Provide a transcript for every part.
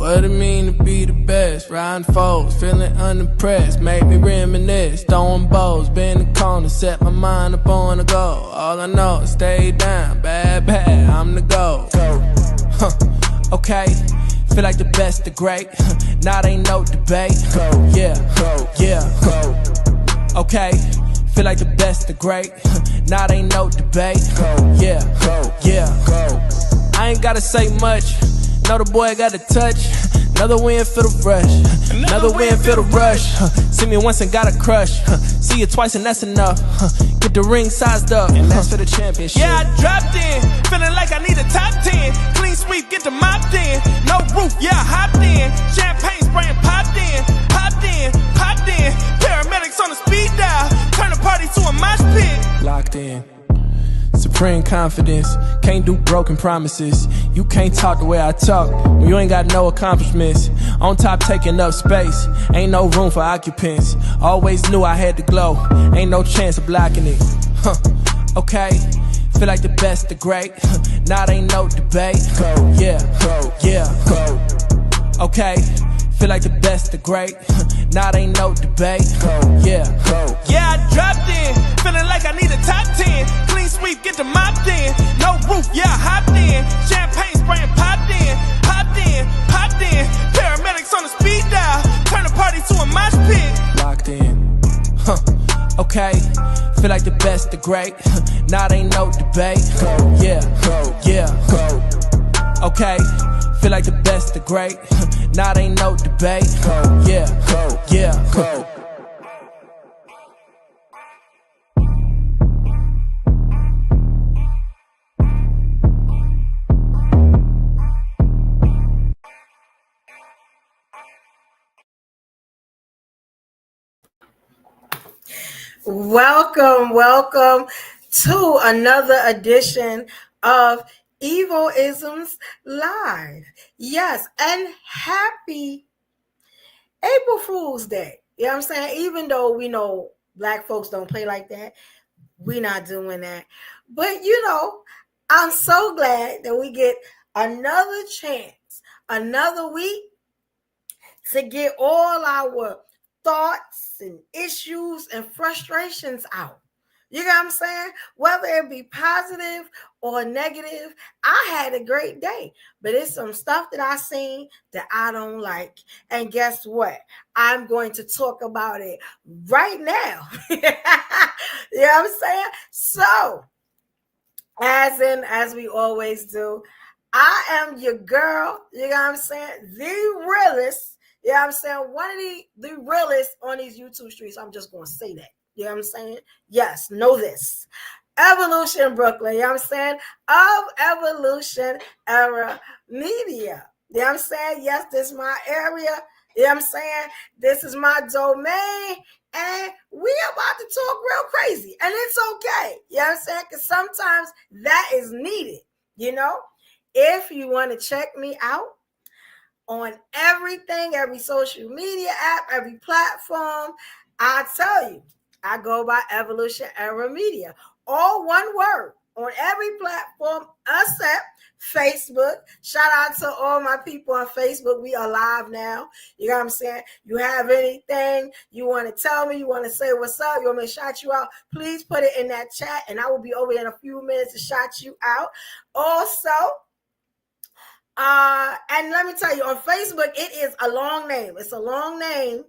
what it mean to be the best. Riding foes, feeling unimpressed, make me reminisce. Throwing bows, bend the corner, set my mind up on the goal. All I know is stay down, bad, I'm the goal. Okay, feel like the best, the great. Now there ain't no debate. Yeah. Okay, feel like the best, the great. Now there ain't no debate. Yeah. I ain't gotta say much. Know the boy got a touch. Another win for the rush. Another win for the rush. See me once and got a crush. See you twice and that's enough. Get the ring sized up. And that's for the championship. Yeah, I dropped in. Feeling like I need a top 10. Clean sweep, get the mopped in. No roof, yeah, I hopped in. Champagne spraying, popped in. Paramedics on the speed dial. Turn the party to a mosh pit. Locked in. Supreme confidence, can't do broken promises. You can't talk the way I talk when you ain't got no accomplishments. On top taking up space, ain't no room for occupants. Always knew I had to glow, ain't no chance of blocking it. Okay, feel like the best, the great. Now there ain't no debate. Yeah. Okay, feel like the best, the great. Now there ain't no debate. Yeah, I dropped in. Feeling like I need a top 10. Clean sweep, get the mopped in. No roof, yeah, I hopped in. Champagne spraying, popped in. Paramedics on the speed dial. Turn the party to a mosh pit. Locked in. Okay, feel like the best, the great. Now there ain't no debate. Yeah. Okay, feel like the best, the great. Now there ain't no debate. Yeah. Welcome to another edition of Evo-Isms Live. Yes, and happy April Fool's Day. You know what I'm saying? Even though we know black folks don't play like that, we're not doing that. But, I'm so glad that we get another chance, another week to get all our thoughts and issues and frustrations out. You know what I'm saying? Whether it be positive or negative, I had a great day. But it's some stuff that I seen that I don't like. And guess what? I'm going to talk about it right now. You know what I'm saying? So, as we always do, I am your girl. You know what I'm saying? The realest. You know what I'm saying? One of the realest on these YouTube streets. I'm just going to say that. You know what I'm saying? Yes, know this. Evolution Brooklyn, you know what I'm saying? Of Evolution Era Media. You know what I'm saying? Yes, this is my area. You know what I'm saying? This is my domain. And we about to talk real crazy. And it's okay. You know what I'm saying? Because sometimes that is needed. If you want to check me out on everything, every social media app, every platform, I tell you, I go by Evolution Era Media. All one word on every platform except Facebook. Shout out to all my people on Facebook. We are live now. You know what I'm saying? You have anything you want to tell me, you want to say what's up, you want me to shout you out, please put it in that chat and I will be over in a few minutes to shout you out. Also, and let me tell you, on Facebook, it is a long name. It's a long name.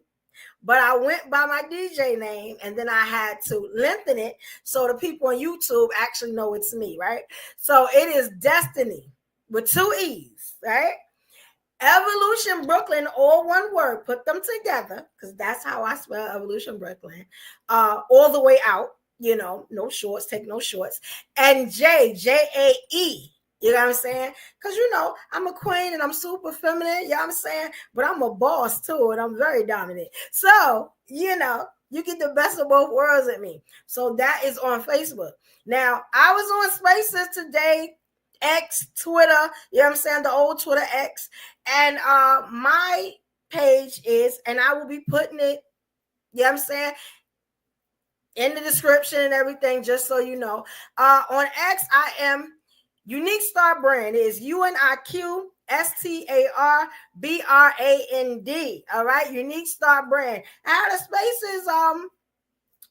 But I went by my DJ name and then I had to lengthen it so the people on YouTube actually know it's me, right? So it is Destiny with 2 E's, right? Evolution Brooklyn, all one word. Put them together because that's how I spell Evolution Brooklyn. All the way out, no shorts, take no shorts. And Jae. You know what I'm saying? Because, I'm a queen and I'm super feminine, you know what I'm saying? But I'm a boss too, and I'm very dominant. So, you get the best of both worlds at me. So that is on Facebook. Now, I was on Spaces today, X, Twitter, you know what I'm saying? The old Twitter X. And my page is, and I will be putting it, you know what I'm saying, in the description and everything, just so you know. On X, I am UniqStarEnt. It is UNIQSTARENT. StarBrand. All right, UniqStar brand. I had a spaces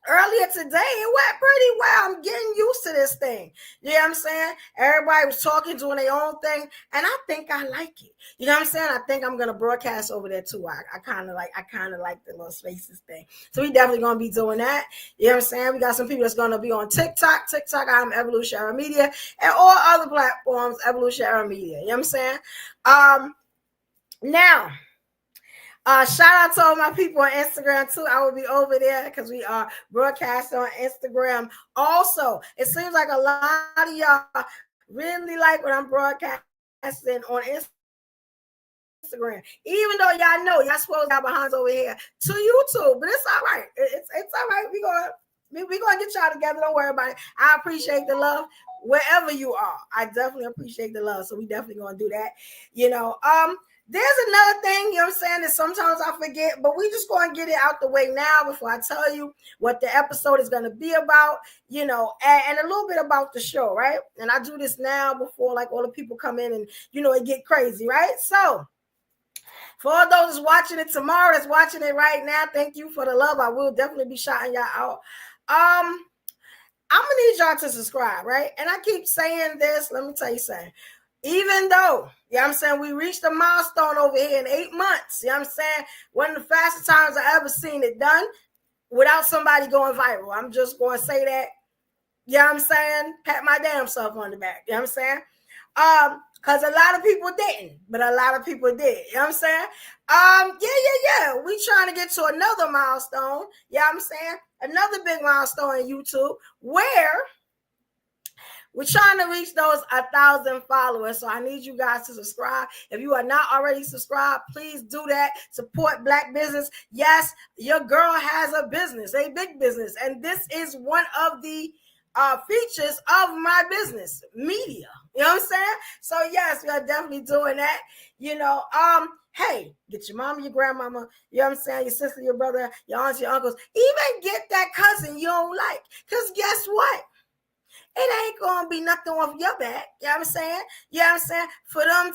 earlier today. It went pretty well. I'm getting used to this thing. You know what I'm saying? Everybody was talking, doing their own thing, and I think I like it. You know what I'm saying? I think I'm gonna broadcast over there too. I kind of like the little spaces thing. So we definitely gonna be doing that. You know what I'm saying? We got some people that's gonna be on TikTok. I'm Evolutionary Media, and all other platforms, Evolutionary Media. You know what I'm saying? Now. Shout out to all my people on Instagram too. I will be over there because we are broadcasting on Instagram. Also, it seems like a lot of y'all really like what I'm broadcasting on Instagram. Even though y'all know y'all supposed to have behinds over here to YouTube, but it's all right. It's all right. We're gonna get y'all together. Don't worry about it. I appreciate the love wherever you are. I definitely appreciate the love. So we definitely gonna do that. You know, there's another thing, you know what I'm saying, that sometimes I forget, but we just going to get it out the way now before I tell you what the episode is going to be about, you know, and a little bit about the show, right? And I do this now before, like, all the people come in and, you know, it get crazy, right? So, for all those that's watching it tomorrow, that's watching it right now, thank you for the love. I will definitely be shouting y'all out. I'm going to need y'all to subscribe, right? And I keep saying this. Let me tell you something. Even though, you know what I'm saying, we reached a milestone over here in 8 months, you know what I'm saying, one of the fastest times I ever seen it done without somebody going viral. I'm just going to say that, you know what I'm saying, pat my damn self on the back, you know what I'm saying, because a lot of people didn't, but a lot of people did, you know what I'm saying, yeah, we trying to get to another milestone, you know what I'm saying, another big milestone in YouTube where we're trying to reach those 1,000 followers. So I need you guys to subscribe. If you are not already subscribed, please do that. Support Black business. Yes, your girl has a business, a big business. And this is one of the features of my business, media. You know what I'm saying? So yes, we are definitely doing that. You know, hey, get your mama, your grandmama, you know what I'm saying, your sister, your brother, your aunts, your uncles. Even get that cousin you don't like. Because guess what? It ain't gonna be nothing off your back, you know what I'm saying? You know what I'm saying? For them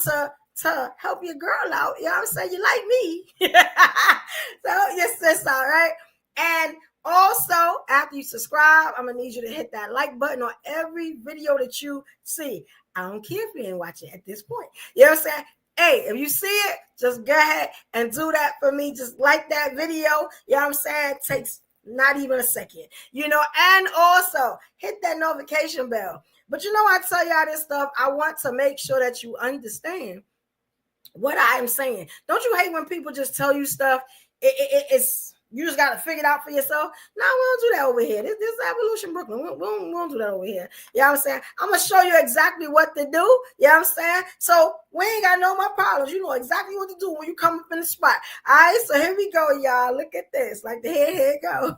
to help your girl out, you know what I'm saying? You like me. So your sister, all right? And also, after you subscribe, I'm gonna need you to hit that like button on every video that you see. I don't care if you ain't watching at this point. You know what I'm saying? Hey, if you see it, just go ahead and do that for me. Just like that video, you know what I'm saying? It takes not even a second, you know, and also hit that notification bell. But you know, I tell y'all this stuff, I want to make sure that you understand what I am saying. Don't you hate when people just tell you stuff? It's you just got to figure it out for yourself. No, we don't do that over here. This is Evolution Brooklyn. We don't do that over here. You know what I'm saying? I'm going to show you exactly what to do. You know what I'm saying? So we ain't got no more problems. You know exactly what to do when you come up in the spot. All right, so here we go, y'all. Look at this. Like the here it go.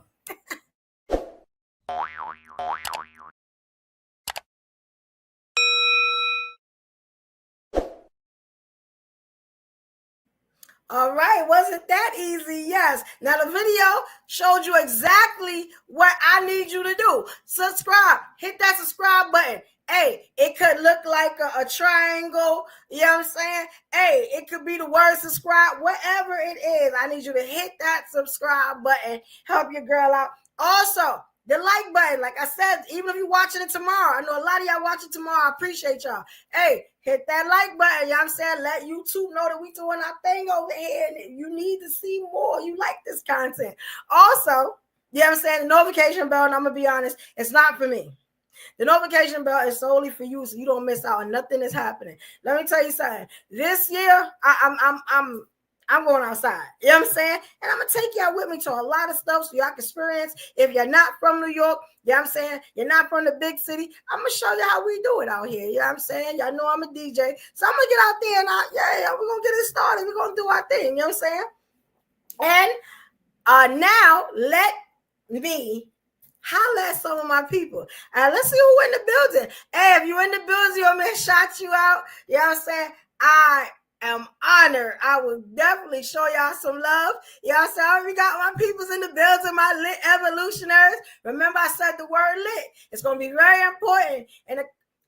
All right, wasn't that easy? Yes. Now the video showed you exactly what I need you to do. Subscribe. Hit that subscribe button. Hey, it could look like a triangle. You know what I'm saying? Hey, it could be the word subscribe. Whatever it is, I need you to hit that subscribe button. Help your girl out. Also, the like button, like I said, even if you're watching it tomorrow, I know a lot of y'all watching tomorrow. I appreciate y'all. Hey, hit that like button. You know what I'm saying? Let YouTube know that we doing our thing over here. And you need to see more. You like this content. Also, you know what I'm saying? The notification bell, and I'm going to be honest, it's not for me. The notification bell is solely for you, so you don't miss out on nothing that's happening. Let me tell you something. This year, I'm going outside. You know what I'm saying? And I'm going to take y'all with me to a lot of stuff so y'all can experience. If you're not from New York, you know what I'm saying? You're not from the big city. I'm going to show you how we do it out here. You know what I'm saying? Y'all know I'm a DJ. So I'm going to get out there and we're going to get it started. We're going to do our thing. You know what I'm saying? And now let me holla at some of my people. Let's see who in the building. Hey, if you're in the building, your man shot you out. You know what I'm saying? I am honored. I will definitely show y'all some love. Y'all say, I already got my peoples in the building, my lit evolutionaries. Remember, I said the word lit. It's going to be very important. And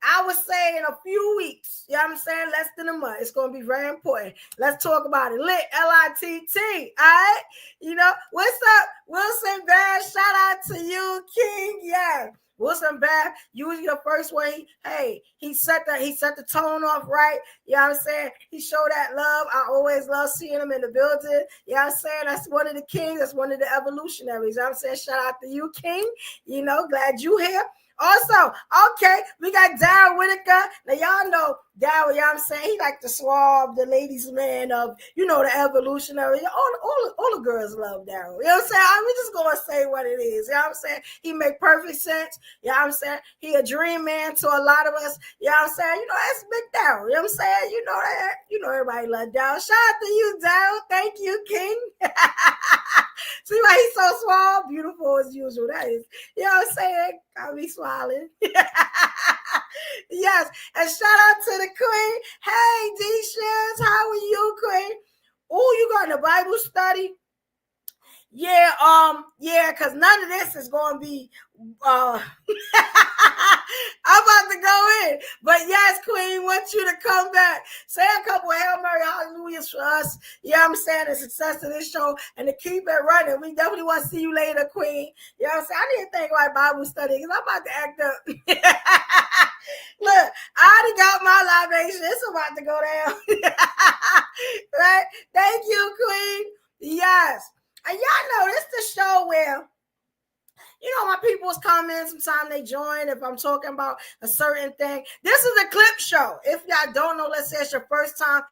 I would say in a few weeks, you know what I'm saying? Less than a month. It's going to be very important. Let's talk about it. Lit, L-I-T-T, all right? You know, what's up, Wilson Babb? Shout out to you, King. Yeah. Wilson Babb, you was your first one. He set the tone off right. You know what I'm saying? He showed that love. I always love seeing him in the building. You know what I'm saying? That's one of the kings. That's one of the evolutionaries. You know what I'm saying? Shout out to you, King. You know, glad you here. Also, okay, we got Darryl Whitaker. Now, y'all know Darryl, you know what I'm saying? He like the suave, the ladies' man of, you know, the evolutionary. All the girls love Darryl. You know what I'm saying? I'm just going to say what it is. You know what I'm saying? He make perfect sense. You know what I'm saying? He a dream man to a lot of us. You know what I'm saying? You know, that's big Darryl. You know what I'm saying? You know that. You know everybody love Darryl. Shout out to you, Darryl. Thank you, King. See why he's so suave? Beautiful as usual. That is, you know what I'm saying? Got me smiling. Yes. And shout out to the queen. Hey, D-Shans, how are you, queen? Oh, you got a Bible study? Yeah, because none of this is going to be, I'm about to go in. But yes, queen, want you to come back. Say a couple of Hail Mary hallelujahs for us. You know what I'm saying? The success of this show and to keep it running. We definitely want to see you later, queen. You know what I'm saying? I need to think about Bible study because I'm about to act up. Look, I already got my libation. It's about to go down. Right? Thank you, queen. Yes. And y'all know this is the show where, you know, my people's comments, sometimes they join if I'm talking about a certain thing. This is a clip show. If y'all don't know, let's say it's your first time.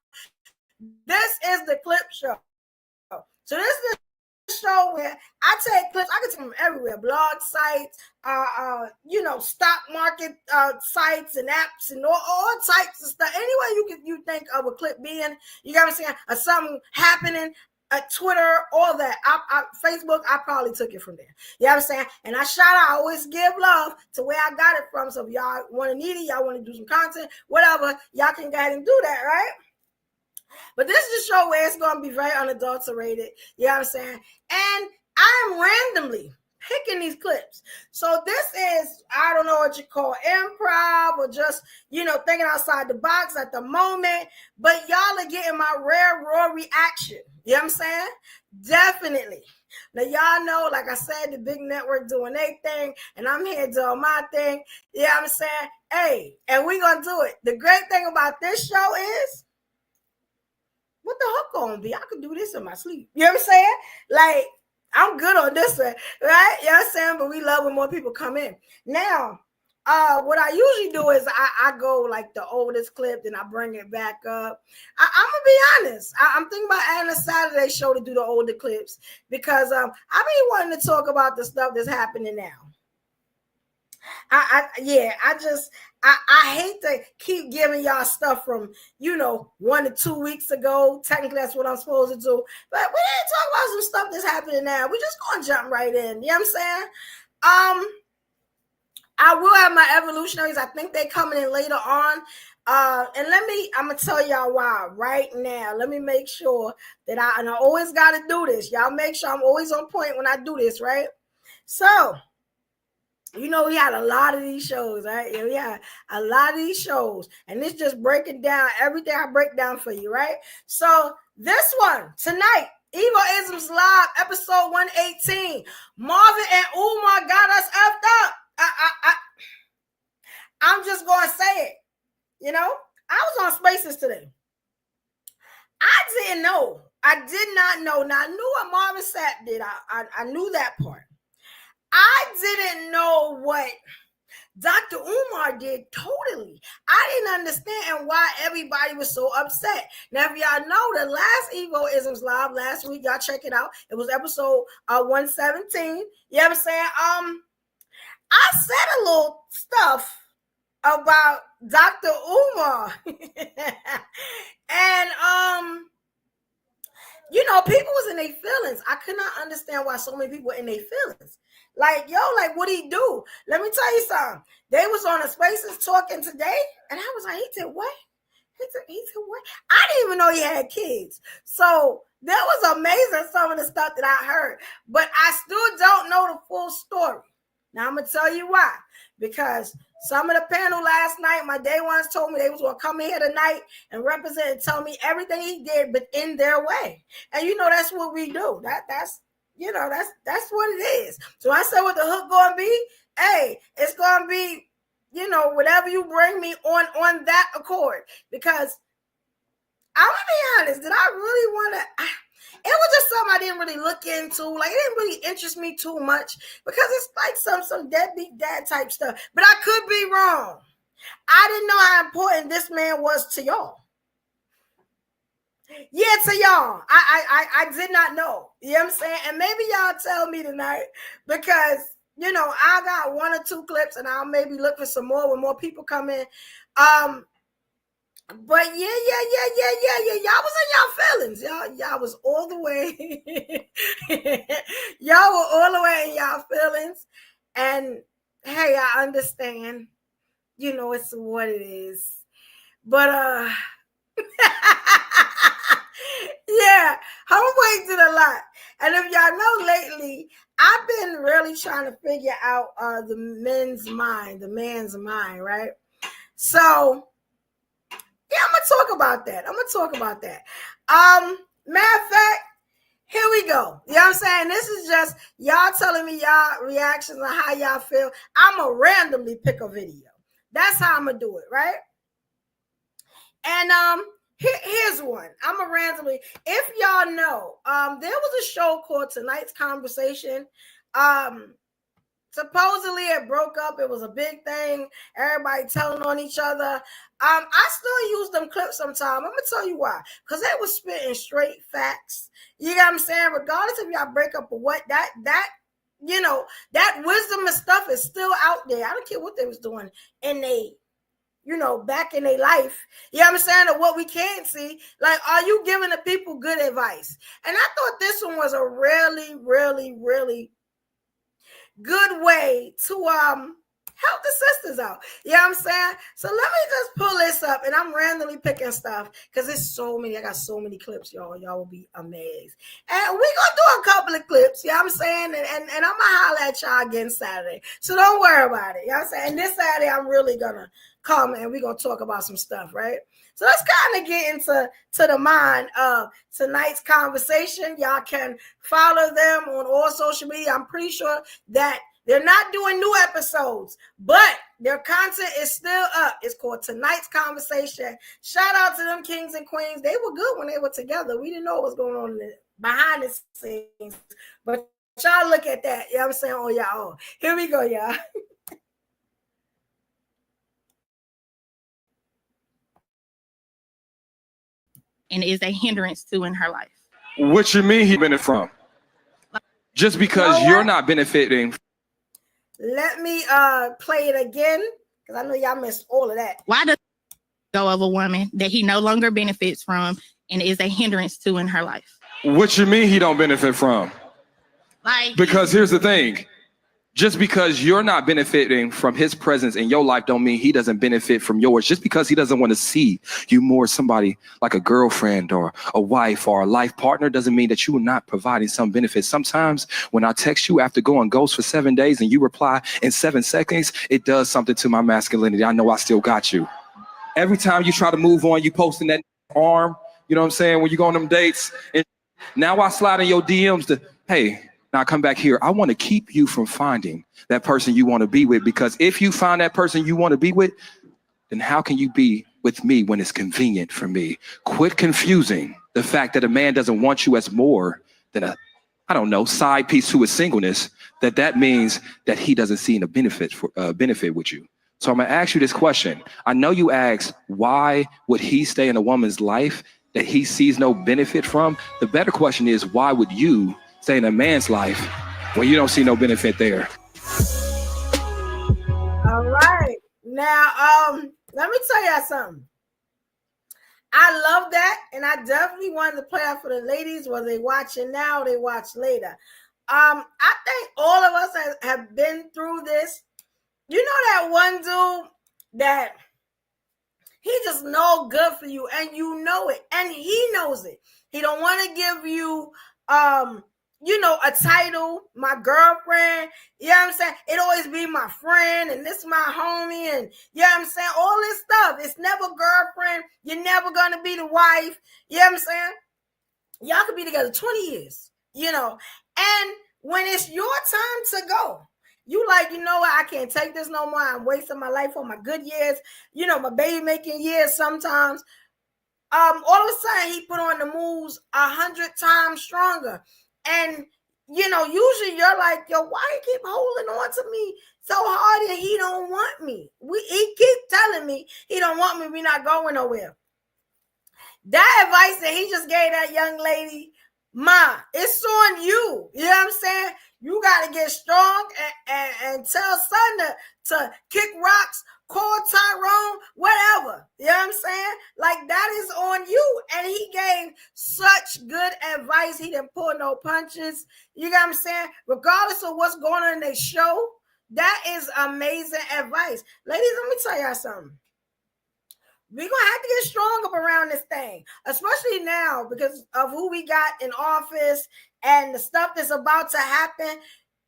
This is the clip show. So this is the show where I take clips. I can take them everywhere. Blog sites, you know, stock market sites and apps and all types of stuff. Anywhere you think of a clip being, you got what I'm saying, or something happening. Twitter, all that. Facebook, I probably took it from there. You know what I'm saying? And I always give love to where I got it from. So if y'all want to need it, y'all want to do some content, whatever, y'all can go ahead and do that, right? But this is a show where it's going to be very unadulterated. You know what I'm saying? And I'm randomly picking these clips. So this is, I don't know what you call improv or just, you know, thinking outside the box at the moment. But y'all are getting my rare, raw reaction. You know what I'm saying? Definitely. Now, y'all know, like I said, the big network doing their thing, and I'm here doing my thing. You know what I'm saying? Hey, and we're going to do it. The great thing about this show is, what the hook gonna be? I could do this in my sleep. You know what I'm saying? Like, I'm good on this one, right? You know what I'm saying? But we love when more people come in. Now, what I usually do is I go like the oldest clip, then I bring it back up. I'm gonna be honest. I'm thinking about adding a Saturday show to do the older clips because I've been wanting to talk about the stuff that's happening now. I hate to keep giving y'all stuff from, you know, 1 to 2 weeks ago. Technically, that's what I'm supposed to do. But we didn't talk about some stuff that's happening now. We just gonna jump right in. You know what I'm saying? I will have my evolutionaries. I think they coming in later on. And I'm gonna tell y'all why right now. Let me make sure that I always gotta do this. Y'all make sure I'm always on point when I do this, right? So, you know, we had a lot of these shows, right? Yeah, we had a lot of these shows. And it's just breaking down everything I break down for you, right? So this one, tonight, Evo-Isms Live, episode 118. Marvin and Umar got us effed up. I'm just going to say it. You know, I was on Spaces today. I didn't know. I did not know. Now, I knew what Marvin Sapp did. I knew that part. I didn't know what Dr. Umar did totally. I didn't understand why everybody was so upset. Now, if y'all know, the last Evo-Isms Live last week, y'all check it out. It was episode 117. You know what I'm saying? I said a little stuff about Dr. Umar. And, you know, people was in their feelings. I could not understand why so many people were in their feelings. Like, yo, like, what'd he do? Let me tell you something. They was on the Spaces talking today, and I was like, he did what? He said what? I didn't even know he had kids. So that was amazing, some of the stuff that I heard. But I still don't know the full story. Now I'm gonna tell you why. Because some of the panel last night, my day ones told me they was gonna come in here tonight and represent and tell me everything he did, but in their way. And that's what we do. That's what it is. So I said, what the hook gonna be? Hey, it's gonna be, whatever you bring me on that accord. Because I'm gonna be honest, did I really want to? It was just something I didn't really look into. Like, it didn't really interest me too much because it's like some deadbeat dad type stuff. But I could be wrong. I didn't know how important this man was to y'all. Yeah, to y'all. I did not know. You know what I'm saying? And maybe y'all tell me tonight because, I got 1 or 2 clips and I'll maybe look for some more when more people come in. But yeah. Y'all was in y'all feelings. Y'all was all the way. Y'all were all the way in y'all feelings. And hey, I understand. It's what it is. But yeah, homeboy did a lot. And if y'all know lately, I've been really trying to figure out the man's mind, right? So yeah, I'm gonna talk about that. Matter of fact, here we go. You know what I'm saying? This is just y'all telling me y'all reactions on how y'all feel. I'm gonna randomly pick a video. That's how I'm gonna do it, right? And here's one. I'm gonna randomly. If y'all know, there was a show called Tonight's Conversation. Supposedly it broke up. It was a big thing. Everybody telling on each other. I still use them clips sometimes. I'm gonna tell you why. Because they was spitting straight facts. You know what I'm saying? Regardless if y'all break up or what, that wisdom and stuff is still out there. I don't care what they was doing in back in their life. You know what I'm saying? Or what we can't see. Like, are you giving the people good advice? And I thought this one was a really, really, really good way to help the sisters out. You know what I'm saying? So let me just pull this up, and I'm randomly picking stuff because there's so many. I got so many clips, y'all. Y'all will be amazed. And we're gonna do a couple of clips, you know what I'm saying? And I'm gonna holler at y'all again Saturday. So don't worry about it. You know what I'm saying? And this Saturday, I'm really gonna come and we're gonna talk about some stuff, right? So let's kind of get into the mind of tonight's conversation. Y'all can follow them on all social media. I'm pretty sure that they're not doing new episodes, but their content is still up. It's called Tonight's Conversation. Shout out to them kings and queens. They were good when they were together. We didn't know what was going on behind the scenes, but y'all look at that. You know what I'm saying? Oh, y'all. Here we go, y'all. And is a hindrance to in her life. What you mean he benefit from? Just because you're not benefiting. Let me play it again because I know y'all missed all of that. Why does he go of a woman that he no longer benefits from and is a hindrance to in her life? What you mean he don't benefit from? Because here's the thing. Just because you're not benefiting from his presence in your life don't mean he doesn't benefit from yours. Just because he doesn't want to see you more somebody like a girlfriend or a wife or a life partner doesn't mean that you are not providing some benefit. Sometimes when I text you after going ghost for 7 days and you reply in 7 seconds, it does something to my masculinity. I know I still got you. Every time you try to move on, you posting that arm, you know what I'm saying? When you go on them dates, and now I slide in your DMs to, hey, now come back here. I want to keep you from finding that person you want to be with, because if you find that person you want to be with, then how can you be with me when it's convenient for me? Quit confusing the fact that a man doesn't want you as more than a, I don't know, side piece to his singleness, that means that he doesn't see a benefit with you. So I'm going to ask you this question. I know you asked, why would he stay in a woman's life that he sees no benefit from? The better question is, why would you stay in a man's life when you don't see no benefit there? All right. Now, let me tell y'all something. I love that, and I definitely wanted to play out for the ladies, whether they watching now or they watch later. I think all of us have been through this. You know that one dude that he just no good for you, and you know it, and he knows it. He don't want to give you a title, my girlfriend, you know what I'm saying? It always be my friend, and this my homie, and you know what I'm saying? All this stuff. It's never girlfriend. You're never gonna be the wife. You know what I'm saying? Y'all could be together 20 years, and when it's your time to go, you like, what, I can't take this no more. I'm wasting my life on my good years, my baby making years sometimes. All of a sudden he put on the moves 100 times stronger. And, usually you're like, yo, why you keep holding on to me so hard and he don't want me? He keep telling me he don't want me. We not going nowhere. That advice that he just gave that young lady, Ma, it's on you. You know what I'm saying? You got to get strong and tell son to kick rocks, call Tyrone, whatever. You know what I'm saying? Like, that is on you. And he gave such good advice. He didn't pull no punches. You know what I'm saying? Regardless of what's going on in their show, that is amazing advice. Ladies, let me tell y'all something. We're going to have to get strong up around this thing, especially now because of who we got in office and the stuff that's about to happen.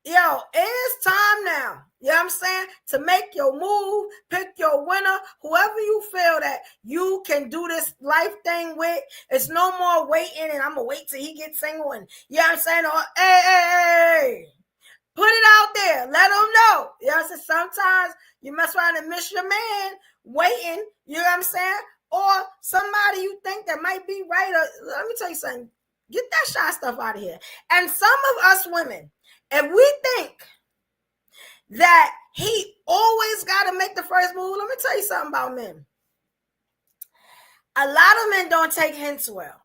Yo, it's time now, you know what I'm saying, to make your move, pick your winner, whoever you feel that you can do this life thing with. It's no more waiting and I'm going to wait till he gets single and, you know what I'm saying, or, hey, put it out there. Let them know. You know what I'm saying? Sometimes you mess around and miss your man waiting, you know what I'm saying? Or somebody you think that might be right. Let me tell you something. Get that shy stuff out of here. And some of us women, if we think that he always got to make the first move, let me tell you something about men. A lot of men don't take hints well.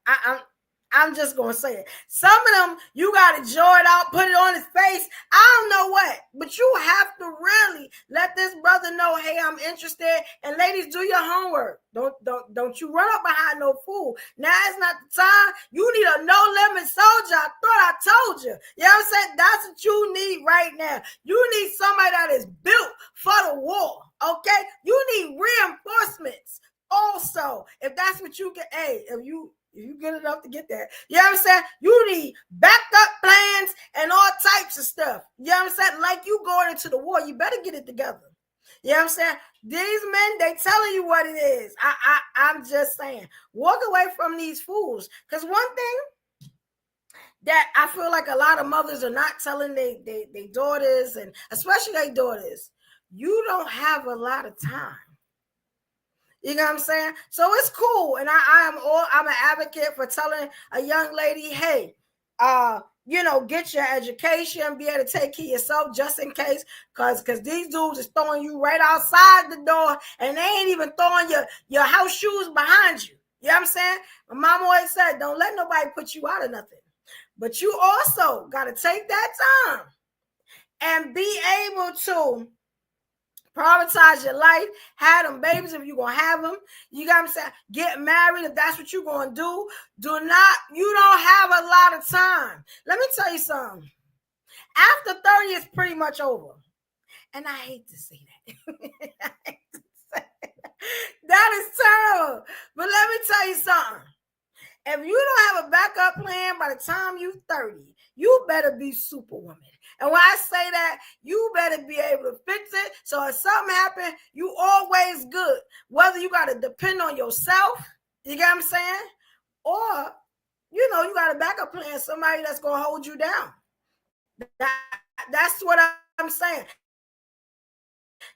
I'm just going to say it. Some of them, you got to jaw it out, put it on his face. I don't know what, but you have to really let this brother know, hey, I'm interested. And ladies, do your homework. Don't you run up behind no fool. Now is not the time. You need a no-limit soldier. I thought I told you. You know what I'm saying? That's what you need right now. You need somebody that is built for the war, okay? You need reinforcements also. If that's what you get, hey, if you good enough to get there, you know what I'm saying? You need backup plans and all types of stuff. You know what I'm saying? Like you going into the war, you better get it together. You know what I'm saying? These men, they telling you what it is. I'm just saying, walk away from these fools. Because one thing that I feel like a lot of mothers are not telling their daughters, and especially their daughters, you don't have a lot of time. You know what I'm saying? So it's cool. And I'm an advocate for telling a young lady, hey, get your education, be able to take care of yourself just in case. Cause these dudes is throwing you right outside the door and they ain't even throwing your house shoes behind you. You know what I'm saying? My mom always said, don't let nobody put you out of nothing. But you also got to take that time and be able to prioritize your life, have them babies if you're going to have them. You got what I'm saying? Get married if that's what you're going to do. You don't have a lot of time. Let me tell you something. After 30, it's pretty much over. And I hate to say that. That is terrible. But let me tell you something. If you don't have a backup plan by the time you're 30, you better be superwoman. And when I say that, you better be able to fix it. So if something happens, you always good. Whether you got to depend on yourself, you get what I'm saying? Or, you got a backup plan, somebody that's going to hold you down. That's what I'm saying.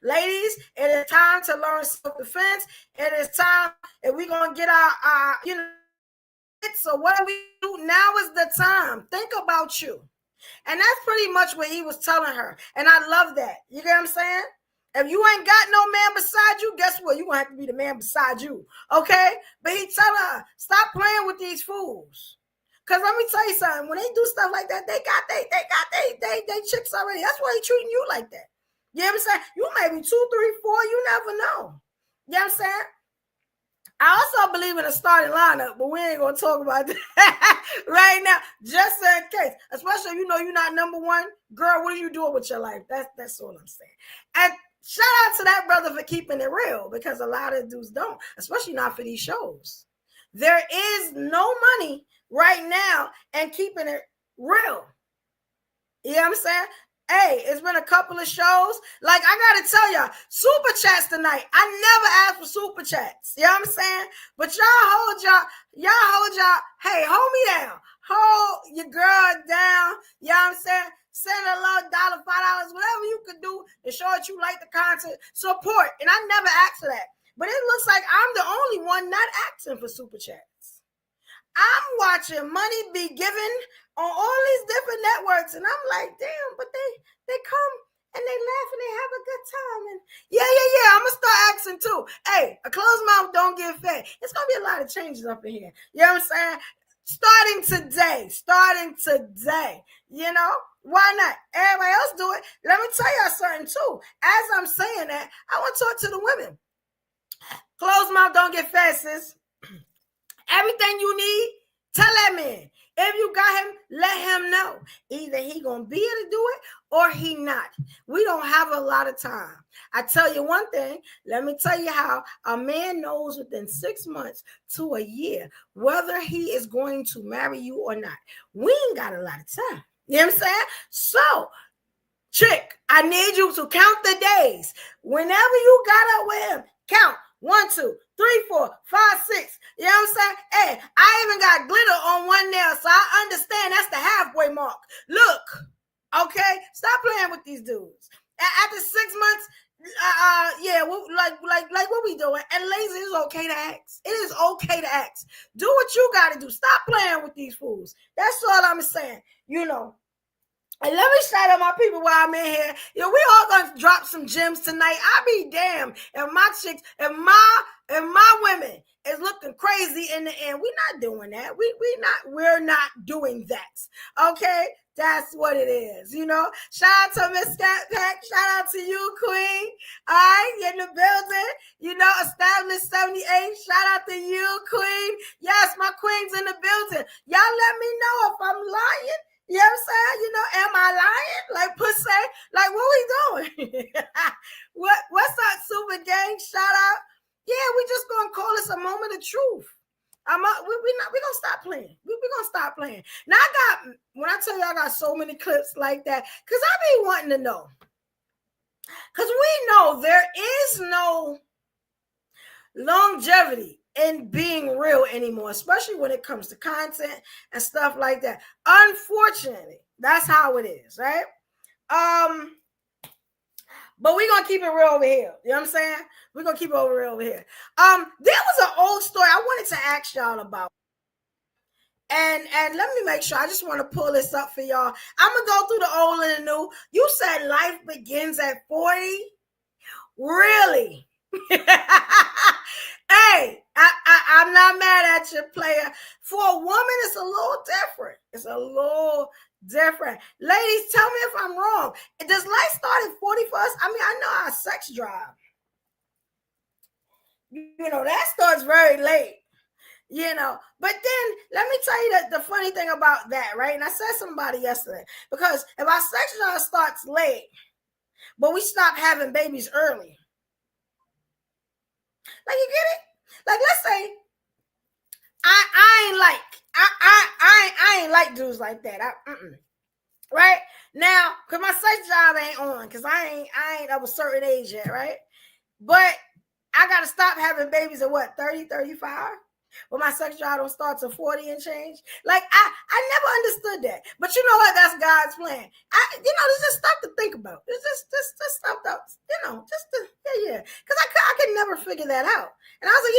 Ladies, it is time to learn self-defense. It is time, if we're going to get our so what do we do? Now is the time. Think about you. And that's pretty much what he was telling her. And I love that. You get what I'm saying? If you ain't got no man beside you, guess what? You're going to have to be the man beside you. Okay? But he telling her, stop playing with these fools. Because let me tell you something. When they do stuff like that, they got they chicks already. That's why he treating you like that. You know what I'm saying? You may be 2, 3, 4. You never know. You know what I'm saying? I also believe in a starting lineup, but we ain't going to talk about that right now, just in case. Especially if you're not number one. Girl, what are you doing with your life? That's all I'm saying. And shout out to that brother for keeping it real, because a lot of dudes don't, especially not for these shows. There is no money right now in keeping it real. You know what I'm saying? Hey, it's been a couple of shows. Like, I gotta tell y'all, super chats tonight. I never asked for super chats. You know what I'm saying? But y'all hold y'all, hey, hold me down. Hold your girl down. You know what I'm saying? Send a little $1, $5, whatever you can do to show that you like the content. Support. And I never asked for that. But it looks like I'm the only one not asking for super chats. I'm watching money be given on all these different networks, and I'm like, damn, but they come and they laugh and they have a good time. And yeah, I'm gonna start asking too. Hey, a closed mouth don't get fed. It's gonna be a lot of changes up in here. You know what I'm saying? Starting today, you know, why not? Everybody else do it. Let me tell y'all something too. As I'm saying that, I want to talk to the women. Closed mouth don't get fed, sis. Everything you need, tell that man. If you got him, let him know. Either he gonna be able to do it or he not. We don't have a lot of time. I tell you one thing. Let me tell you how a man knows within 6 months to a year whether he is going to marry you or not. We ain't got a lot of time. You know what I'm saying? So, chick, I need you to count the days. Whenever you got up with him, count. 1, 2, 3, 4, 5, 6. You know what I'm saying? Hey, I even got glitter on one nail, so I understand that's the halfway mark. Look, okay? Stop playing with these dudes. After 6 months, like what we doing? And ladies, it is okay to ask. It is okay to ask. Do what you got to do. Stop playing with these fools. That's all I'm saying. You know. And let me shout out my people while I'm in here. You know, we all gonna drop some gems tonight. I be damned if my chicks, if my women is looking crazy in the end. We're not doing that. We're not doing that. Okay, that's what it is. You know. Shout out to Miss Scat Pack. Shout out to you, Queen. All right, in the building. You know, established 78. Shout out to you, Queen. Yes, my queen's in the building. Y'all let me know if I'm lying. You know what I'm saying? You know, am I lying? Like pussy? Like what we doing? What's up, Super Gang? Shout out. Yeah, we just gonna call this a moment of truth. We gonna stop playing. We gonna stop playing. Now when I tell you I got so many clips like that, because I be wanting to know. Because we know there is no longevity in being real anymore, especially when it comes to content and stuff like that. Unfortunately, that's how it is, right? But we're gonna keep it real over here. You know what I'm saying? We're gonna keep it real over here. There was an old story I wanted to ask y'all about. And let me make sure. I just want to pull this up for y'all. I'm gonna go through the old and the new. You said life begins at 40. Really? Hey, I'm not mad at you, player. For a woman, it's a little different. It's a little different. Ladies, tell me if I'm wrong. Does life start at 40 for us? I mean, I know our sex drive. You know, that starts very late. You know, but then let me tell you the funny thing about that, right? And I said somebody yesterday, because if our sex drive starts late, but we stop having babies early. Like, you get it? Like, let's say I ain't like dudes like that. Right now, cause my sex drive ain't on, cause I ain't of a certain age yet, right? But I gotta stop having babies at what, 30, 35? Well, my sex drive don't start to 40 and change. Like, I never understood that. But you know what? That's God's plan. There's just stuff to think about. There's just stuff that, yeah. Because I could never figure that out. And I was like,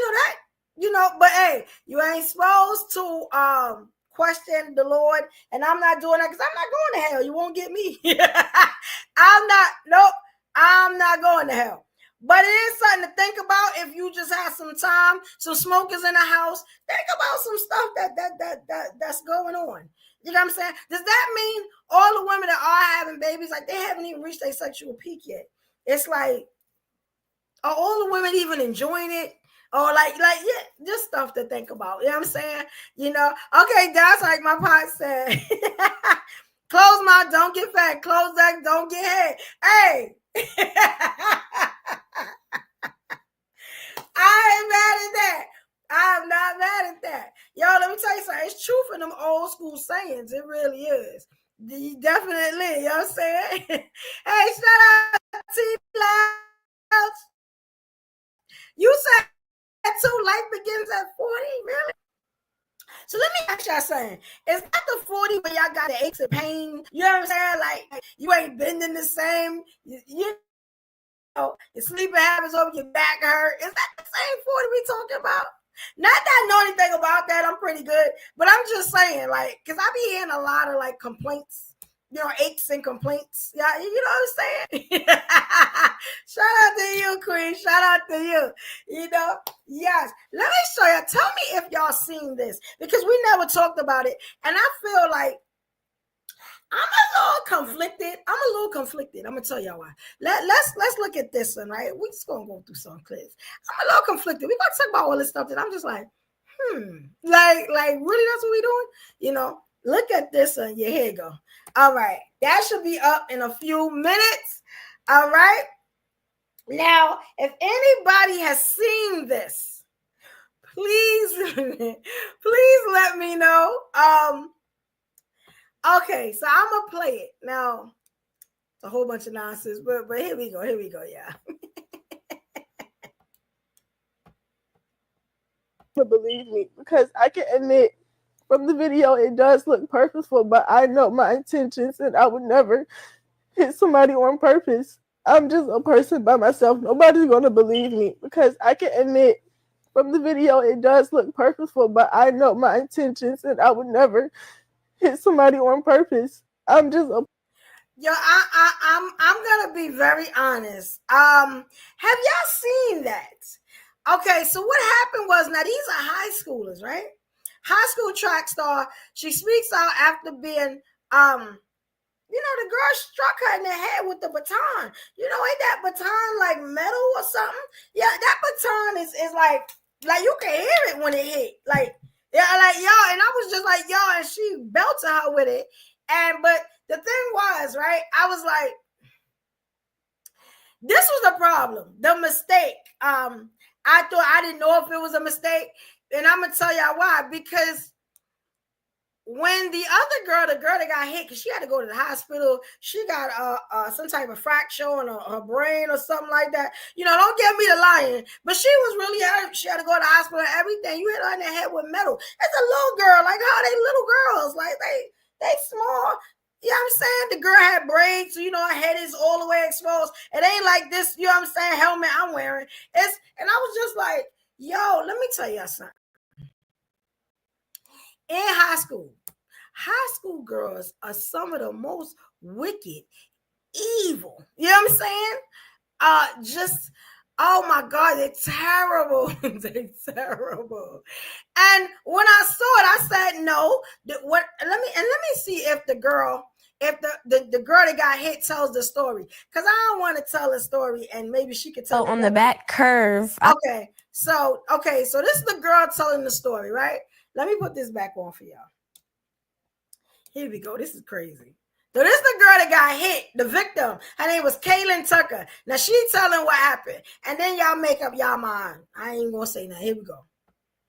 but hey, you ain't supposed to question the Lord. And I'm not doing that because I'm not going to hell. You won't get me. I'm not going to hell. But it is something to think about if you just have some time, some smokers in the house. Think about some stuff that's going on. You know what I'm saying? Does that mean all the women that are having babies, like, they haven't even reached their sexual peak yet? It's like, are all the women even enjoying it? Or yeah, just stuff to think about. You know what I'm saying? You know? Okay, that's like my pot said. Close mouth, don't get fat. Close that, don't get head. Hey. I ain't mad at that. I'm not mad at that. Yo, let me tell you something. It's truth in them old school sayings. It really is. Definitely, you know what I'm saying? Hey, shout out to Lounge. You said too, life begins at 40, really? So let me ask y'all something. Is that the 40 when y'all got the aches and pain? You know what I'm saying? Like you ain't bending the same. You know, your sleeping habits over your back hurt. Is that the same 40 we talking about? Not that I know anything about that. I'm pretty good. But I'm just saying, like, because I be hearing a lot of like complaints, you know, aches and complaints. Yeah, you know what I'm saying? Shout out to you, Queen. Shout out to you. You know, yes. Let me show you. Tell me if y'all seen this, because we never talked about it. And I feel like I'm a little conflicted. I'm gonna tell y'all why. Let's look at this one, right? We're just gonna go through some clips. I'm a little conflicted. We're gonna talk about all this stuff that I'm just like, like really, that's what we doing? You know, look at this one. Yeah, here you go. All right, that should be up in a few minutes. All right. Now, if anybody has seen this, please, please let me know. Okay, so I'm gonna play it now. It's a whole bunch of nonsense, but here we go, yeah. To believe me, because I can admit from the video it does look purposeful, but I know my intentions and I would never hit somebody on purpose. I'm just a person by myself. Nobody's gonna believe me, because I can admit from the video it does look purposeful, but I know my intentions and I would never hit somebody on purpose. I'm just a I'm gonna be very honest. Have y'all seen that? Okay, so what happened was, now these are high schoolers, right? High school track star. She speaks out after being you know, the girl struck her in the head with the baton. You know, ain't that baton like metal or something? Yeah, that baton is like you can hear it when it hit. Like, yeah, like y'all, and I was just like, y'all, and she belted her with it. And but the thing was, right, I was like, this was the problem, the mistake. I thought, I didn't know if it was a mistake, and I'm gonna tell y'all why. Because when the other girl, the girl that got hit, because she had to go to the hospital, she got some type of fracture on her brain or something like that. You know, don't get me to lying, but she was really hurt. She had to go to the hospital and everything. You hit her in the head with metal. It's a little girl. Like, how they little girls? Like, they small. You know what I'm saying? The girl had braids, so you know her head is all the way exposed. It ain't like this, you know what I'm saying, helmet I'm wearing. And I was just like, yo, let me tell you something. In high school girls are some of the most wicked, evil. You know what I'm saying? Just, oh my God, they're terrible. They're terrible. And when I saw it, I said, no. Let me see if the girl, the girl that got hit tells the story, because I don't want to tell a story and maybe she could tell. So on the back curve. Okay, so this is the girl telling the story, right? Let me put this back on for y'all. Here we go. This is crazy. So this is the girl that got hit, the victim. Her name was Kaylin Tucker. Now she telling what happened, and then y'all make up y'all mind. I ain't gonna say nothing. Here we go.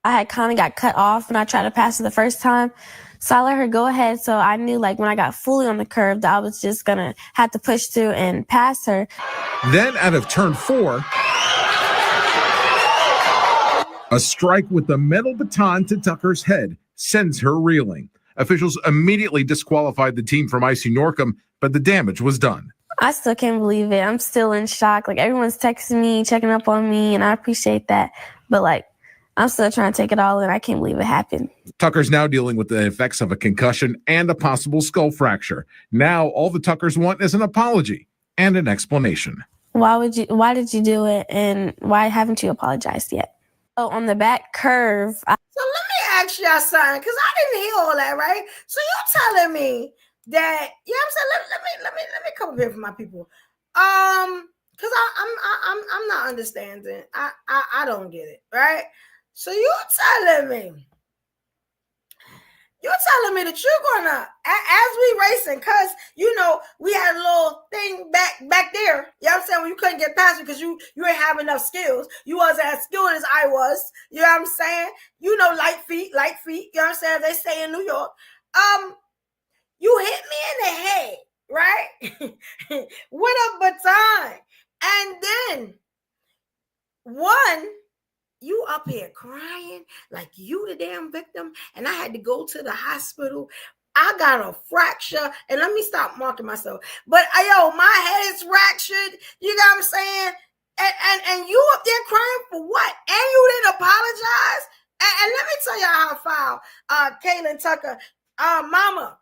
I had kind of got cut off when I tried to pass her the first time, so I let her go ahead. So I knew, like, when I got fully on the curve, that I was just gonna have to push through and pass her. Then out of turn 4, a strike with the metal baton to Tucker's head sends her reeling. Officials immediately disqualified the team from IC Norcom, but the damage was done. I still can't believe it. I'm still in shock. Like, everyone's texting me, checking up on me, and I appreciate that. But, like, I'm still trying to take it all in. I can't believe it happened. Tucker's now dealing with the effects of a concussion and a possible skull fracture. Now all the Tuckers want is an apology and an explanation. Why did you do it, and why haven't you apologized yet? Oh, on the back curve. So let me ask y'all something, because I didn't hear all that, right? So you're telling me that, you know what I'm saying? Let me come up here for my people. Because I'm not understanding. I don't get it, right? So you're telling me that you're gonna, as we racing, because you know we had a little thing back there. You know what I'm saying? When you couldn't get past it because you ain't have enough skills. You wasn't as skilled as I was. You know what I'm saying? You know, light feet. You know what I'm saying? They say in New York. You hit me in the head, right? With a baton. And then you up here crying like you the damn victim, and I had to go to the hospital. I got a fracture, and let me stop marking myself. But yo, my head is fractured. You know what I'm saying? And you up there crying for what? And you didn't apologize. And let me tell you how I filed, Kaylin Tucker, mama.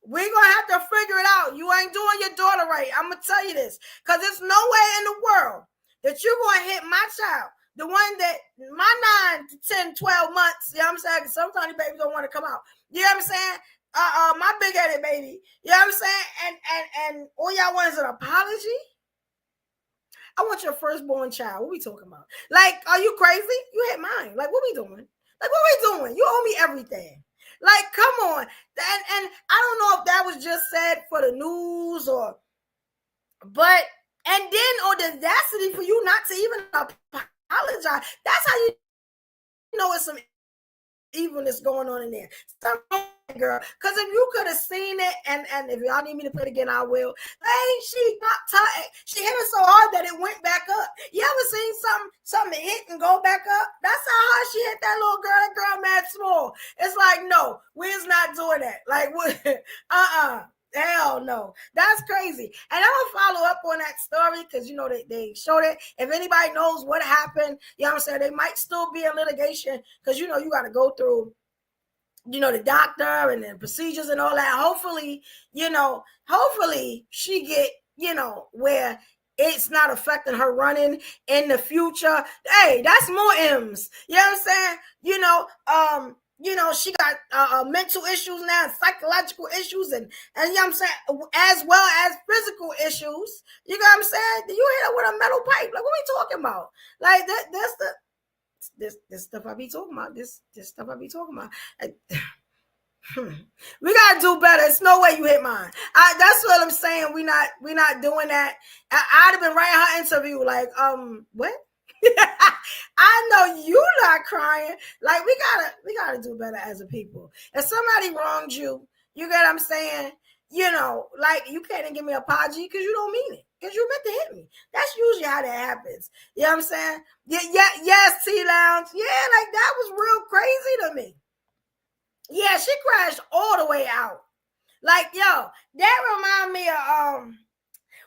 We're gonna have to figure it out. You ain't doing your daughter right. I'm gonna tell you this, because there's no way in the world that you're gonna hit my child. The one that my 9 to 10, 12 months, you know what I'm saying? Sometimes babies don't want to come out. You know what I'm saying? My big-headed baby. You know what I'm saying? And all y'all want is an apology? I want your firstborn child. What we talking about? Like, are you crazy? You hit mine. Like, what we doing? Like, what we doing? You owe me everything. Like, come on. And I don't know if that was just said for the news but and then on the audacity for you not to even apologize. That's how you know it's some evilness going on in there. Girl, because if you could have seen it, and if y'all need me to play it again, I will. Hey, she hit it so hard that it went back up. You ever seen something hit and go back up? That's how hard she hit that little girl. That girl mad small. It's like, no, we's not doing that. Like, what? Hell no. That's crazy. And I'm gonna follow up on that story because you know they showed it. If anybody knows what happened, you know what I'm saying, they might still be in litigation because you know you got to go through, you know, the doctor and the procedures and all that. Hopefully she get, you know, where it's not affecting her running in the future. Hey, that's more M's. You know what I'm saying? You know, she got mental issues now, psychological issues, and you know what I'm saying, as well as physical issues. You know what I'm saying? You hit her with a metal pipe. Like, what we talking about? Like, that's this stuff I be talking about. This stuff I be talking about. We gotta do better. It's no way you hit mine. That's what I'm saying. We not doing that. I'd have been writing her interview like, what? I know you not crying. Like, we gotta do better as a people. If somebody wronged you, you get what I'm saying? You know, like, you can't even give me an apology because you don't mean it. Because you meant to hit me. That's usually how that happens. You know what I'm saying? Yes, T-Lounge. Yeah, like, that was real crazy to me. Yeah, she crashed all the way out. Like, yo, that remind me of,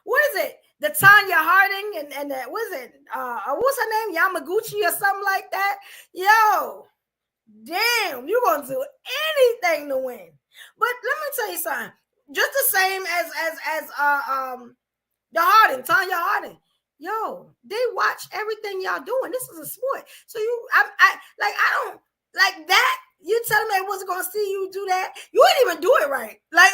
what is it? The Tanya Harding and that, what's her name? Yamaguchi or something like that. Yo, damn, you're going to do anything to win. But let me tell you something. Just the same as the Harding, Tanya Harding. Yo, they watch everything y'all doing. This is a sport. So I don't like that. You telling me I wasn't gonna see you do that? You didn't even do it right. Like,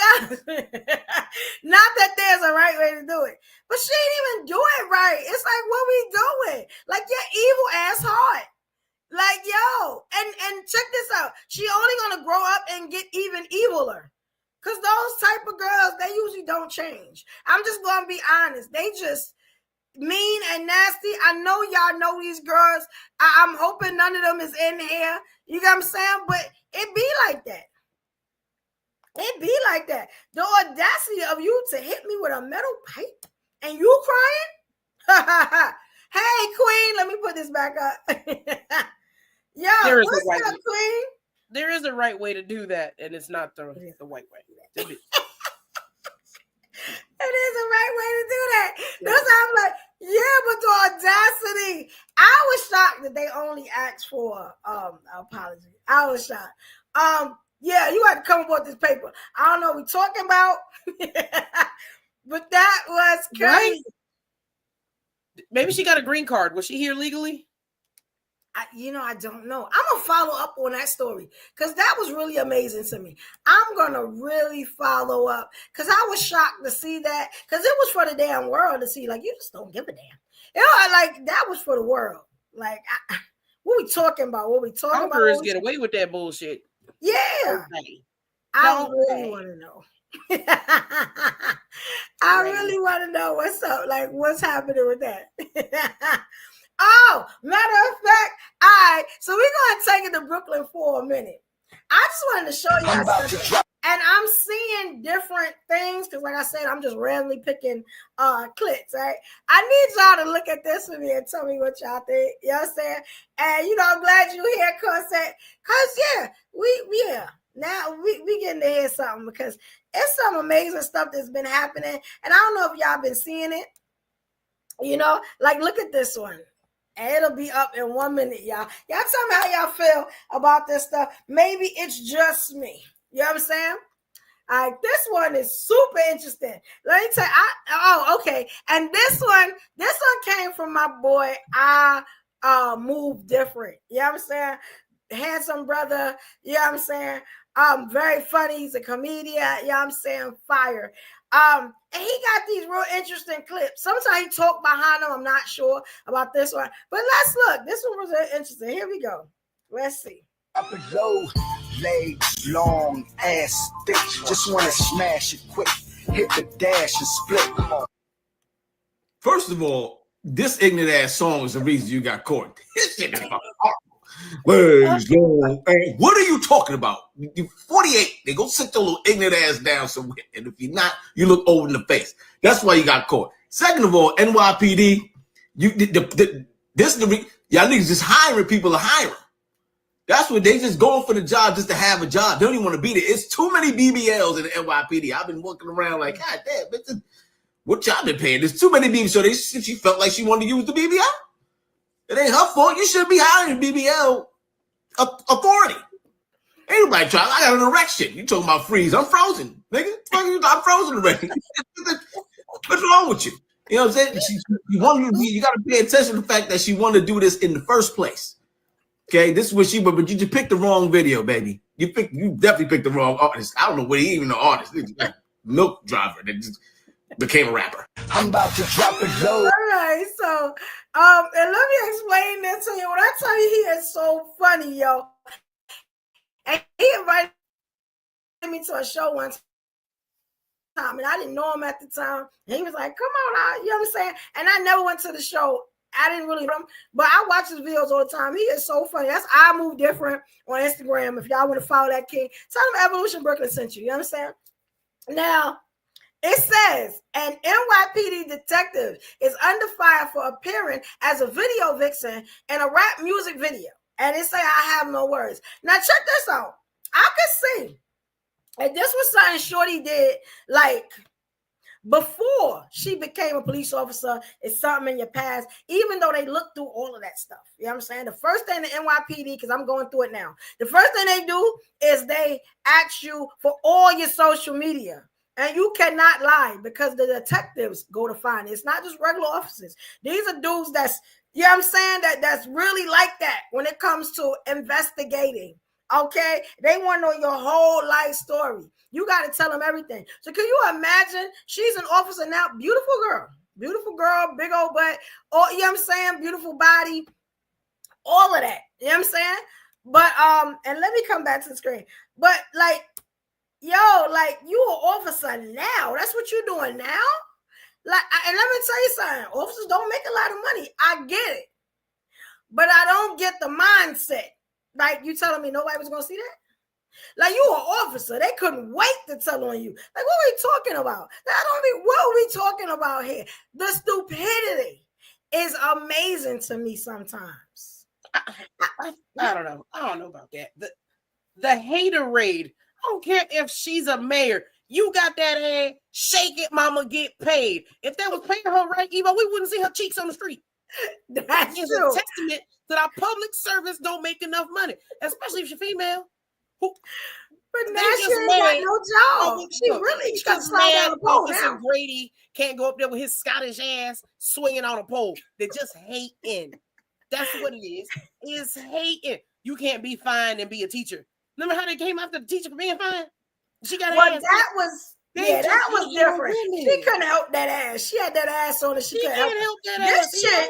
not that there's a right way to do it, but she didn't even do it right. It's like, what we doing? Like, you're evil ass heart. Like, yo, and check this out. She only gonna grow up and get even eviler. Because those type of girls, they usually don't change. I'm just going to be honest. They just mean and nasty. I know y'all know these girls. I'm hoping none of them is in here. You know what I'm saying? But it be like that. It be like that. The audacity of you to hit me with a metal pipe and you crying? Hey, queen, let me put this back up. Yo, what's up, queen? There is a right way to do that, and it's not the white way. It is a right way to do that. Yeah. That's how I'm like, yeah, but the audacity. I was shocked that they only asked for apology. I was shocked. Yeah, you had to come up with this paper. I don't know what we're talking about, but that was crazy. Right? Maybe she got a green card. Was she here legally? I don't know. I'm going to follow up on that story because that was really amazing to me. I'm going to really follow up because I was shocked to see that because it was for the damn world to see. Like, you just don't give a damn. You know, like, that was for the world. Like, what we talking about? What we talking about? Girls get away with that bullshit. Yeah. Okay. I really want to know. I really want to know what's up. Like, what's happening with that? Oh, matter of fact, all right. So we're going to take it to Brooklyn for a minute. I just wanted to show you guys. And I'm seeing different things because, like I said, I'm just randomly picking clips, right? I need y'all to look at this with me and tell me what y'all think. You know what I'm saying? And, I'm glad you here, because, now we getting to hear something because it's some amazing stuff that's been happening. And I don't know if y'all been seeing it. Like, look at this one. And it'll be up in 1 minute, y'all. Y'all tell me how y'all feel about this stuff. Maybe it's just me. You know what I'm saying? All right, this one is super interesting. Let me tell you. Okay. And this one came from my boy. I move different. You know what I'm saying? Handsome brother. You know what I'm saying? Very funny. He's a comedian. You know what I'm saying? Fire. And he got these real interesting clips. Sometimes he talk behind them. I'm not sure about this one. But let's look. This one was really interesting. Here we go. Let's see. Up and low, legs long, ass thick. Just want to smash it quick. Hit the dash and split. Come on. First of all, this ignorant ass song is the reason you got caught. This shit is legs long. What are you talking about? You're 48. They go sit your little ignorant ass down somewhere. And if you're not, you look old in the face. That's why you got caught. Second of all, NYPD, y'all niggas just hiring people to hire them. That's what they just going for the job just to have a job. They don't even want to be there. It's too many BBLs in the NYPD. I've been walking around like, God damn, bitch, what y'all been paying? There's too many BBLs. So she felt like she wanted to use the BBL. It ain't her fault. You shouldn't be hiring BBL authority. Ain't nobody trying. I got an erection. You talking about freeze? I'm frozen, nigga. I'm frozen already. What's wrong with you? You know what I'm saying? You got to pay attention to the fact that she wanted to do this in the first place. Okay, this is what she, but you just picked the wrong video, baby. You definitely picked the wrong artist. I don't know what he even the artist. It's like milk driver that just became a rapper. I'm about to drop it low. All right, so and let me explain this to you. When I tell you he is so funny, yo. And he invited me to a show one time, and I didn't know him at the time. And he was like, "Come on out," you know what I'm saying? And I never went to the show. I didn't really know him, but I watch his videos all the time. He is so funny. That's I Move Different on Instagram. If y'all want to follow that king, tell him Evolution Brooklyn sent you. You know what I'm saying? Now, it says an NYPD detective is under fire for appearing as a video vixen in a rap music video. And it say, I have no words. Now, check this out. I could see, and this was something Shorty did, like, before she became a police officer. It's something in your past, even though they look through all of that stuff. You know what I'm saying? The first thing the NYPD, because I'm going through it now, the first thing they do is they ask you for all your social media. And you cannot lie because the detectives go to find it. It's not just regular officers. These are dudes that's, you know what I'm saying, that's really like that when it comes to investigating. Okay? They want to know your whole life story. You got to tell them everything. So can you imagine? She's an officer now. Beautiful girl, big old butt. Oh, you know what I'm saying? Beautiful body. All of that. You know what I'm saying? But, and let me come back to the screen. But like, yo, like you an officer now. That's what you're doing now? Like, and let me tell you something. Officers don't make a lot of money. I get it. But I don't get the mindset. Like, you telling me nobody was going to see that? Like, you an officer. They couldn't wait to tell on you. Like, what are we talking about? What are we talking about here? The stupidity is amazing to me sometimes. I don't know. I don't know about that. The haterade. I don't care if she's a mayor. You got that ass. Shake it, mama, get paid. If that was paying her right, Evo, we wouldn't see her cheeks on the street. That's true. A testament that our public service don't make enough money, especially if you're female. But now she ain't got no job. She really got slide down the pole now. Grady can't go up there with his Scottish ass swinging on a pole. They're just hating. That's what it is. It's hating. You can't be fine and be a teacher. Remember how they came after the teacher for being fine? She got that was different. She couldn't help that ass. She had that ass on it. She couldn't help that ass. This chick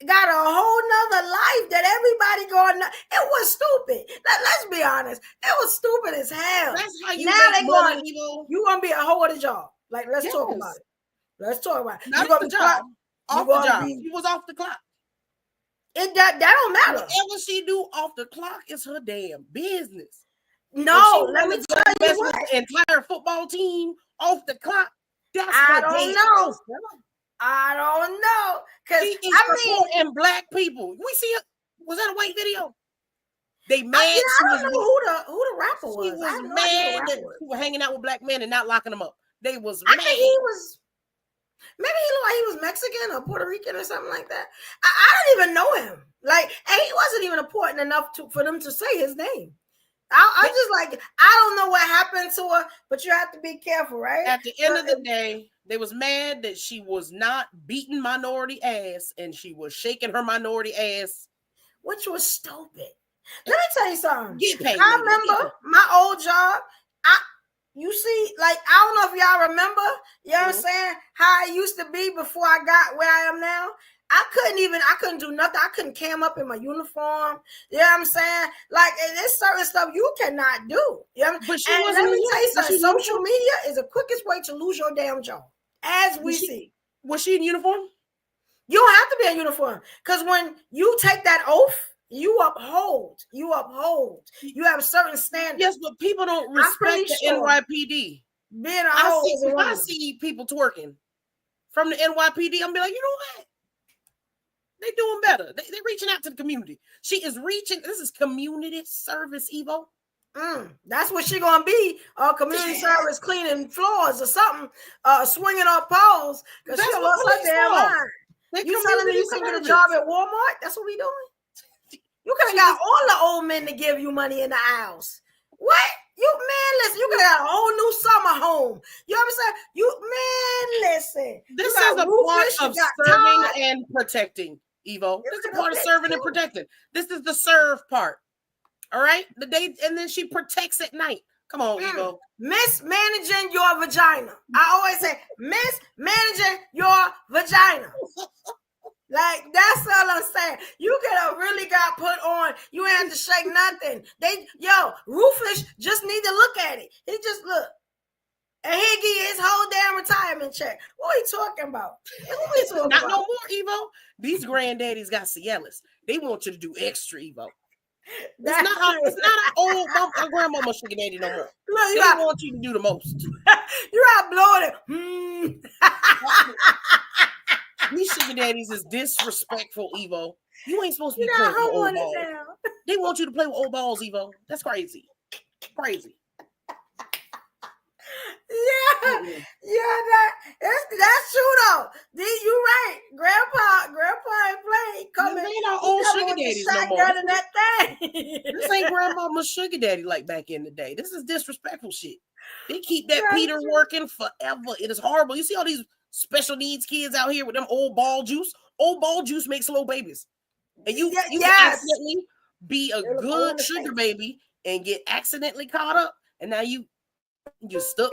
got a whole nother life that everybody going. It was stupid. Let's be honest. It was stupid as hell. That's how you now they going. You gonna be a hoe at a job. Like, let's talk about it. Let's talk about it. Not the job. Off the job. She was off the clock. That don't matter. Whatever she do off the clock is her damn business. No, let me tell you what. The entire football team off the clock. That's I don't know. I don't know. Because I mean, black people. We see it. Was that a white video? They mad. I don't know who the rapper was. She was mad that she was hanging out with black men and not locking them up. They was mad. I think he was. Maybe he looked like he was Mexican or Puerto Rican or something like that. I don't even know him. Like, and he wasn't even important enough for them to say his name. I just like, I don't know what happened to her, but you have to be careful, right? At the end of the day, they was mad that she was not beating minority ass and she was shaking her minority ass, which was stupid. Let me tell you something. Get paid, I remember my old job. You see, like, I don't know if y'all remember, you know what I'm saying, how I used to be before I got where I am now. I couldn't do nothing. I couldn't cam up in my uniform. You know what I'm saying? Like, there's certain stuff you cannot do. You know what I'm saying? And let me tell you something. Social media is the quickest way to lose your damn job, as we see. Was she in uniform? You don't have to be in uniform. Because when you take that oath, you uphold. You have certain standards. Yes, but people don't respect the NYPD. I see people twerking from the NYPD. I'm be like, you know what? They doing better. They're reaching out to the community. She is reaching. This is community service, Evo. That's what she gonna be. Community service, cleaning floors or something. Swinging on poles because she lost her damn mind. You telling me you can get a job at Walmart? That's what we doing. You could have got all the old men to give you money in the aisles. What? Listen, you could have got a whole new summer home. You know what I'm saying? Listen. This is a part of serving and protecting, Evo. This is a part of serving and protecting. This is the serve part. All right? And then she protects at night. Come on, Evo. Mismanaging your vagina. I always say, mismanaging your vagina. Like, that's all I'm saying. You could have really got put on. You ain't have to shake nothing. Ruthless just need to look at it. He just look. And he'll give you his whole damn retirement check. What are you talking about? Not no more, Evo. These granddaddies got Cialis. They want you to do extra, Evo. It's not an old grandmama sugar daddy no more. They want you to do the most. You got blowing it. These sugar daddies is disrespectful, Evo. You ain't supposed to be playing with old balls. They want you to play with old balls, Evo. That's crazy. Crazy. That's true though. You right. Grandpa ain't playing. They ain't our old sugar daddies no more. That thing. This ain't grandmama's sugar daddy like back in the day. This is disrespectful shit. They keep that Peter working forever. It is horrible. You see all these special needs kids out here with them old ball juice. Old ball juice makes slow babies. And you can accidentally be a good sugar baby and get accidentally caught up. And now you're stuck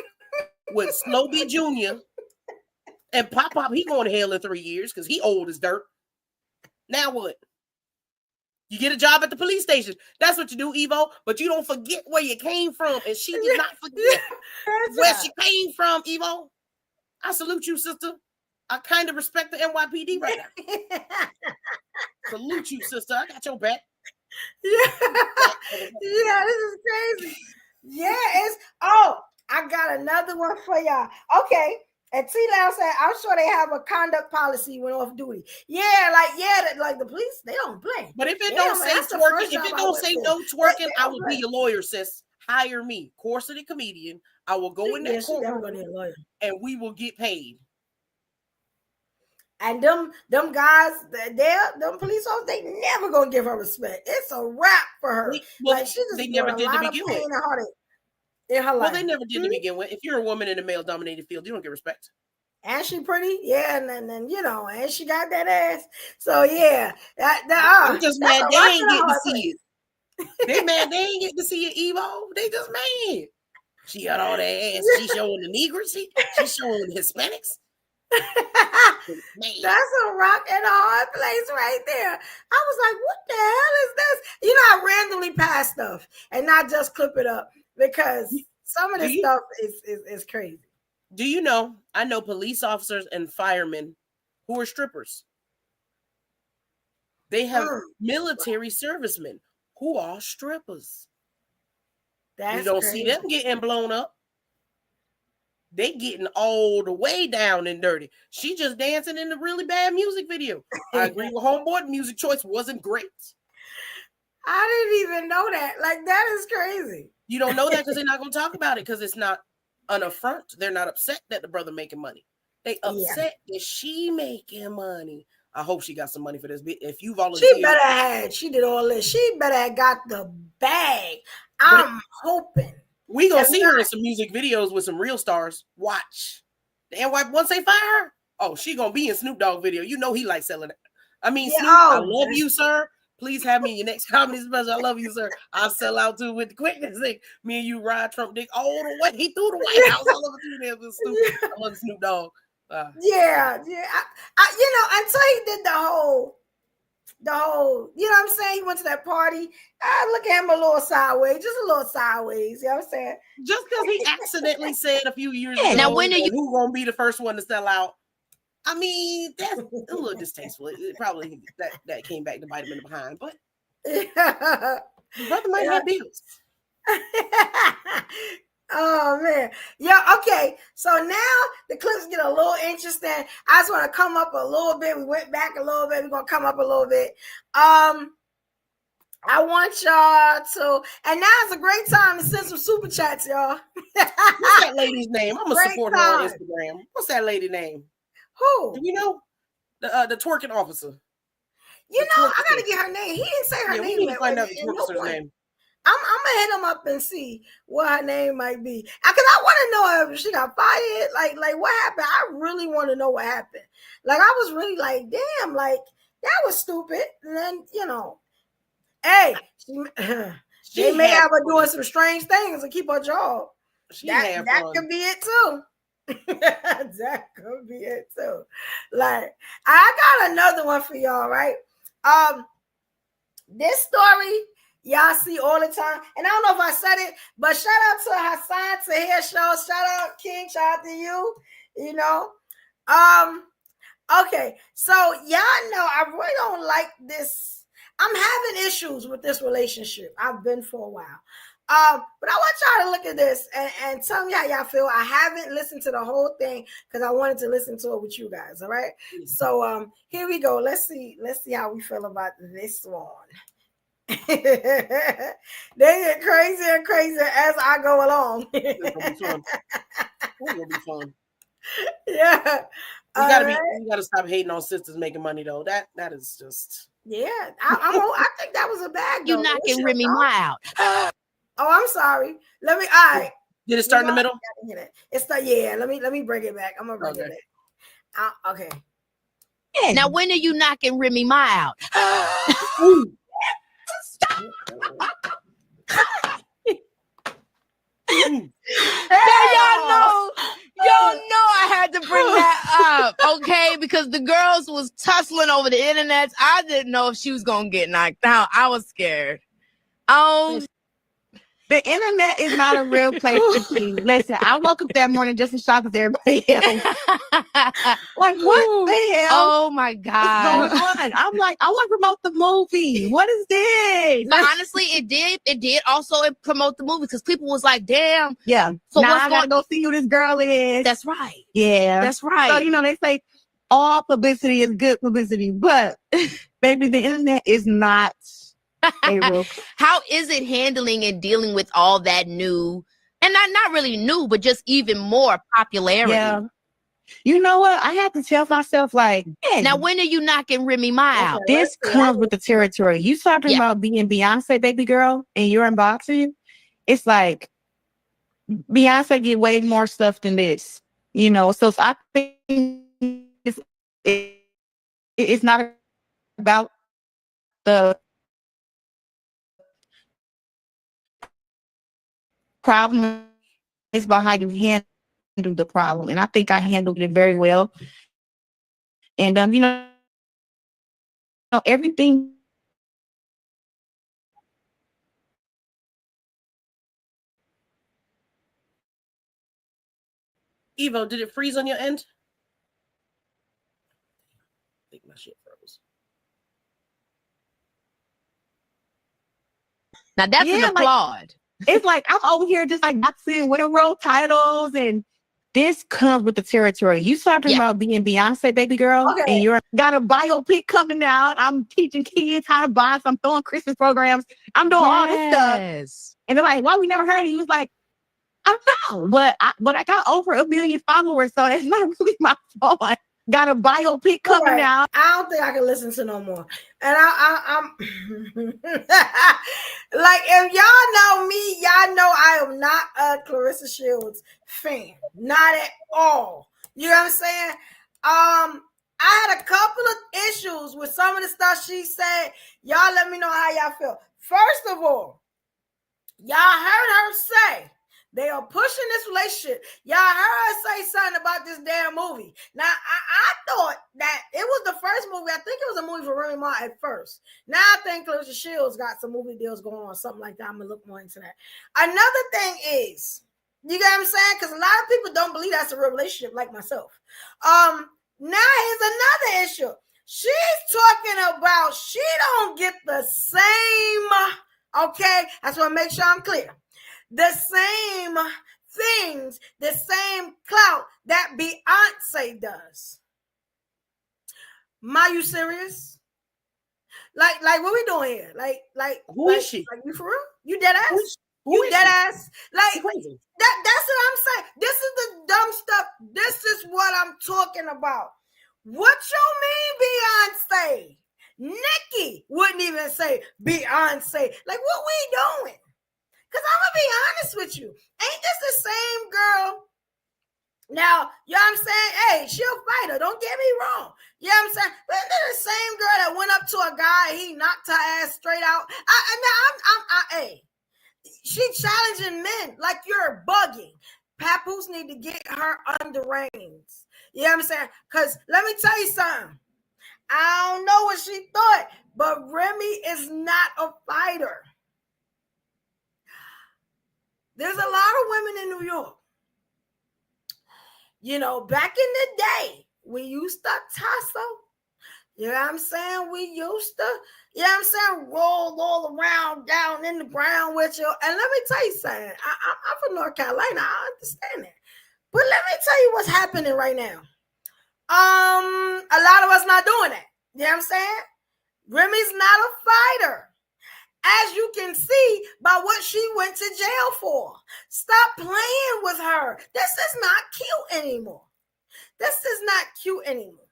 with Slow B Jr. and Pop, he going to hell in 3 years because he old as dirt. Now what? You get a job at the police station. That's what you do, Evo. But you don't forget where you came from. And she did not forget where she came from, Evo. I salute you, sister. I kind of respect the NYPD right now. Salute you, sister. I got your back. Yeah, this is crazy. Yeah, I got another one for y'all. Okay. And T-Low said, I'm sure they have a conduct policy when off duty. Like the police, they don't play. But if it don't say twerking, if it don't say no twerking, I will be a lawyer, sis. Hire me, Course of the Comedian. I will go in that courtroom and we will get paid. And them guys, them police officers, they never gonna give her respect. It's a wrap for her. They never did to begin with. They never did to begin with. If you're a woman in a male-dominated field, you don't get respect. And she pretty, and then and she got that ass. So yeah, I'm just mad they ain't get to see it. They mad they ain't get to see it, Evo. They just mad. She got all that ass. She showing the Negroes. She showing the Hispanics. That's a rock and a hard place right there. I was like, what the hell is this? I randomly pass stuff and not just clip it up because some of this stuff is crazy. Do you know? I know police officers and firemen who are strippers. They have military servicemen who are strippers. That's you don't crazy. see them getting blown up. They getting all the way down and dirty. She just dancing in a really bad music video. I agree with homeboy. The music choice wasn't great. I didn't even know that. Like, that is crazy. You don't know that because they're not going to talk about it because it's not an affront. They're not upset that the brother making money. They upset that she making money. I hope she got some money for this. If you volunteer, she better had. She did all this. She better have got the bag. I'm hoping. We gonna see her in some music videos with some real stars. Watch. The NY, once they fire her, oh, she gonna be in Snoop Dogg video. You know he likes selling it. I mean, Snoop, I love you, sir. Please have me in your next comedy special. I love you, sir. I'll sell out too with the quickness. Me and you ride Trump dick all the way through the White House. I love it there with Snoop. I love Snoop Dogg. Yeah. Until he did the whole, you know what I'm saying? He went to that party. I look at him a little sideways, just a little sideways. You know what I'm saying? Just because he accidentally said a few years ago, now when are you who gonna be the first one to sell out? I mean, that's a little distasteful. It probably that came back to bite him in the behind, but the brother might have bills. Oh man. Yeah, okay. So now the clips get a little interesting. I just want to come up a little bit. We went back a little bit. We're gonna come up a little bit. I want y'all to, and now is a great time to send some super chats, y'all. What's that lady's name? I'm gonna support her on Instagram. What's that lady name? Who? Do you know? The twerking officer. You know, I gotta get her name. He didn't say her name. We need to find out the twerker's name. I'm gonna hit him up and see what her name might be. Because I want to know if she got fired. Like what happened? I really want to know what happened. Like I was really like, damn, like that was stupid. And then hey, they may have her doing some strange things to keep her job. That could be it too. That could be it too. Like I got another one for y'all, right? This story y'all see all the time, and I don't know if I said it, but shout out to Hassan Tahir Show. Shout out King. Shout out to you. You know, okay. So y'all know I really don't like this. I'm having issues with this relationship. I've been for a while. But I want y'all to look at this and tell me how y'all feel. I haven't listened to the whole thing because I wanted to listen to it with you guys. All right. So here we go. Let's see how we feel about this one. They get crazier and crazier as I go along. It's gonna be fun. Yeah. We gotta stop hating on sisters making money though. That is just I think that was a bag. You're knocking Remy Ma out. Oh, I'm sorry. All right. Did it start in the middle? It's let me bring it back. I'm gonna bring it back. Okay. Now when are you knocking Remy Ma out? Y'all know I had to bring that up, okay? Because the girls was tussling over the internet. I didn't know if she was gonna get knocked out. I was scared. The internet is not a real place to be. Listen, I woke up that morning just as shocked as everybody else. Like, what the hell? Oh my God. I'm like, I want to promote the movie. What is this? But honestly, it did also promote the movie because people was like, damn. Yeah. So now I gotta go see who this girl is. That's right. Yeah. That's right. So, they say all publicity is good publicity, but baby, the internet is not a real. How is it handling and dealing with all that new, and not really new, but just even more popularity? Yeah. You know what? I have to tell myself, like, now when are you knocking Remy Ma out? This comes with the territory. You talking about being Beyonce baby girl and you're in boxing? It's like Beyonce get way more stuff than this, So I think it's not about the problem, it's about how you handle the problem. And I think I handled it very well. And, everything. Evo, did it freeze on your end? I think my shit froze. Now that's an applaud. It's like I'm over here just like boxing, winning world titles, and this comes with the territory. You talking about being Beyonce, baby girl, and you're got a biopic coming out. I'm teaching kids how to box. I'm throwing Christmas programs. I'm doing all this stuff. And they're like, "Why we never heard of you?" He was like, "I don't know, but I got over 1 million followers, so it's not really my fault." Got a biopic coming out. I don't think I can listen to no more. And I'm like, if y'all know me, y'all know I am not a Clarissa Shields fan. Not at all. You know what I'm saying? I had a couple of issues with some of the stuff she said. Y'all let me know how y'all feel. First of all, y'all heard her say they are pushing this relationship. Y'all heard her say something about this damn movie. Now, I thought that it was the first movie. I think it was a movie for Remy Ma at first. Now I think Clarissa Shields got some movie deals going on, something like that. I'm going to look more into that. Another thing is, you get what I'm saying? Because a lot of people don't believe that's a real relationship like myself. Now here's another issue. She's talking about she don't get the same, okay? I just want to make sure I'm clear. The same things, the same clout that Beyonce does. Ma, you serious? Like what we doing here? Like who is she? Like you for real? You dead ass? You dead ass? Like that's what I'm saying. This is the dumb stuff. This is what I'm talking about. What you mean, Beyonce? Nikki wouldn't even say Beyonce. Like what we doing? Because I'm going to be honest with you. Ain't this the same girl? Now, you know what I'm saying? Hey, she a fighter. Don't get me wrong. You know what I'm saying? But isn't the same girl that went up to a guy and he knocked her ass straight out? Hey, she challenging men like you're bugging. Papoose need to get her under reins. You know what I'm saying? Because let me tell you something. I don't know what she thought, but Remy is not a fighter. There's a lot of women in New York. You know, back in the day, we used to tussle. You know what I'm saying? We used to, you know what I'm saying, roll all around down in the ground with you. And let me tell you something. I'm from North Carolina. I understand that. But let me tell you what's happening right now. A lot of us not doing that. You know what I'm saying? Remy's not a fighter. As you can see by what she went to jail for. Stop playing with her. This is not cute anymore. This is not cute anymore.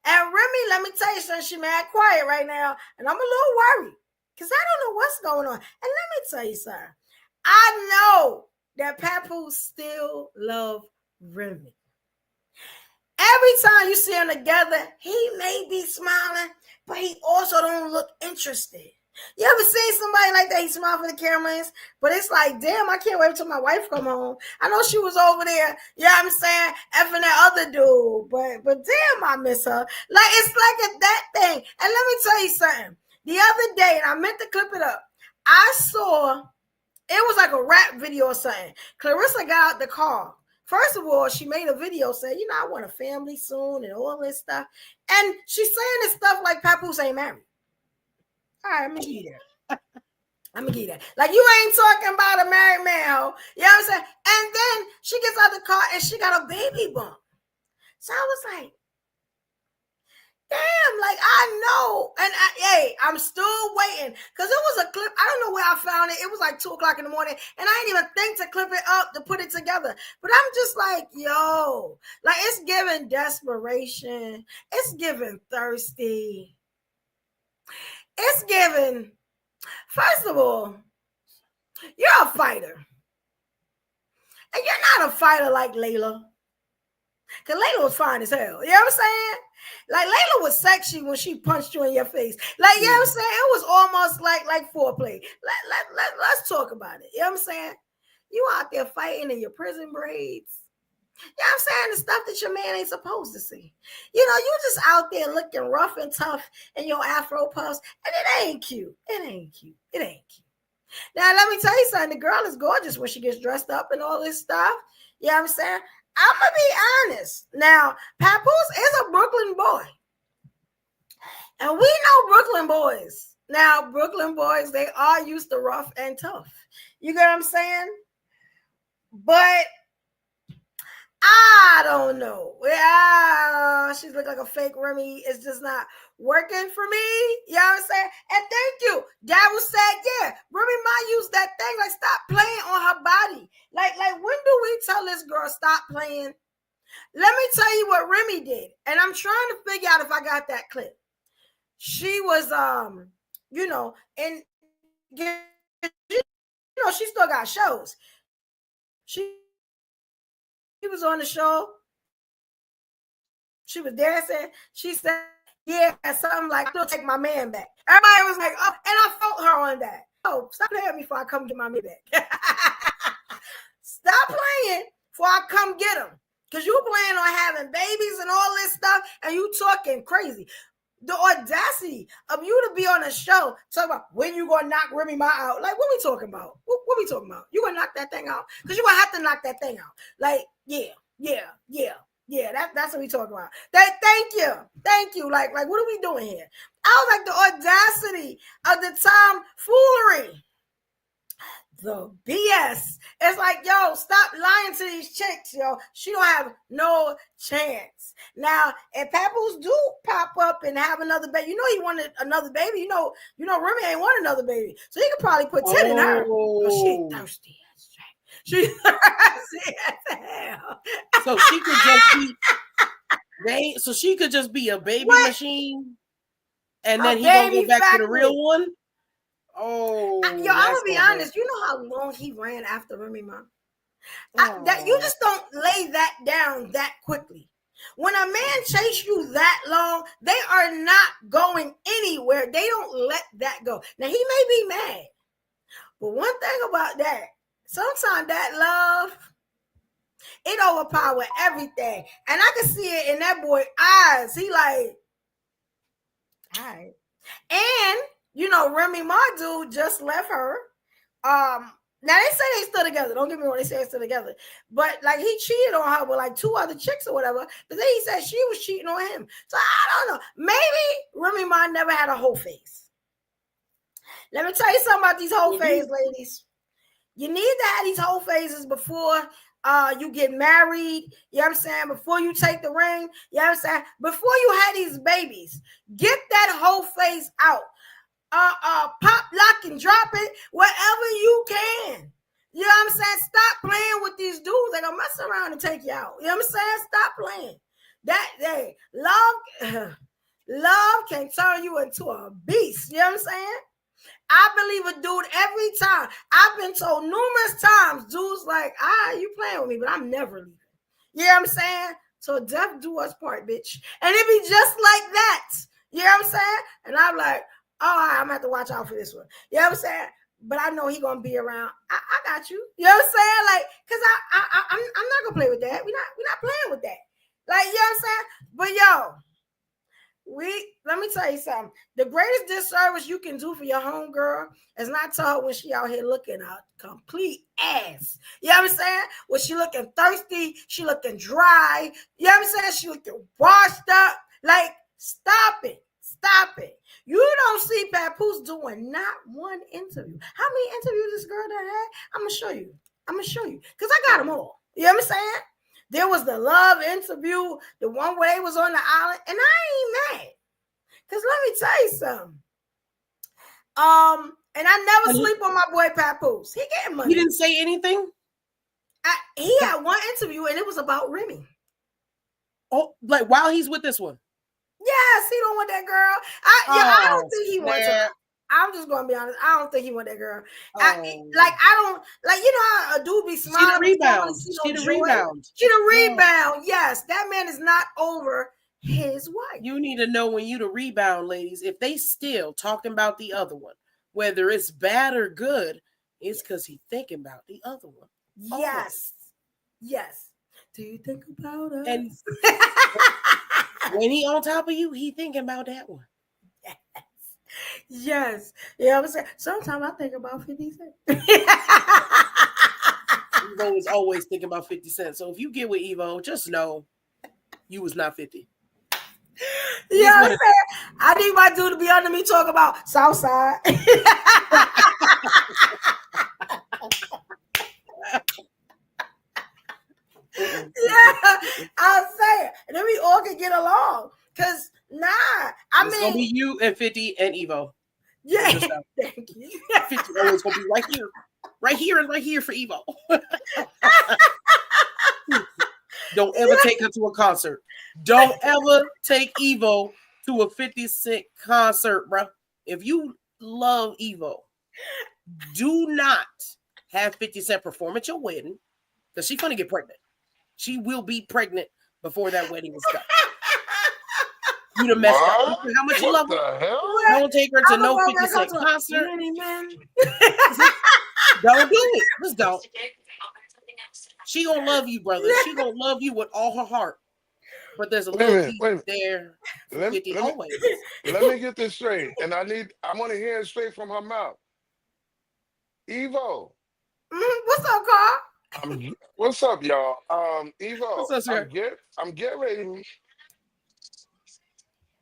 And Remy, let me tell you something, she mad quiet right now. And I'm a little worried. Because I don't know what's going on. And let me tell you something. I know that Papoose still love Remy. Every time you see them together, he may be smiling, but he also don't look interested. You ever seen somebody like that? He smile for the cameras, but it's like, damn, I can't wait till my wife come home. I know she was over there, you know what I'm saying, effing that other dude, but damn, I miss her. Like, it's like that thing. And let me tell you something. The other day, and I meant to clip it up, I saw, it was like a rap video or something. Clarissa got out the car. First of all, she made a video saying, you know, I want a family soon and all this stuff. And she's saying this stuff like Papoose ain't married. All right, I'm gonna give you that. I'm gonna give you that. Like, you ain't talking about a married man, ho. You know what I'm saying? And then she gets out the car and she got a baby bump. So I was like, damn, like, I know. And I'm still waiting. Because it was a clip. I don't know where I found it. It was like 2 o'clock in the morning. And I didn't even think to clip it up to put it together. But I'm just like, yo, like, it's giving desperation. It's giving thirsty. It's given, first of all, you're a fighter. And you're not a fighter like Layla. Because Layla was fine as hell. You know what I'm saying? Like, Layla was sexy when she punched you in your face. Like, you know what I'm saying? It was almost like foreplay. Let's talk about it. You know what I'm saying? You out there fighting in your prison braids. You know what I'm saying? The stuff that your man ain't supposed to see. You know, you just out there looking rough and tough in your afro puffs, and it ain't cute. It ain't cute. It ain't cute. Now, let me tell you something. The girl is gorgeous when she gets dressed up and all this stuff. You know what I'm saying? I'm going to be honest. Now, Papoose is a Brooklyn boy. And we know Brooklyn boys Now, Brooklyn boys, they are used to rough and tough. You get what I'm saying? But I don't know. Yeah, she's look like a fake Remy. It's just not working for me. You know what I'm saying? And thank you. Dad said, yeah, Remy Ma used that thing. Like, stop playing on her body. Like when do we tell this girl stop playing? Let me tell you what Remy did. And I'm trying to figure out if I got that clip. She was, and she still got shows. She was on the show. She was dancing. She said, yeah, something like, "Don't take my man back." Everybody was like, oh, and I felt her on that. Oh, stop playing with me before I come get my man back. Stop playing before I come get him. Because you plan on having babies and all this stuff, and you talking crazy. The audacity of you to be on a show talking about when you gonna knock Remy Ma out. Like, what we talking about? What we talking about? You gonna knock that thing out? Because you gonna have to knock that thing out. Like, yeah, that's what we talking about. Thank you. Like, what are we doing here? I was like, the audacity of the tomfoolery. The BS. It's like, yo, stop lying to these chicks, yo. She don't have no chance. Now, if Papoose do pop up and have another baby, he wanted another baby. You know, Remy ain't want another baby, so he could probably put 10 in her. Oh, she ain't thirsty. She's thirsty as hell. So she could just be a baby machine, and then he gonna go back to the real one. Oh, I'm gonna be honest. You know how long he ran after Remy Ma? That you just don't lay that down that quickly. When a man chase you that long, they are not going anywhere. They don't let that go. Now he may be mad, but one thing about that, sometimes that love, it overpower everything, and I can see it in that boy's eyes. He like, all right, and. Remy Ma dude just left her. Now they say they still together. Don't get me wrong, they say they're still together. But like he cheated on her with like 2 other chicks or whatever. But then he said she was cheating on him. So I don't know. Maybe Remy Ma never had a whole face. Let me tell you something about these whole phase, ladies. You need to have these whole phases before you get married. You know what I'm saying? Before you take the ring. You know what I'm saying? Before you have these babies, get that whole phase out. Pop, lock, and drop it wherever you can. You know what I'm saying? Stop playing with these dudes. They're gonna mess around and take you out. You know what I'm saying? Stop playing. Love can turn you into a beast. You know what I'm saying? I believe a dude every time. I've been told numerous times, dudes like, you playing with me, but I'm never leaving. You know what I'm saying? So death do us part, bitch. And it be just like that. You know what I'm saying? And I'm like, I'm gonna have to watch out for this one. You know what I'm saying? But I know he gonna be around. I got you. You know what I'm saying? Like, cause I'm not gonna play with that. We're not playing with that. Like, you know what I'm saying? But let me tell you something. The greatest disservice you can do for your homegirl is not tell her when she out here looking a complete ass. You know what I'm saying? When she looking thirsty, she looking dry. You know what I'm saying? She looking washed up. Like, stop it. Stop it. You don't see Papoose doing not one interview. How many interviews this girl done had? I'm going to show you. Because I got them all. You know what I'm saying? There was the love interview, the one where they was on the island. And I ain't mad. Because let me tell you something. And I never sleep on my boy Papoose. He getting money. He didn't say anything? He had one interview and it was about Remy. Oh, like while he's with this one? Yes, he don't want that girl. I don't think he wants her. I'm just gonna be honest. I don't think he want that girl. I don't like, you know how a dude be smiling. She the rebound. She the rebound. Yes, that man is not over his wife. You need to know when you the rebound, ladies. If they still talking about the other one, whether it's bad or good, it's because he thinking about the other one. Yes. Yes. Do you think about us? And when he on top of you, he thinking about that one. Yes. Yeah, I'm saying sometimes I think about 50 Cent. Evo is always thinking about 50 Cent. So if you get with Evo, just know you was not 50. You know what I'm saying? I need my dude to be under me talking about Southside. Yeah, I'll say it. And then we all can get along. Cause it's gonna be you and 50 and Evo. Yeah, thank you. 50 always gonna be right here. Right here and right here for Evo. Don't ever take her to a concert. Don't ever take Evo to a 50 Cent concert, bro. If you love Evo, do not have 50 Cent perform at your wedding because she's gonna get pregnant. She will be pregnant before that wedding is done. You done messed up. How much you love her? Don't take her to no 50 Cent concert. Don't do it. Just don't. She gonna love you, brother. She gonna love you with all her heart. But there's a little piece there. Let me get this straight. And I want to hear it straight from her mouth. Evo. What's up, Carl? What's up, y'all? Evo. What's up, sir? I'm getting ready.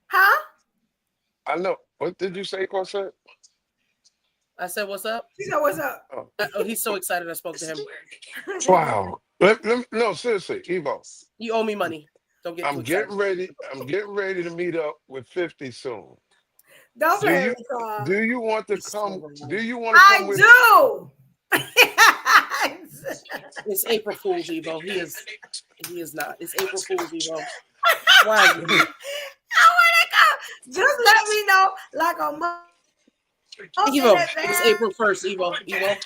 Huh? I know. What did you say, Corset? I said, what's up? He said, what's up? Oh, he's so excited I spoke to him. Wow. No, seriously, Evo. You owe me money. Don't get I'm getting ready. I'm getting ready to meet up with 50 soon. Don't play with Carl. Do you want to come? Do you want to come with? I do. It's April Fool's, Evo. He is not. It's April Fool's, Evo. Why? I want to go. Just let me know, like a month. Evo, it's April 1st, Evo.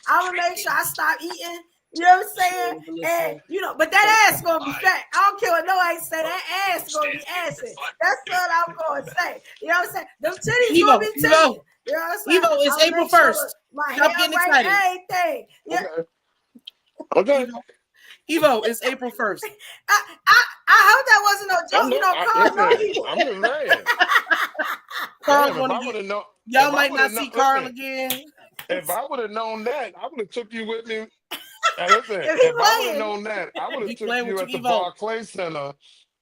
I'm gonna make sure I stop eating. You know what I'm saying? And but that ass gonna be fat. I don't care what nobody say. That ass gonna be assy. That's what I'm gonna say. You know what I'm saying? Them titties gonna be titties. You know what I'm saying? Evo, it's April 1st. Stop getting excited. Everything. Yeah. Okay. Evo, it's April 1st. I hope that wasn't no joke. Carl. I'm just mad. Carl's gonna y'all might not see Carl again. If I would have known that, I would have took you with me. Listen, if I would have known that, I would have took you at the Barclays Center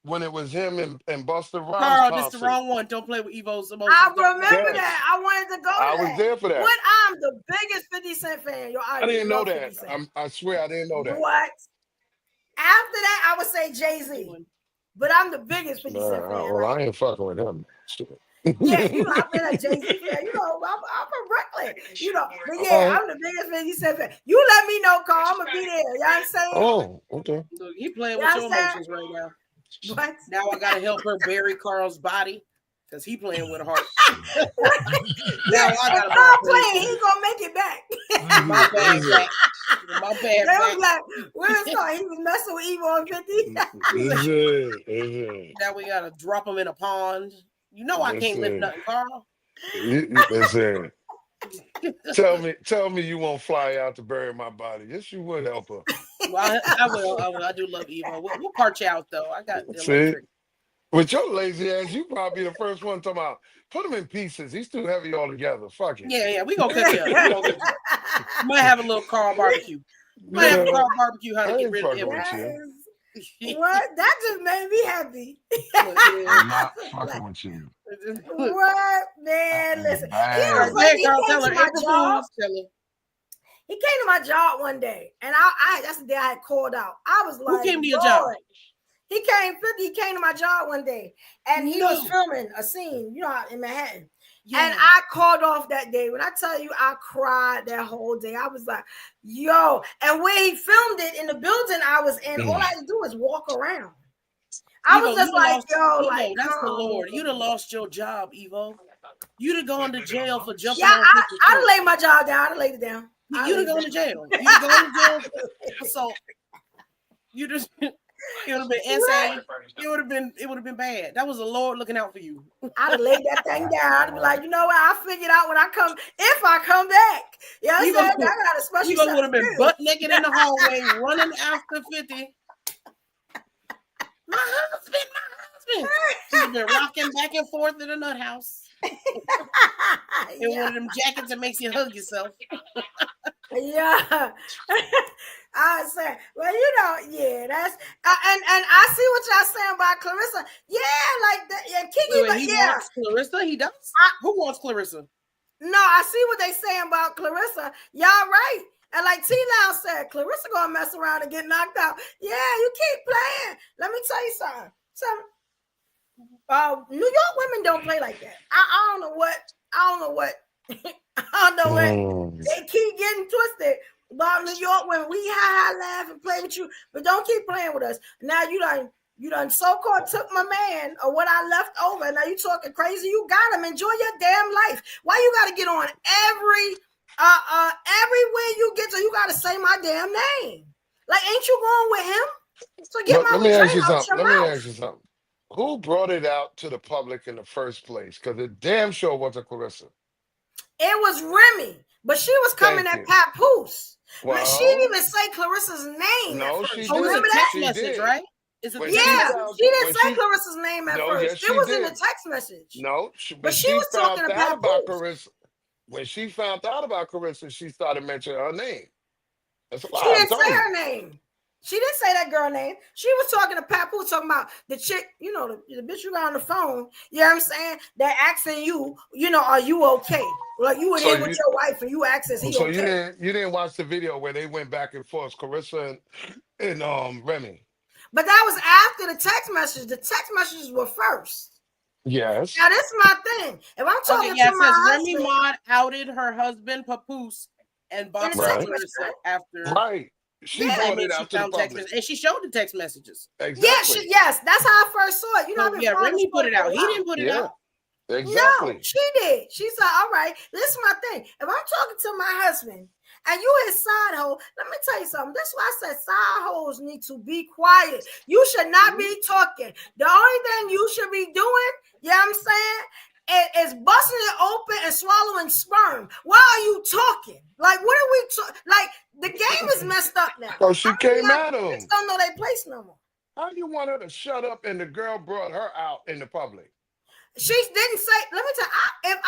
when it was him and Busta Rhymes. Carl, concert. this is the wrong one. Don't play with Evo's emotions. I remember that. I wanted to go. I was there for that. What? I'm the biggest 50 Cent fan. I didn't know that. I swear I didn't know that. What? After that, I would say Jay-Z. But I'm the biggest 50 Cent fan. Well, I ain't fucking with him. Yeah, I've been a Jay-Z fan. I'm from Brooklyn. But yeah, I'm the biggest 50 Cent fan. You let me know, Carl. I'm gonna be there. You know what I'm saying? Oh, okay. Look, he playing with your emotions right now. What? Now I gotta help her bury Carl's body because he playing with her heart. Now I gotta stop playing. He's gonna make it back. My bad, back. My bad. They was like, where's Carl? He was messing with Evo and 50. Now we gotta drop him in a pond. You know I can't lift nothing, Carl. Listen. Tell me you won't fly out to bury my body. Yes, you would help her. Well, I will. I do love Evo. We'll part you out though. I got see. With your lazy ass, you probably the first one talking about put him in pieces. He's too heavy altogether. Fuck it. Yeah. We gonna cook you. Might have a little Carl barbecue. Might have a Carl barbecue. How to get rid of Evo. What? That just made me happy. I'm not fucking with you. What, man? Listen, he came to my job one day, and that's the day I had called out. I was like, who came to your job? He came to my job one day, and he was filming a scene, in Manhattan. Yeah. And I called off that day. When I tell you, I cried that whole day. I was like, yo. And when he filmed it in the building I was in, all I had to do was walk around. I was just like, yo, like, that's the Lord. You'd have lost your job, Evo. You'd have gone to jail for jumping on people's I'd have laid my job down. I'd have laid it down. You'd have gone to jail. You'd have gone to jail for assault. You just... It would have been insane. It would have been bad. That was the Lord looking out for you. I'd have laid that thing down. I'd be like, you know what? I figured out when if I come back. You know what I'm saying? I got a special. You would have been butt naked in the hallway, running after 50. My husband. You've been rocking back and forth in the nut house. In one of them jackets that makes you hug yourself. Yeah. I say, well, you know, yeah, that's and I see what y'all saying about Clarissa. Yeah, like that. Yeah, Kiki, but he yeah, wants Clarissa. He does. Who wants Clarissa? No, I see what they saying about Clarissa. Y'all right. And like T-Loud said, Clarissa gonna mess around and get knocked out. Yeah, you keep playing. Let me tell you something. New York women don't play like that. I don't know what. They keep getting twisted about New York when we laugh and play with you, but don't keep playing with us. Now you done so-called took my man or what I left over. Now you talking crazy. You got him. Enjoy your damn life. Why you got to get on everywhere you get to? You got to say my damn name. Like, ain't you going with him? So get my Let me ask you something. Who brought it out to the public in the first place? Because it damn sure wasn't Clarissa. It was Remy, but she was coming at Papoose. Well, she didn't even say Clarissa's name. No, she did. Remember that message, right? She didn't say Clarissa's name at first. It was in the text message. No, but she was talking about Clarissa. When she found out about Clarissa, she started mentioning her name. That's a lie. She didn't say her name. She didn't say that girl name. She was talking to Papoose, talking about the chick, you know, the bitch you got on the phone. You know what I'm saying? That asking you, you know, are you okay? Like you were there with your wife and you asked, is he okay? So you didn't watch the video where they went back and forth, Clarissa and Remy. But that was after the text messages. The text messages were first. Yes. Now this is my thing. If I'm talking to my husband, Remy Ma outed her husband Papoose and boxed Clarissa after. Right. She brought it out to the public. And she showed the text messages. Exactly. Yes, that's how I first saw it. You know, Remy put it out. He didn't put it out. Exactly. No, she did. She said, all right, this is my thing. If I'm talking to my husband and you his side hoe, let me tell you something. That's why I said side hoes need to be quiet. You should not be talking. The only thing you should be doing, you know what I'm saying, is busting it open and swallowing sperm. Why are you talking? Like, what are we talking? Like, the game is messed up now. So she came at him. Don't know their place no more. How do you want her to shut up and the girl brought her out in the public? She didn't say, let me tell you, if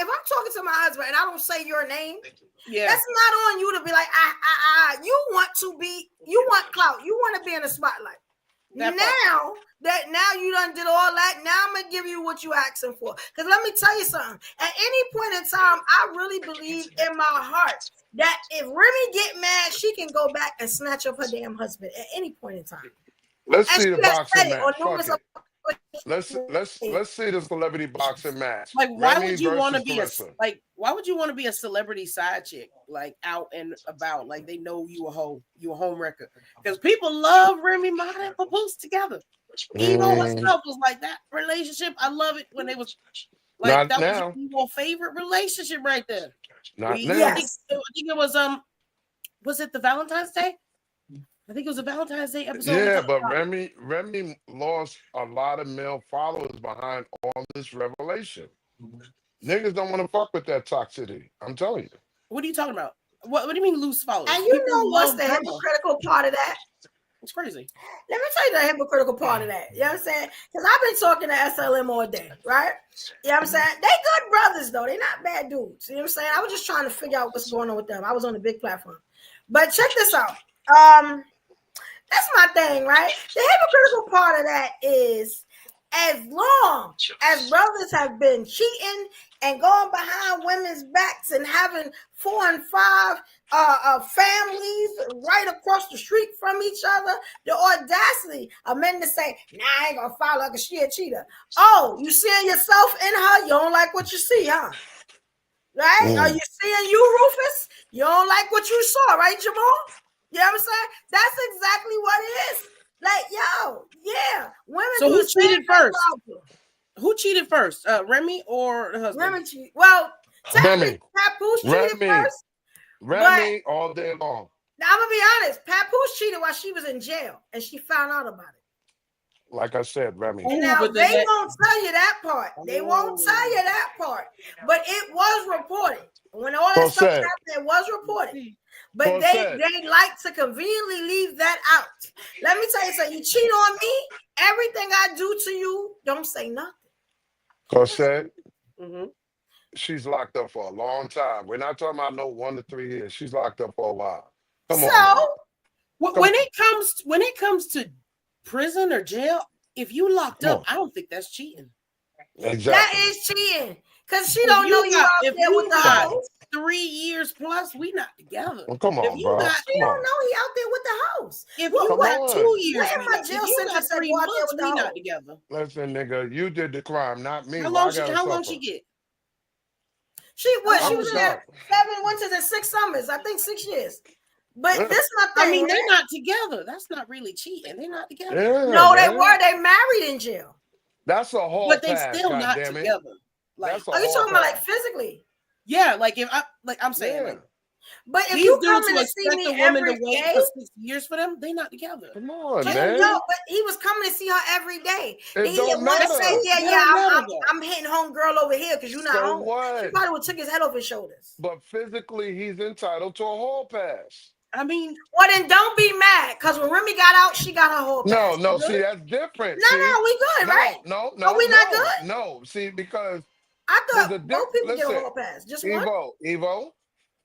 I'm talking to my husband and I don't say your name, that's not on you to be like, you want clout. You want to be in the spotlight. Now you done did all that. Now I'm gonna give you what you asking for. Because let me tell you something. At any point in time, I really believe in my heart that if Remy get mad, she can go back and snatch up her damn husband at any point in time. Let's see the boxing match. Let's see the celebrity boxing match. Like, why would you want to be why would you want to be a celebrity side chick, like out and about, like they know you a hoe, you a home wrecker? Because people love Remy Ma and Papoose together. Evo herself was like that relationship. I love it when they was like that was Evo's favorite relationship right there. Not now. I think it was it the Valentine's Day? I think it was a Valentine's Day episode. Yeah, but Remy lost a lot of male followers behind all this revelation. Niggas don't want to fuck with that toxicity. I'm telling you. What are you talking about? What do you mean lose followers? And you know what's the hypocritical part of that? It's crazy. Let me tell you the hypocritical part of that. You know what I'm saying? Because I've been talking to SLM all day, right? You know what I'm saying? They good brothers, though. They not bad dudes. You know what I'm saying? I was just trying to figure out what's going on with them. I was on a big platform. But check this out. That's my thing, right? The hypocritical part of that is as long as brothers have been cheating and going behind women's backs and having 4 and 5 families right across the street from each other, the audacity of men to say, nah, I ain't gonna follow her because she a cheater. Oh, you seeing yourself in her? You don't like what you see, huh? Right? Are you seeing you, Rufus? You don't like what you saw, right, Jamal? You know what I'm saying? That's exactly what it is. Like, women. So who cheated first? Who cheated first? Remy or the husband? Remy cheated. Well, technically, Papoose cheated first. Remy all day long. Now, I'm gonna be honest. Papoose cheated while she was in jail, and she found out about it. Like I said, Remy. And now they won't tell you that part. They won't tell you that part. But it was reported. When all that stuff happened, it was reported. But they like to conveniently leave that out. Let me tell you something. You cheat on me, everything I do to you, don't say nothing. Cosette, She's locked up for a long time. We're not talking about no 1 to 3 years. She's locked up for a while. Come on. When it comes to prison or jail, if you locked up, I don't think that's cheating. Exactly. That is cheating. Because she don't know you out there with the hoes. 3 years plus, we not together. Well, come on, bro. She don't know he out there with the hoes. If you got 2 years, where my jail sentence 3 months, we not together. Listen, nigga, you did the crime, not me. How long she get? She was in there 7 winters and 6 summers. I think 6 years. But this my thing. I mean, they're not together. That's not really cheating. They're not together. Yeah, no, they were. They married in jail. That's a whole But they still not together. Like, are you talking about like physically? Yeah, like if I'm saying. Like, but if you come to see expect me a woman every to wait day, for 6 years for them, they not together. Come on, man. No, but he was coming to see her every day. It He don't didn't want to matter. say, I'm hitting home girl over here because you're not So home. what? She probably would took his head off his shoulders. But physically, he's entitled to a hall pass. I mean, well then don't be mad because when Remy got out, she got her whole pass. No, see, that's different. No, we good, right? No. Are we not good? No, see, because I thought both people get a hall pass. Just one. Evo,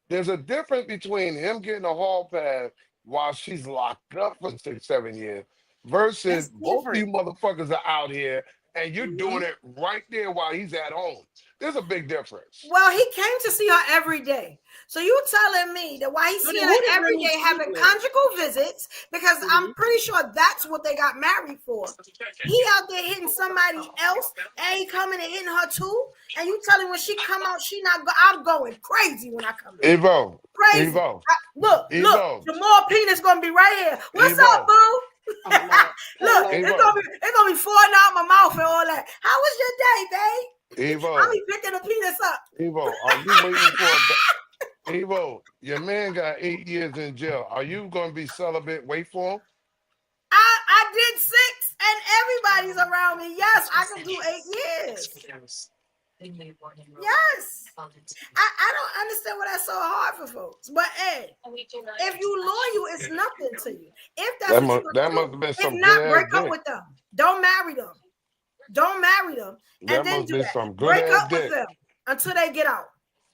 there's a difference between him getting a hall pass while she's locked up for 6, 7 years versus both of you motherfuckers are out here and you're doing it right there while he's at home. There's a big difference. Well, he came to see her every day. So you telling me that why he's seeing her every day having conjugal visits, because I'm pretty sure that's what they got married for. He out there hitting somebody else and he coming and hitting her too. And you telling when she come out, she not I'm going crazy when I come in. Evo. Crazy. Evo. Look, Jamal Penis gonna be right here. What's up, boo? Look, it's gonna be falling out my mouth and all that. How was your day, babe? Evo, I'll be picking the penis up. Evo, are you waiting for Evo? Your man got 8 years in jail. Are you going to be celibate? Wait for him. I did 6, and everybody's around me. Yes, I can do 8 years. Yes, I don't understand why that's so hard for folks. But hey, if you loyal, it's nothing to you. If that's that must have been some. If not, break up with them. Don't marry them. Don't marry them. And then do that. Break up with them until they get out.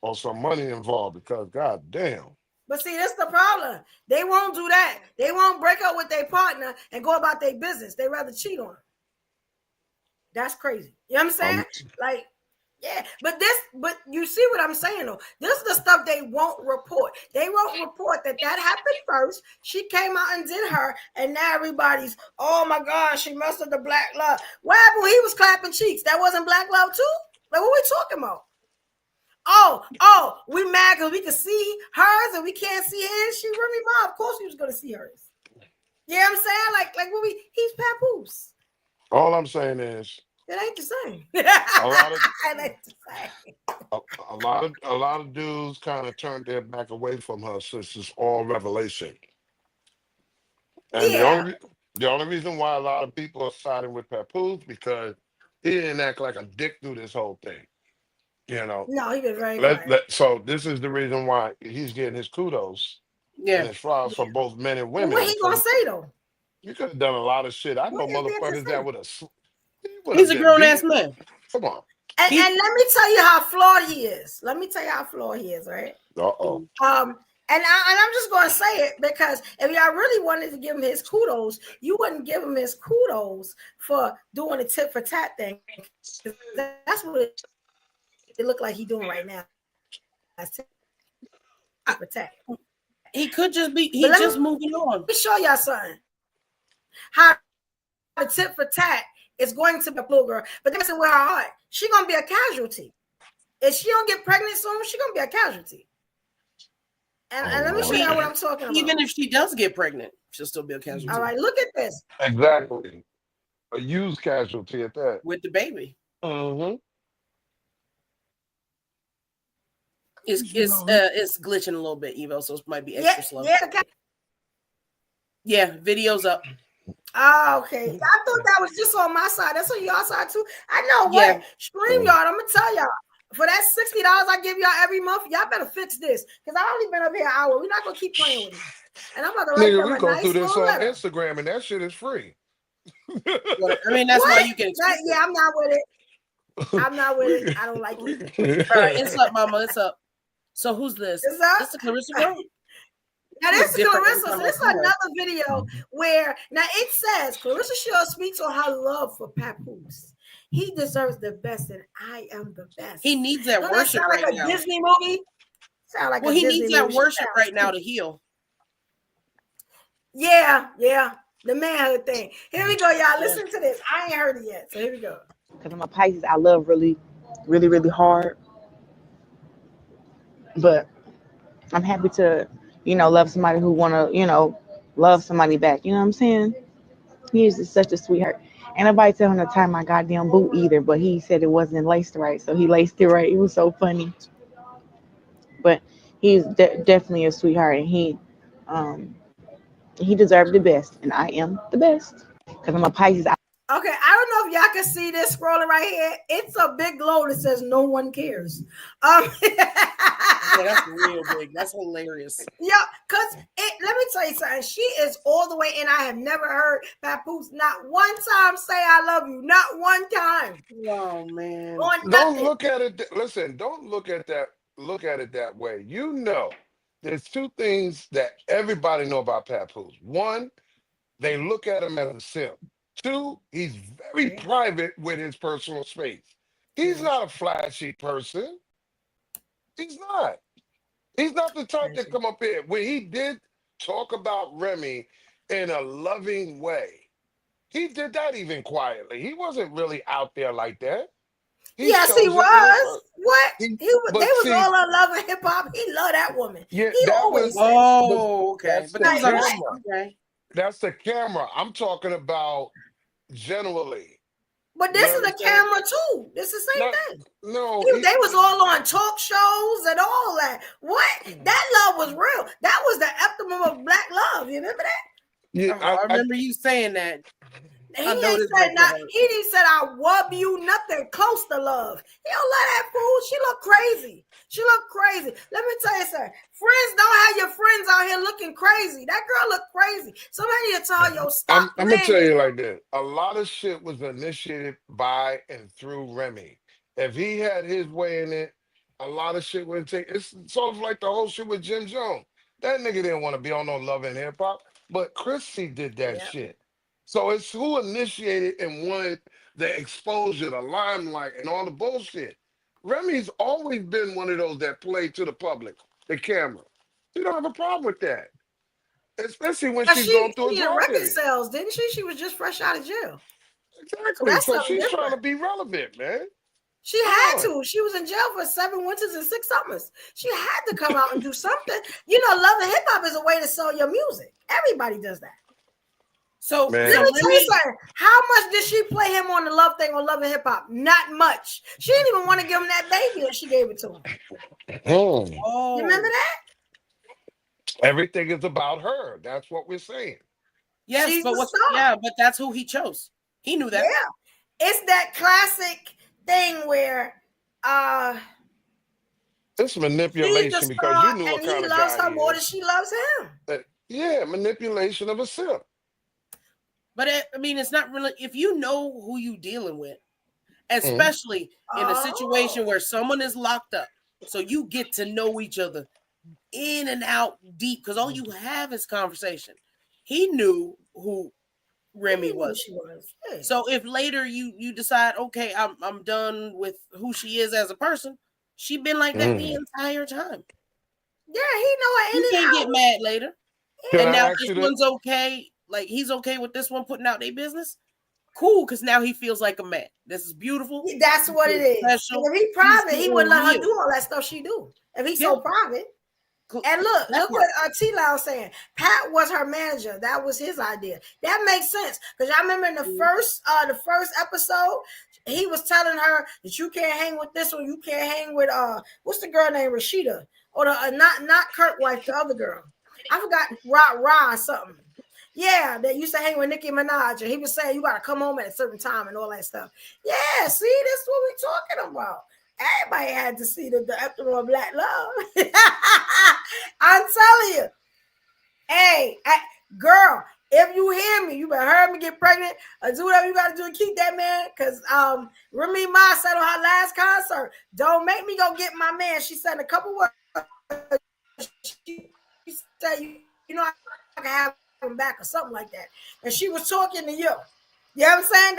Or some money involved because goddamn. But see, that's the problem. They won't do that. They won't break up with their partner and go about their business. They rather cheat on them. That's crazy. You know what I'm saying? Yeah, but you see what I'm saying though. This is the stuff they won't report. They won't report that happened first. She came out and did her, and now everybody's, oh my God, she messed up the black love. What happened when he was clapping cheeks? That wasn't black love too? Like, what we talking about? Oh, we mad because we can see hers and we can't see his. She Remy Ma, of course we was gonna see hers. You know what I'm saying? Like what he's papoose. All I'm saying is it ain't the same. A lot of dudes kind of turned their back away from her since it's all revelation. And the only reason why a lot of people are siding with Papoose because he didn't act like a dick through this whole thing. You know. No, he was very so this is the reason why he's getting his kudos and his flowers from both men and women. What he gonna say though? You could have done a lot of shit. I know motherfuckers that would have. He's a grown ass man. Come on. And let me tell you how flawed he is. Right? And I'm just gonna say it because if y'all really wanted to give him his kudos, you wouldn't give him his kudos for doing the tit for tat thing. That's what it looked like he's doing right now. That's tit for tat. He could just be. He's just moving on. Let me show y'all something. How the tit for tat is going to be a little girl, but that's with her heart. She's gonna be a casualty. If she don't get pregnant soon, she's gonna be a casualty. And let me show you what I'm talking about. Even if she does get pregnant, she'll still be a casualty. All right, look at this. Exactly. A used casualty at that. With the baby. Mm-hmm. It's glitching a little bit, Evo, so it might be extra slow. Yeah, video's up. Oh, okay. I thought that was just on my side. That's on y'all side too. I know what. Stream y'all. I'm gonna tell y'all. For that $60 I give y'all every month, y'all better fix this. Because I only been up here an hour. We're not gonna keep playing with it. And I'm about to write them we a go nice through this on letter. Instagram and that shit is free. I mean, that's why you can. I'm not with it. I'm not with it. I don't like it. All right, it's up, mama. It's up. So who's this? It's up. This is Clarissa girl? Now this is Clarissa. So this is another video where now it says Clarissa Shields speaks on her love for Papoose. He deserves the best, and I am the best. He needs that worship sound right like a now. Disney movie. Sound like well, a he Disney needs that movie. worship right now to heal. Yeah. The manhood thing. Here we go, y'all. Listen to this. I ain't heard it yet, so here we go. Because I'm a Pisces, I love really, really, really hard. But I'm happy to, love somebody who want to, love somebody back. You know what I'm saying? He is just such a sweetheart. Ain't nobody tell him to tie my goddamn boot either, but he said it wasn't laced right, so he laced it right. It was so funny. But he's definitely a sweetheart, and he deserved the best, and I am the best because I'm a Pisces. Okay, I don't know if y'all can see this scrolling right here. It's a big glow that says "No one cares." Yeah, that's real big. That's hilarious. Yeah, because let me tell you something. She is all the way in. I have never heard Papoose not one time say "I love you." Not one time. Oh man! Don't look at it. Listen, don't look at that. Look at it that way. There's two things that everybody know about Papoose. One, they look at him as a simp. Two, he's very private with his personal space. He's not a flashy person. He's not. He's not the type to come up here. When he did talk about Remy in a loving way, he did that even quietly. He wasn't really out there like that. Yes, he was. What? They was all on Love and Hip Hop. He loved that woman. Yeah, he that always was. said. Okay. But that's the camera. Okay. That's the camera. I'm talking about generally. But this is a camera too. This is the same thing. No, they was all on talk shows and all that. What? That love was real. That was the optimum of black love. You remember that? Yeah, I remember you saying that. He didn't say I love you, nothing close to love. He don't let that fool. She look crazy. Let me tell you something. Friends don't have your friends out here looking crazy. That girl look crazy. Somebody need to tell yo stop. I'm gonna tell you like this. A lot of shit was initiated by and through Remy. If he had his way in it, a lot of shit wouldn't take. It's sort of like the whole shit with Jim Jones. That nigga didn't want to be on no Love and Hip Hop, but Chrissy did that shit. So it's who initiated and wanted the exposure, the limelight, and all the bullshit. Remy's always been one of those that play to the public, the camera. She don't have a problem with that, especially when she's going through a drug record period. sales, didn't she? She was just fresh out of jail. Exactly. So she's trying to be relevant, man. She had to. She was in jail for 7 winters and 6 summers. She had to come out and do something. Love and Hip Hop is a way to sell your music. Everybody does that. So let me tell you something. How much did she play him on the love thing on Love and Hip Hop? Not much. She didn't even want to give him that baby, and she gave it to him. Oh. You remember that? Everything is about her. That's what we're saying. Yes, She's but but that's who he chose. He knew that. Yeah, it's that classic thing where it's manipulation because you knew what kind of guy he loves her more than she loves him. Yeah, manipulation of a simp. But it's not really, if you know who you dealing with, especially in a situation where someone is locked up, so you get to know each other in and out deep, because all you have is conversation. He knew who Remy was. Hey. So if later you decide, okay, I'm done with who she is as a person, she been like that the entire time. Yeah, he know it. You can't get mad later. And now this one's okay. Like, he's okay with this one putting out their business. Cool, because now he feels like a man. This is beautiful. That's what it is. If he's private, he wouldn't let her do all that stuff she do. If he's so private. And look what T-Law saying. Pat was her manager. That was his idea. That makes sense. Because I remember in the first episode, he was telling her that you can't hang with this one. You can't hang with what's the girl named Rashida? Or the not Kurt wife, the other girl. I forgot Ra something. Yeah, they used to hang with Nicki Minaj, and he was saying you gotta come home at a certain time and all that stuff. Yeah, see, this is what we're talking about. Everybody had to see the optimum of black love. I'm telling you. Hey, girl, If you hear me, you better hurry me get pregnant or do whatever you got to do to keep that man. Because Remy Ma said on her last concert, don't make me go get my man. She said in a couple words, she said, you know, I can have him back or something like that. And she was talking to you. You know what I'm saying?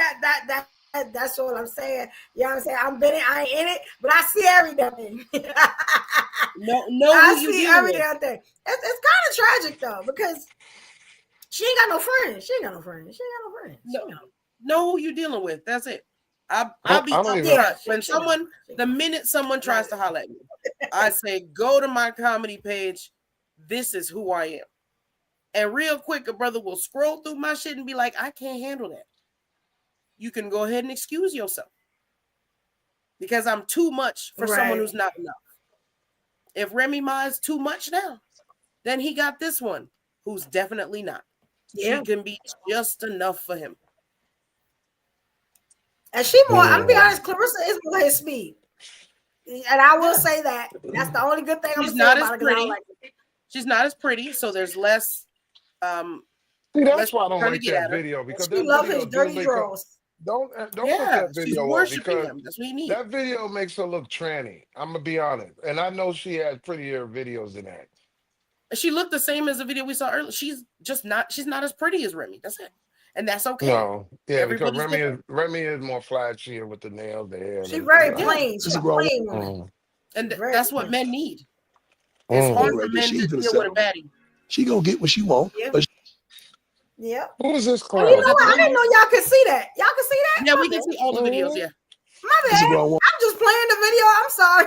That's all I'm saying. You know what I'm saying? I ain't in it, but I see everything. I see everything. It's kind of tragic though, because she ain't got no friends. Know who you dealing with. That's it. I'll be upfront. When the minute someone tries to holler at me, I say, go to my comedy page. This is who I am. And real quick, a brother will scroll through my shit and be like, I can't handle that. You can go ahead and excuse yourself. Because I'm too much for someone who's not enough. If Remy Ma is too much now, then he got this one who's definitely not. Yeah. She can be just enough for him. And she more, I'm gonna be honest, Clarissa is more his speed. And I will say that. That's the only good thing I'm saying about it. She's not as pretty, so there's less. See, that's why I don't like that video, because she loves his dirty drawers. Don't put that video up, because that's what you need. That video makes her look tranny. I'm gonna be honest, and I know she has prettier videos than that. She looked the same as the video we saw earlier. She's not as pretty as Remy. That's it. And that's okay. No, yeah, because Remy is more flashier with the nails, the hair. She's very plain. She's a plain woman. And that's what men need. It's hard for men to deal with a baddie. She gonna get what she want. Yeah. Who is this clown? Oh, you know what? I didn't know y'all could see that. Y'all can see that? Yeah, we can see all the videos. Yeah. My bad. I'm just playing the video. I'm sorry.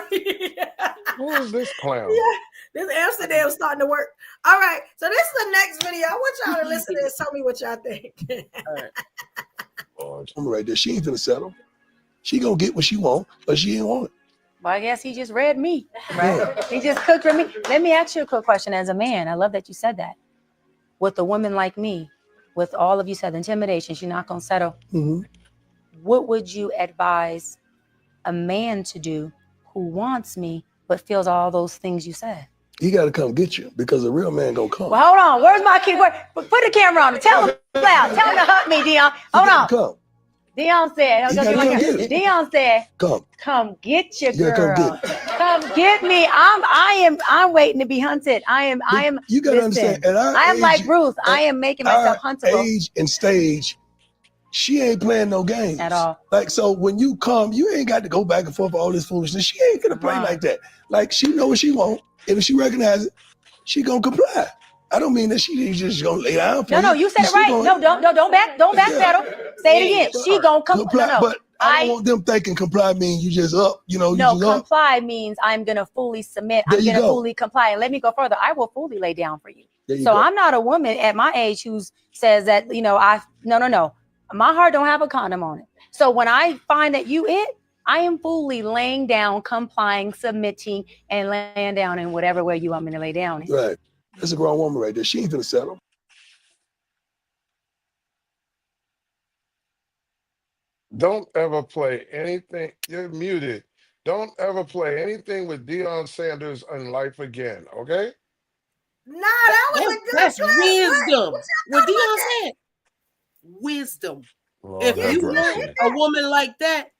Who is this clown? Yeah. This Amsterdam starting to work. All right. So this is the next video. I want y'all to listen to this. Tell me what y'all think. All right. Oh, I'm right there. She ain't gonna settle. She gonna get what she want, but she ain't want it. Well, I guess he just read me. Right? He just cooked for me. Let me ask you a quick question as a man. I love that you said that. With a woman like me, with all of you said intimidation, she's not gonna settle. Mm-hmm. What would you advise a man to do who wants me but feels all those things you said? He got to come get you, because a real man gonna come. Well, hold on. Where's my key? Put the camera on. Tell him loud. Tell him to hug me, Dion. Hold on. Come. Dion said. Dion said. Come get your girl. Come get me. I'm waiting to be hunted. I am. You gotta understand. At our I am age, like Ruth. I am making myself huntable. Age and stage, she ain't playing no games at all. Like, so when you come, you ain't got to go back and forth for all this foolishness. She ain't gonna play like that. Like, she know what she want. If she recognize it, she gonna comply. I don't mean that she just gonna lay down. No, you said it right. Don't backpedal. Say it again. She gonna comply. No. But I don't want them thinking comply means you just up. You know, comply means I'm gonna fully submit. I'm gonna fully comply. And let me go further. I will fully lay down for you. So I'm not a woman at my age who says that, no. My heart don't have a condom on it. So when I find that I am fully laying down, complying, submitting, and laying down in whatever way you want me to lay down. Right. That's a grown woman right there. She ain't gonna settle. Don't ever play anything. You're muted. Don't ever play anything with Deion Sanders in life again, okay? Nah, that was a good That's wisdom. What Deion said. Wisdom. Lord, if you want a woman like that,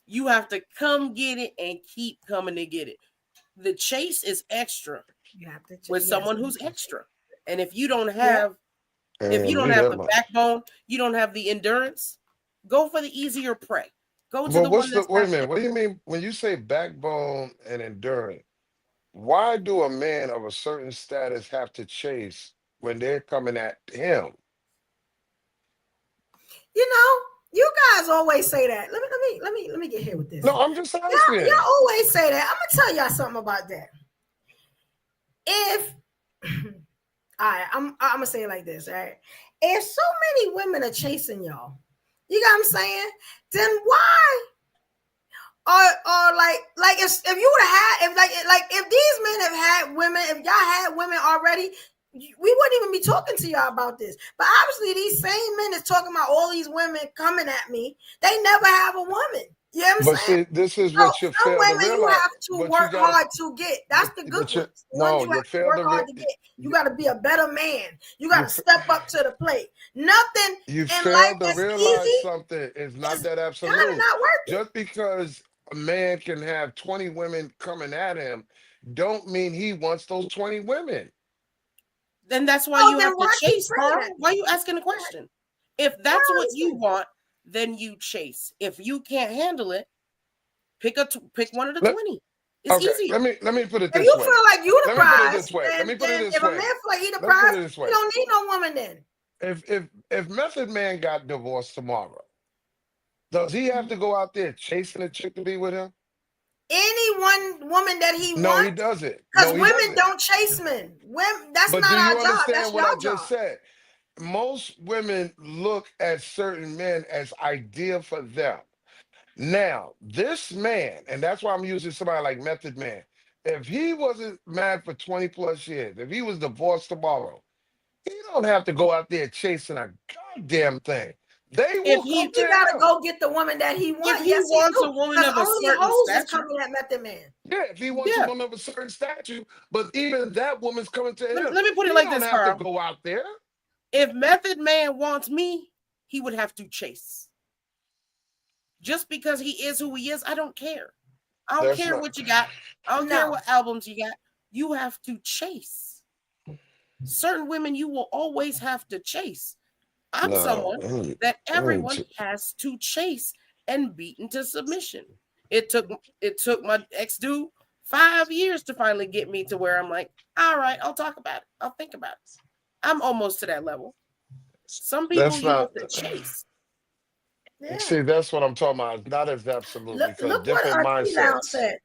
you have to come get it and keep coming to get it. The chase is extra with someone who's extra. And if you don't have, the backbone, you don't have the endurance, go for the easier prey. Go to the one that's wait a minute. What do you mean when you say backbone and endurance? Why do a man of a certain status have to chase when they're coming at him? You guys always say that. Let me get here with this. No, I'm just asking. Y'all always say that. I'm gonna tell y'all something about that. If all right, I'm gonna say it like this, all right. If so many women are chasing y'all, you got what I'm saying? Then why? Or like if you would have had if these men have had women, if y'all had women already, we wouldn't even be talking to y'all about this. But obviously, these same men is talking about all these women coming at me. They never have a woman. You know what I'm But saying? see, this is So what you some fail to women you realize. have to But you work got, hard to get. That's the good but you ones. The ones no, you have you to fail work to hard to get. You got to be a better man. You got you to step up to the plate. Nothing you in life fail to that's realize easy something. It's not is that kind of absolute. not worth it. Just because a man can have 20 women coming at him, don't mean he wants those 20 women. Then that's why Oh, you then have to why keep chase, saying Carl. that? Why are you asking the question? If that's what you want, then you chase. If you can't handle it, pick one of the Let- 20. It's okay, easy. let me put it If this you way. feel like you the Let me put it prize, this way. Let me put it then this if a man way. feel like he the Let me put prize, it this he way. don't need no woman then. If Method Man got divorced tomorrow, does he have to go out there chasing a chick to be with him? Any one woman that he No, he wants, doesn't. because No, he women doesn't. don't chase men. Women, that's But not do our you job. understand That's what I y'all just job. said? Most women look at certain men as ideal for them. Now, this man, and that's why I'm using somebody like Method Man. If he wasn't married for 20 plus years, if he was divorced tomorrow, he don't have to go out there chasing a goddamn thing. They will come to He gotta him. go get the woman that he If wants. he Yes, he wants a do. woman Because of a only certain hoes is stature, coming at Method Man. Yeah, if he wants a woman of a certain stature, but even that woman's coming to him. let me put it He like don't this, have to Carl. go out there. If Method Man wants me, he would have to chase. Just because he is who he is, I don't care. I don't That's care not- what you got. I don't care what albums you got. You have to chase. Certain women you will always have to chase. I'm No, someone that everyone has to chase and beat into submission. It took my ex dude 5 years to finally get me to where I'm like, all right, I'll talk about it. I'll think about it. I'm almost to that level. Some people That's you not. have to chase. Yeah. See, that's what I'm talking about. It's not as absolute because Look different what T-Down mindsets. said.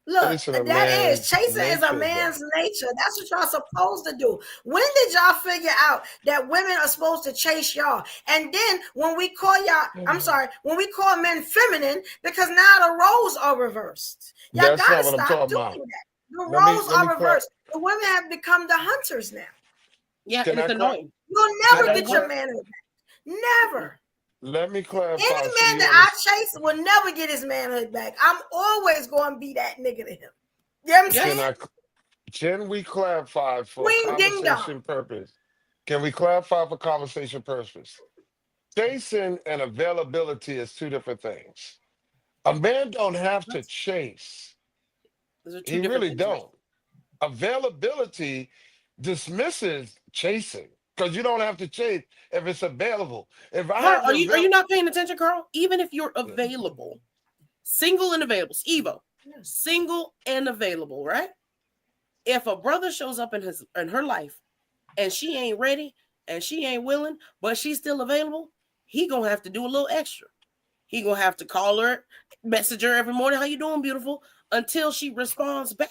Look, Chasing a that is man's chasing is a nature, man's though. nature. That's what y'all supposed to do. When did y'all figure out that women are supposed to chase y'all? And then when we call when we call men feminine, because now the roles are reversed. Y'all That's gotta not what I'm stop talking doing about. that. The Let me roles are clar- reversed. The women have become the hunters now. Yeah, Can and it's I clar- annoying. You'll Can never I get your clar- manhood back. Never. Let me clarify. Any so man you that I chase will never get his manhood back. I'm always going to be that nigga to him. You know what I'm saying? Can we clarify for Queen Ding Dong. conversation purpose? Can we clarify for conversation purpose? Chasing and availability is two different things. A man don't have to chase. Those are two He different really things, right? don't. Availability dismisses chasing because you don't have to chase if it's available. If I Carl, have are the you not paying attention, Carl? Even if you're available, single and available, Evo, single and available, right? If a brother shows up in her life and she ain't ready and she ain't willing, but she's still available, he gonna have to do a little extra. He gonna have to call her, message her every morning, how you doing, beautiful, until she responds back.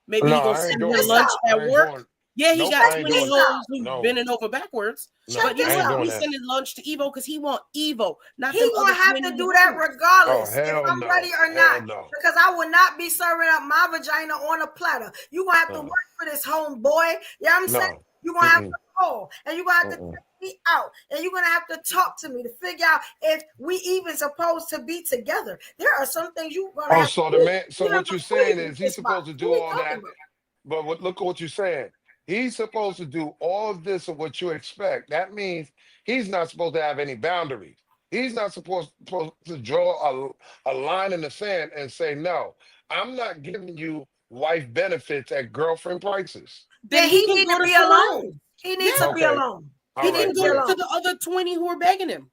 Maybe he No, gonna I ain't send doing her that. lunch at I ain't work. going. Yeah, he Nope, got I ain't 20 doing that. hoes who's No. bending over backwards. No, But guess I ain't what? doing He's that. sending lunch to Evo because he want Evo, not He them gonna other have 20 to do that hoes. regardless Oh, if hell I'm no. ready or Hell not. no. Because I will not be serving up my vagina on a platter. You gonna have to No. work for this homeboy. You know what I'm saying? No. You're gonna have Mm-mm. to call and you're gonna have to Mm-mm. take me out and you're gonna have to talk to me to figure out if we even supposed to be together. There are some things you're gonna Oh, have so to the do man. So even what you're before you saying get is he's this box. supposed to do What are you all talking that. about? But look at what you're saying. He's supposed to do all of this of what you expect. That means he's not supposed to have any boundaries. He's not supposed to draw a line in the sand and say, no, I'm not giving you wife benefits at girlfriend prices. Then he can need go to to be Simone. alone. He needs to be Okay. alone. All He He right. can needs to be go Yeah. to alone. the other 20 who are begging him.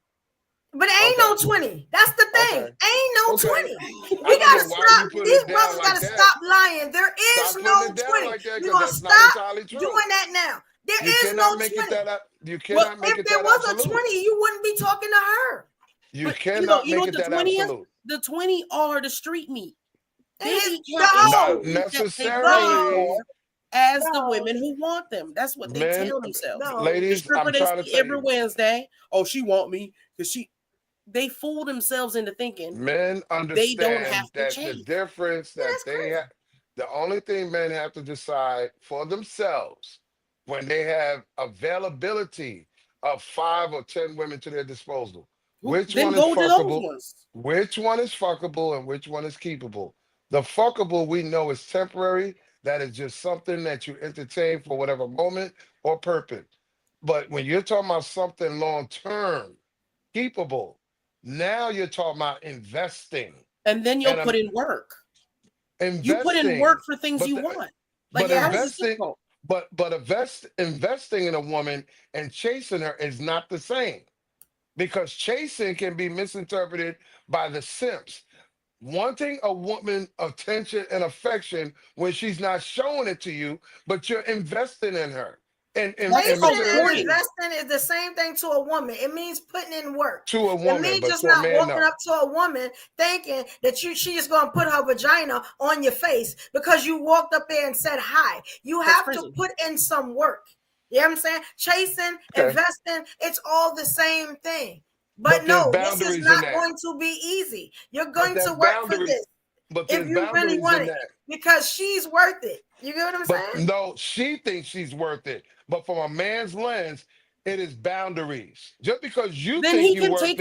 But ain't Okay. no 20. That's the thing. Okay. Ain't no Okay. 20. I We don't gotta know why you stop. put These it down brothers like gotta that. stop lying. There is Stop putting no it down 20. like that We're because gonna that's not stop entirely true. doing that now. There You is cannot no make it 20. that. You Well, cannot make if it there that was a absolute. 20, you wouldn't be talking to her. You But cannot you know make what it the that 20 is? absolute. The 20 are the street meat. They It's be the counting Not hoes. strippers that they pay necessarily. for as the No, women who want them. That's what they Men, tell themselves. no. The ladies, stripper I'm they trying to see tell every you, Wednesday. Oh, she want me because they fool themselves into thinking men they don't have understand to that the chase. difference Yeah, that that's they crazy. have, the only thing men have to decide for themselves when they have availability of 5 or 10 women to their disposal. Which Then one is go to those fuckable? ones. Which one is fuckable and which one is keepable? The fuckable we know is temporary. That is just something that you entertain for whatever moment or purpose. But when you're talking about something long term, keepable, now you're talking about investing. And then you'll put in work. Investing. You put in work for things you want. Like investing, investing in a woman and chasing her is not the same, because chasing can be misinterpreted by the simps. Wanting a woman attention and affection when she's not showing it to you, but you're investing in her. And investing is the same thing to a woman. It means putting in work. To a woman, it means but just to not a man, walking up to a woman thinking that she's going to put her vagina on your face because you walked up there and said hi. You have to put in some work. You know what I'm saying? Chasing, investing, it's all the same thing. But no, this is not going to be easy. You're going to work for this. But if you really want it, because she's worth it. You get what I'm saying? No, she thinks she's worth it. But from a man's lens, it is boundaries. Just because you think you're worth it,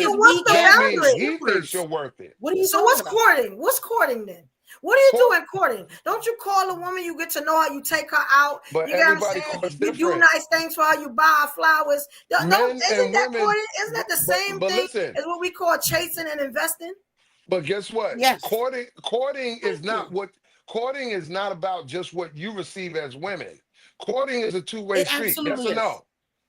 that means he thinks you're worth it. So what's courting? What's courting then? What do you do in courting? Don't you call a woman? You get to know her. You take her out. But you get what I'm saying? You do nice things for her. You buy her flowers. Isn't that courting? Isn't that the same thing as what we call chasing and investing? But guess what? Yes. Courting is not what courting is not about just what you receive as women. Courting is a two-way street. Yes or no?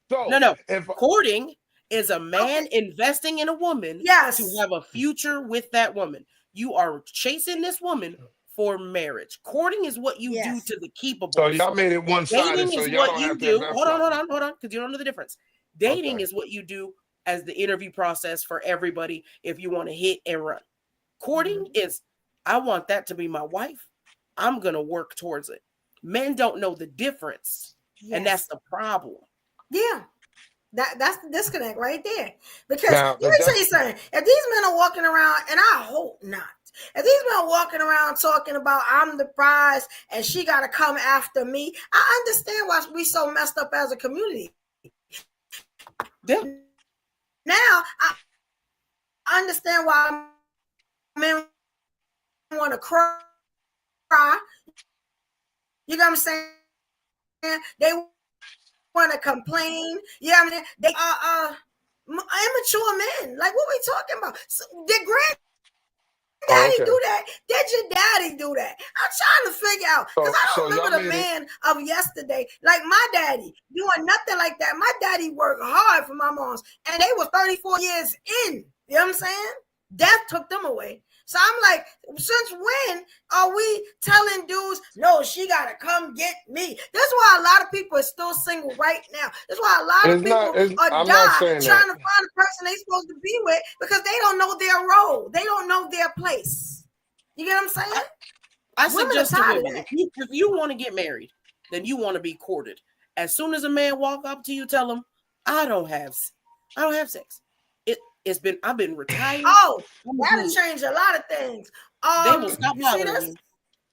So no. Courting is a man investing in a woman to have a future with that woman. You are chasing this woman for marriage. Courting is what you do to the keepable. So y'all made it one-sided. Dating so is y'all what don't you have do. to Hold on, because you don't know the difference. Dating is what you do as the interview process for everybody if you want to hit and run. Courting is, I want that to be my wife. I'm going to work towards it. Men don't know the difference. And that's the problem. Yeah. That's the disconnect right there. Because let me tell you something. If these men are walking around, and I hope not, if these men are walking around talking about I'm the prize and she got to come after me, I understand why we so messed up as a community. Yeah. Now, I understand why men want to cry. You know what I'm saying? They want to complain. You know what I mean? They are immature men. Like, what we talking about? So, did granddaddy do that? Did your daddy do that? I'm trying to figure out, because I don't remember the man of yesterday. Like my daddy doing nothing like that. My daddy worked hard for my moms, and they were 34 years in. You know what I'm saying? Death took them away. So I'm like, since when are we telling dudes, no, she got to come get me? That's why a lot of people are still single right now. That's why a lot of people are trying to find the person they're supposed to be with, because they don't know their role. They don't know their place. You get what I'm saying? I suggest to women, if you want to get married, then you want to be courted. As soon as a man walk up to you, tell him, I don't have sex. I've been retired. Oh, that'll change a lot of things. They will stop bothering you.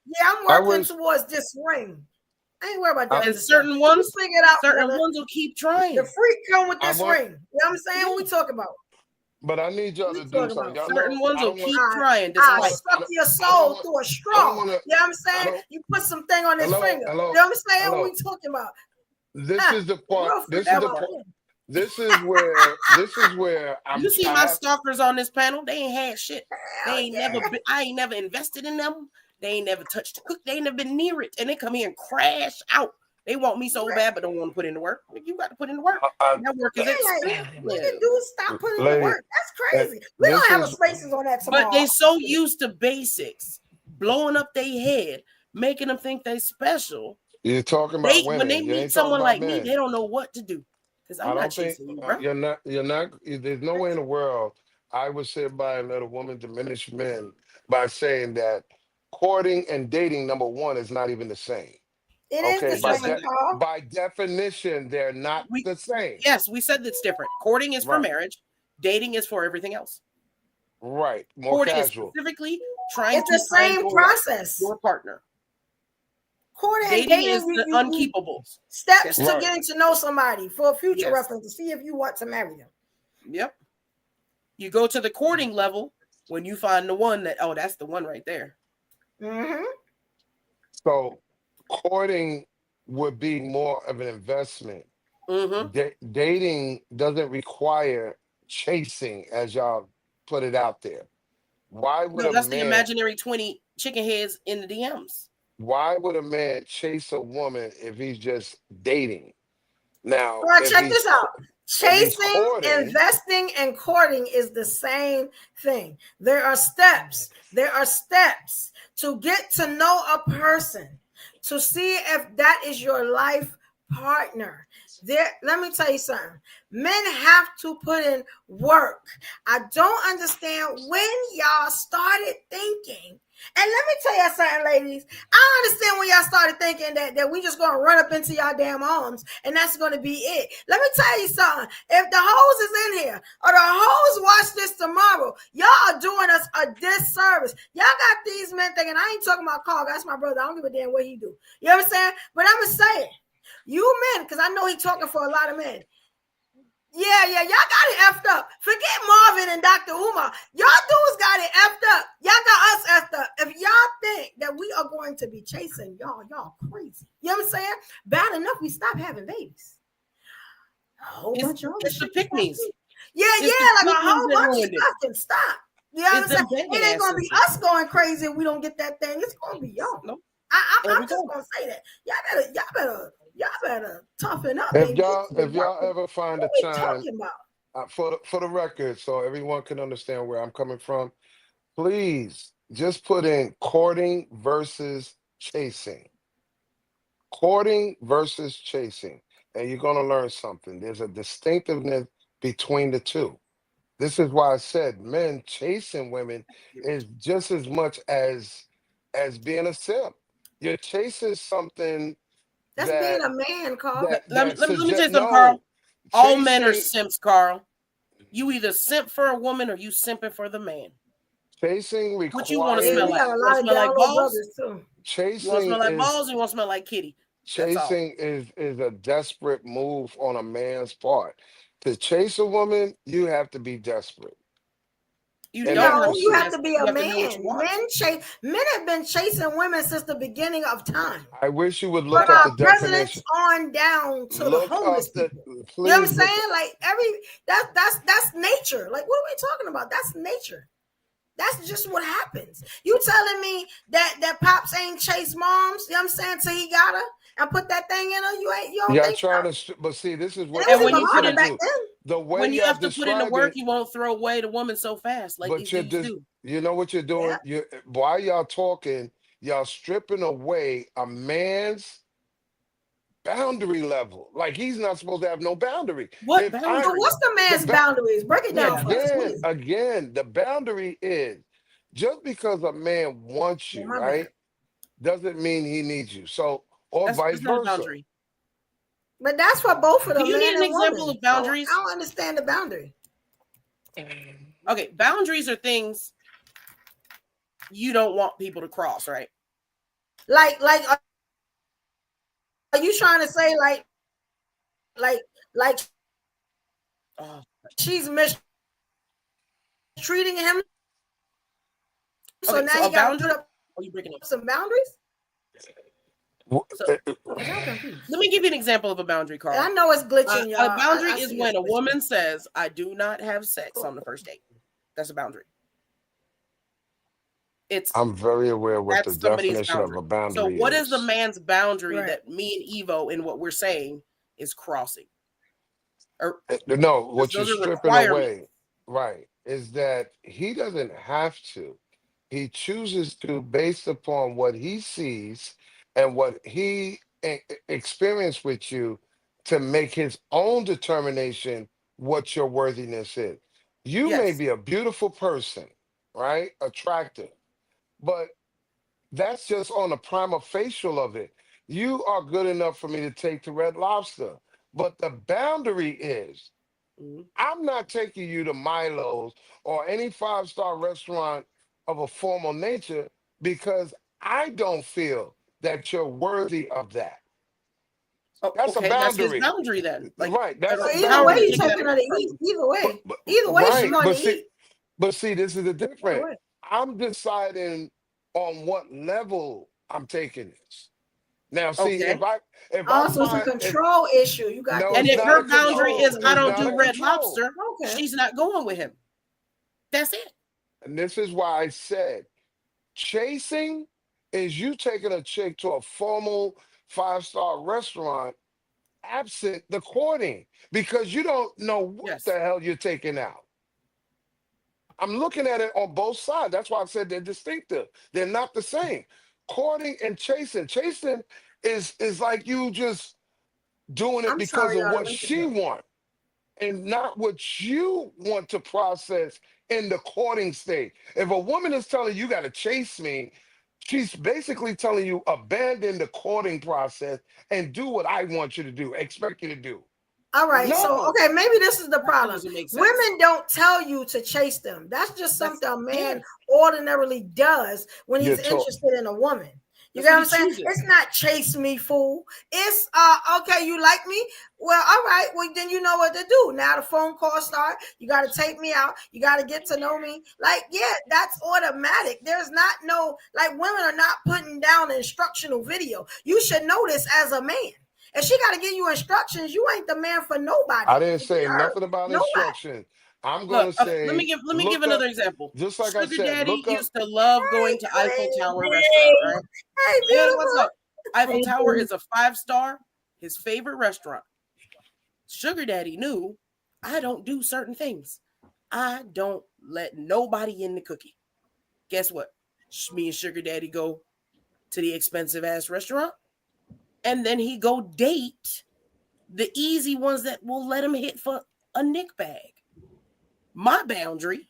Yeah, I'm working towards this ring. I ain't worried about that. And certain ones will keep trying. The freak come with this ring. You know what I'm saying? What we talking about? But I need y'all to do something. Certain ones will keep trying. I suck your soul through a straw. You know what I'm saying? You put something on his finger. You know what I'm saying? What we talking about? This is the part. This is where I'm. You see my stalkers on this panel? They ain't had shit. I ain't never invested in them. They ain't never touched the cook. They ain't never been near it, and they come here and crash out. They want me so bad, but don't want to put in the work. You got to put in the work. That work is what you do is stop putting in the work. That's crazy. We don't have spaces on that tomorrow. But they so used to basics, blowing up their head, making them think they special. You're talking about women. When they meet someone like me, they don't know what to do. I don't think you're not. There's no way in the world I would sit by and let a woman diminish men by saying that courting and dating, number one, is not even the same. It is the same. By definition, they're not the same. Yes, we said that's different. Courting is for marriage. Dating is for everything else. Right. More courting casual. Is specifically trying it's the same process. Your partner. Courting and Dating dating, is the unkeepables. Steps to Right. getting to know somebody for a future Yes. reference to see if you want to marry them. Yep. You go to the courting level when you find the one that, oh, that's the one right there. Mm-hmm. So courting would be more of an investment. Dating doesn't require chasing, as y'all put it out there. Why would No, a that's the man? imaginary 20 chicken heads in the DMs. Why would a man chase a woman if he's just dating? Now, Well, if check he's this out. if he's Chasing, courting, investing, and courting is the same thing. There are steps. There are steps to get to know a person, to see if that is your life partner. Let me tell you something. Men have to put in work. I don't understand when y'all started thinking. And let me tell you something, ladies. I understand when y'all started thinking that we just gonna run up into y'all damn arms and that's gonna be it. Let me tell you something. If the hoes is in here or the hoes watch this tomorrow, y'all are doing us a disservice. Y'all got these men thinking, I ain't talking about Carl. That's my brother. I don't give a damn what he do. You know what I'm saying? But I'm just saying, you men, because I know he talking for a lot of men. Yeah, y'all got it effed up. Forget Marvin and Dr. Umar. Y'all dudes got it effed up. Y'all got us effed up. If y'all think that we are going to be chasing y'all crazy. You know what I'm saying? Bad enough we stop having babies. A whole bunch of it's the pick-me's. Yeah, like a whole bunch of stuff can stop. You know what I'm saying? It ain't gonna be us going crazy if we don't get that thing. It's gonna be y'all. Nope. I'm just gonna say that. Y'all better toughen up. if y'all ever find a what time, talking about? for the record, so everyone can understand where I'm coming from, please just put in courting versus chasing. Courting versus chasing, and you're gonna learn something. There's a distinctiveness between the two. This is why I said men chasing women is just as much as being a simp. You're chasing something That's being a man, Carl. Let me tell you something, Carl. All men are simps, Carl. You either simp for a woman or you simping for the man. Chasing requires. What you want to smell like? Got a lot of like balls? brothers too. Chasing you want to smell like is, balls or you want to smell like kitty? Chasing is a desperate move on a man's part. To chase a woman, you have to be desperate. You have to be a man. Men have been chasing women since the beginning of time. I wish you would look From up our the definition. on down to Look the homeless up people. please You know what I'm look saying? Like that's nature. Like what are we talking about? That's nature. That's just what happens. You telling me that Pops ain't chase moms, you know what I'm saying, till he got her and put that thing in her? You don't think trying so? But see, this is what and when you put in the way when you have to put in the work, it, you won't throw away the woman so fast like these dudes do. You know what you're doing? You while y'all talking, y'all stripping away a man's boundary level. Like he's not supposed to have no boundary. What's the man's boundaries? Break it down for us. Again, the boundary is just because a man wants you, right, doesn't mean he needs you. So, or vice versa. But that's for both of them. Do you need an example of boundaries? So I don't understand the boundary. Okay, boundaries are things you don't want people to cross, right? Like, are you trying to say like she's mistreating him? So now you got to put up some boundaries? Let me give you an example of a boundary, Carl. I know it's glitching, y'all. A boundary is when a woman says, I do not have sex on the first date. That's a boundary. I'm very aware what the definition of a boundary So what is the is. man's boundary that me and Evo in what we're saying is crossing? No, what you're stripping away, right, is that he doesn't have to. He chooses to based upon what he sees and what he experienced with you to make his own determination what your worthiness is. You may be a beautiful person, right? Attractive. But that's just on the prima facial of it. You are good enough for me to take to Red Lobster. But the boundary is, I'm not taking you to Milo's or any five-star restaurant of a formal nature because I don't feel that you're worthy of that. Oh, That's okay, a boundary. That's his boundary then. Like, Right. That's So a either way, boundary. he's taking her to eat. Either way, either way, she's Right. going to eat. But see, this is the difference. way. I'm deciding on what level I'm taking this. Now, see, Okay. if Also, I it's a find control issue. You got No, that. And it's if not her a boundary control. is I don't It's not do a Red control. Lobster, Okay. she's not going with him. That's it. And this is why I said chasing is you taking a chick to a formal 5-star restaurant absent the courting because you don't know what the hell you're taking out. I'm looking at it on both sides. That's why I said they're distinctive. They're not the same. Courting and chasing. Chasing is like you just doing it because of what she wants and not what you want to process in the courting state. If a woman is telling you got to chase me, she's basically telling you abandon the courting process and do what I want you to do, expect you to do. All right, No. so okay, maybe this is the problem. doesn't make sense. Women don't tell you to chase them. That's just something a man ordinarily does when he's You're taught. interested in a woman. You That's get what I'm what he saying? chooses. It's not chase me, fool. It's okay, you like me? Well, all right, well then you know what to do. Now the phone call start. You got to take me out. You got to get to know me. Like, yeah, that's automatic. There's not no, like, women are not putting down an instructional video. You should know this as a man. If she got to give you instructions, you ain't the man for nobody. I didn't say nothing about instruction. I'm going to say. Let me give look another up- example. Just like I Sugar said, Daddy look up. used to love going to Eiffel Tower restaurant, right? Hey, Guess what's beautiful. up? Eiffel Hey, Tower boo. is a 5-star, his favorite restaurant. Sugar Daddy knew I don't do certain things. I don't let nobody in the cookie. Guess what? Me and Sugar Daddy go to the expensive ass restaurant, and then he go date the easy ones that will let him hit for a Nick bag. My boundary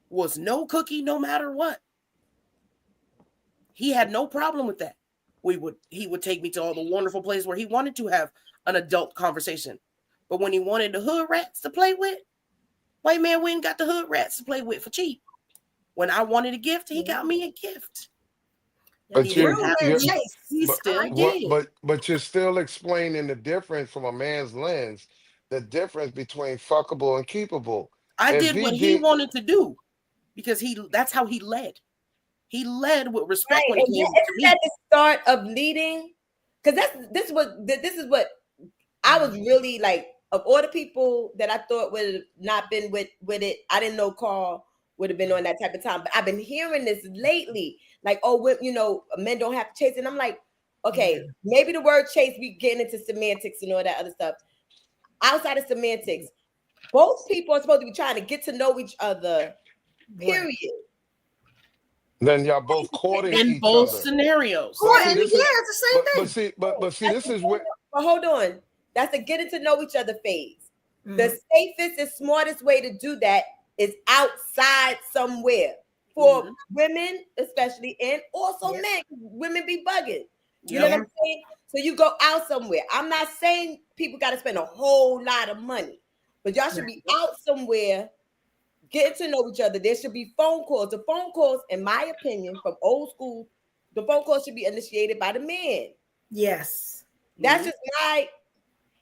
was no cookie, no matter what. He had no problem with that. He would take me to all the wonderful places where he wanted to have an adult conversation. But when he wanted the hood rats to play with, white man went and got the hood rats to play with for cheap. When I wanted a gift, he got me a gift. But He you're, didn't have you're- to chase. He but, still what- did. but you're still explaining the difference from a man's lens, the difference between fuckable and keepable. I If did what he wanted to do because that's how he led. He led with respect when it came to Isn't me. that the start of leading? Because this is what I was really like. Of all the people that I thought would have not been with it, I didn't know Carl would have been on that type of time. But I've been hearing this lately, like, men don't have to chase. And I'm like, okay, maybe the word chase, we getting into semantics and all that other stuff. Outside of semantics, both people are supposed to be trying to get to know each other. Period. Then y'all both courting in each both other. scenarios. But see, this is- it's the same but see, but see, this is where. But hold on. That's the getting to know each other phase. The safest and smartest way to do that is outside somewhere. For women, especially, and also men. Women be bugging. You know what I'm saying? So you go out somewhere. I'm not saying people got to spend a whole lot of money, but y'all should be out somewhere, getting to know each other. There should be phone calls. The phone calls, in my opinion, from old school, the phone calls should be initiated by the man. Yes. That's just my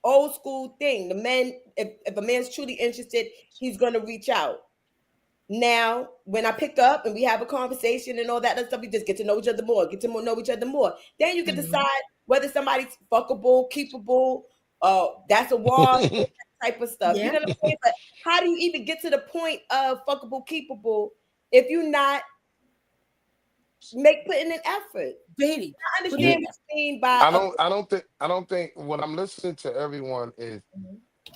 old school thing. The men, if a man's truly interested, he's going to reach out. Now, when I pick up and we have a conversation and all that other stuff, we just get to know each other more, know each other more. Then you can decide whether somebody's fuckable, keepable, that's a wall, type of stuff. You know what I'm saying? But how do you even get to the point of fuckable, keepable if you're not putting an effort? Baby, I understand what you mean by I don't think what I'm listening to everyone is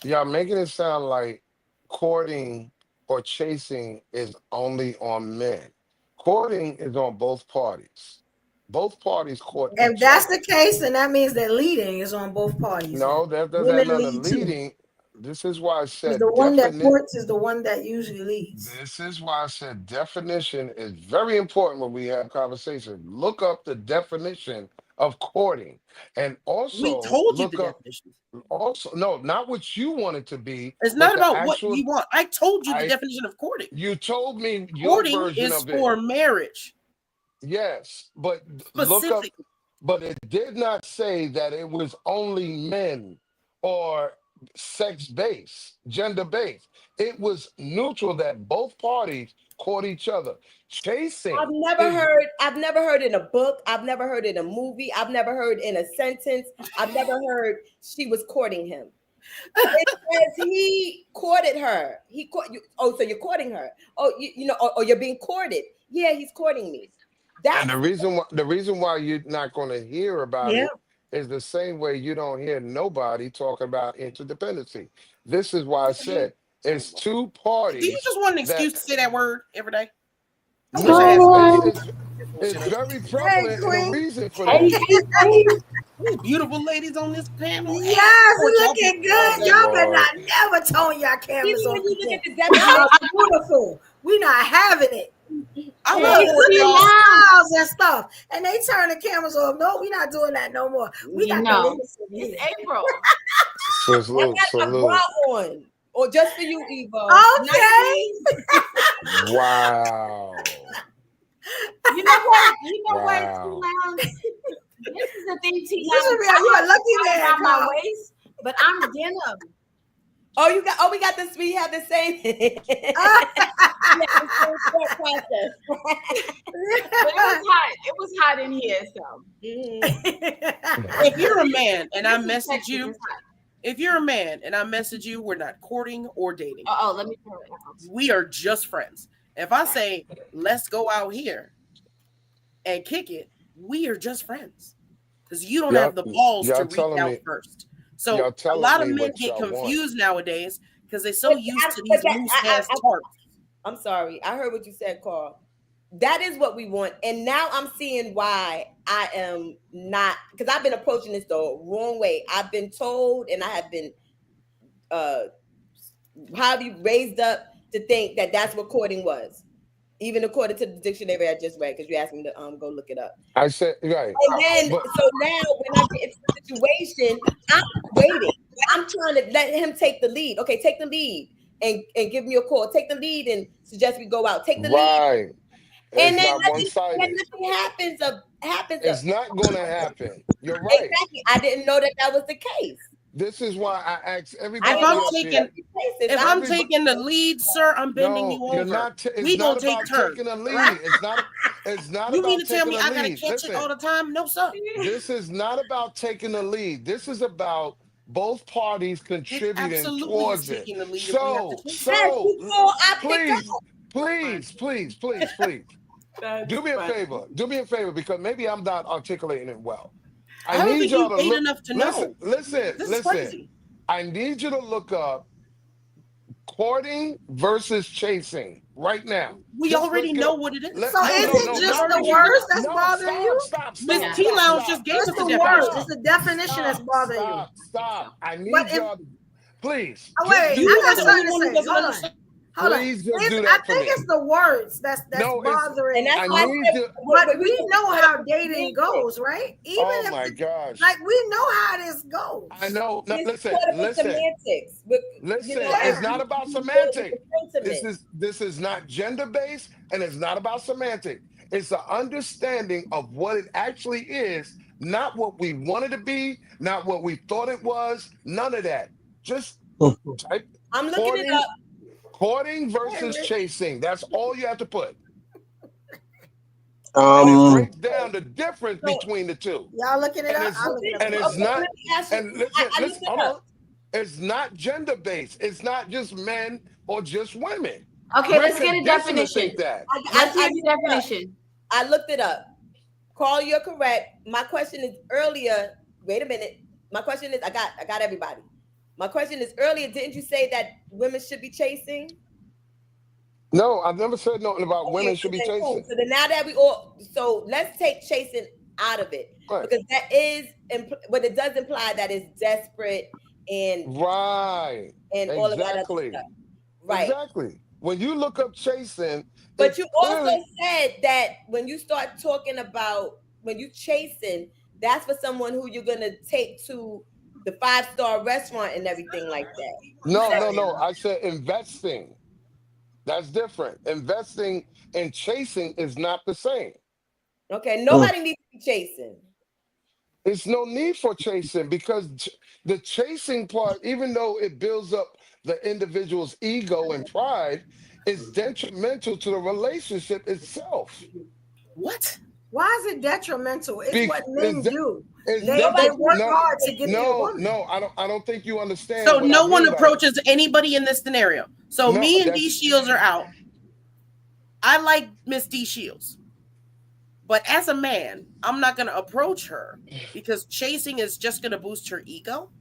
y'all making it sound like courting or chasing is only on men. Courting is on both parties. Both parties court. If that's the case, then that means that leading is on both parties. No, that doesn't Women have nothing lead too. leading. This is why I said The one that courts is the one that usually leads. This is why I said definition is very important when we have conversation. Look up the definition of courting, and also We told you look the up. definition. Also, no, not what you want it to be. It's but not the about what actual- you want. I told you the definition of courting. You told me your Courting version is of it. for marriage. Yes, but look up. Specifically. but it did not say that it was only men or sex-based, gender-based. It was neutral that both parties court each other. Chasing. I've never heard in a book. I've never heard in a movie. I've never heard in a sentence. I've never heard she was courting him. It says he courted her. He court you. Oh, so you're courting her. Oh, you know, or you're being courted. Yeah, he's courting me. And the reason why you're not going to hear about it is the same way you don't hear nobody talk about interdependency. This is why I said it's two parties. Do you just want an excuse to say that word every day? No, it's very prevalent and a reason for that. These beautiful ladies on this panel. Yes, we looking good. Y'all better not never tone your cameras on. Y'all beautiful. We not having it. I love it. Smiles and stuff, and they turn the cameras off. No, we not doing that no more. We got It's April. Salute, I got my bra on, or just for you, Evo. Okay. Wow. You know what? Wow. This is the thing, T. You a lucky man, around my Carl. waist, but I'm denim. We got this. We have the same. But it was hot in here, so. If you're a man and I message you, we're not courting or dating. Let me tell you. We are just friends. If I say, let's go out here and kick it, we are just friends. Because you don't have the balls to reach out first. So a lot of men get confused nowadays because they're so used to these loose-ass tarps. I'm sorry. I heard what you said, Carl. That is what we want. And now I'm seeing why I am not, because I've been approaching this the wrong way. I've been told, and I have been raised up to think that that's what courting was. Even according to the dictionary I just read, because you asked me to go look it up. I said, right. And then, so now when I get into the situation, I'm waiting. I'm trying to let him take the lead. Okay, take the lead and give me a call. Take the lead and suggest we go out. Take the lead. And then nothing happens. It's not going to happen. You're right. Exactly. I didn't know that was the case. This is why I ask everybody. If I'm taking the lead, sir, I'm bending you over. We gonna take turns. Taking a lead. It's not. You about mean to tell me taking I a gotta lead. catch it all the time? No, sir. This is not about taking the lead. This is about both parties contributing towards it. Please. Do me a favor, because maybe I'm not articulating it well. I need y'all to look. Enough to know. Listen. I need you to look up courting versus chasing right now. We already know what it is. So is it just the words that's bothering you? Stop. Miss T Lounge just gave us the words. It's the definition that's bothering you. Stop. I need y'all to please. Wait, I got something to say. Hold on. Please just do that for me. I think it's the words that's bothering. And that's but we know how dating goes, right? Even oh my gosh! Like we know how this goes. I know. No, listen. Semantics. It's not about semantics. This is not gender based, and it's not about semantics. It's an understanding of what it actually is, not what we wanted to be, not what we thought it was. None of that. Just type. I'm looking it up. Courting versus chasing. That's all you have to put. And it breaks down the difference between the two. Y'all looking it up? And it's not. And listen, hold on. It's not gender based. It's not just men or just women. Okay, let's get a definition. Let's get a definition. I looked it up. Carl, you're correct. My question is earlier. Wait a minute. My question is, I got everybody. My question is earlier, didn't you say that women should be chasing? No, I've never said nothing about women should be chasing. Cool. So then now that so let's take chasing out of it. Right. Because that is, but it does imply that it's desperate and all of that other stuff. Right. Exactly. When you look up chasing. But you also said that when you start talking about, when you chasing, that's for someone who you're going to take to the 5-star restaurant and everything like that. No. I said investing. That's different. Investing and chasing is not the same. Okay, nobody needs to be chasing. There's no need for chasing because the chasing part, even though it builds up the individual's ego and pride, is detrimental to the relationship itself. What? Why is it detrimental? It's what men It's do. it's They work hard to get the woman. No, I don't think you understand. So what no I one mean by approaches anybody in this scenario. So No, me and that's- D Shields are out. I like Miss D Shields. But as a man, I'm not going to approach her because chasing is just going to boost her ego.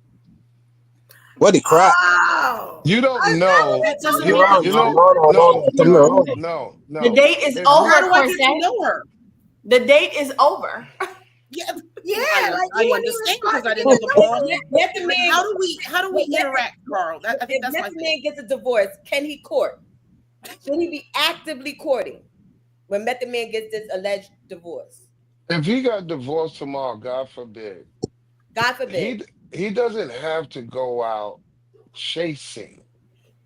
What the crap? Oh, You don't know. That doesn't You make don't. any You sense. don't. No. The date is If over. How do I get Corsair. to know her? The date is over. Yeah, like I understand because I didn't know the ball. Let the man. How do we interact, Carl? I think that's my If the man gets a divorce, can he court? Should he be actively courting when Method Man gets this alleged divorce? If he got divorced tomorrow, God forbid. God forbid. He doesn't have to go out chasing.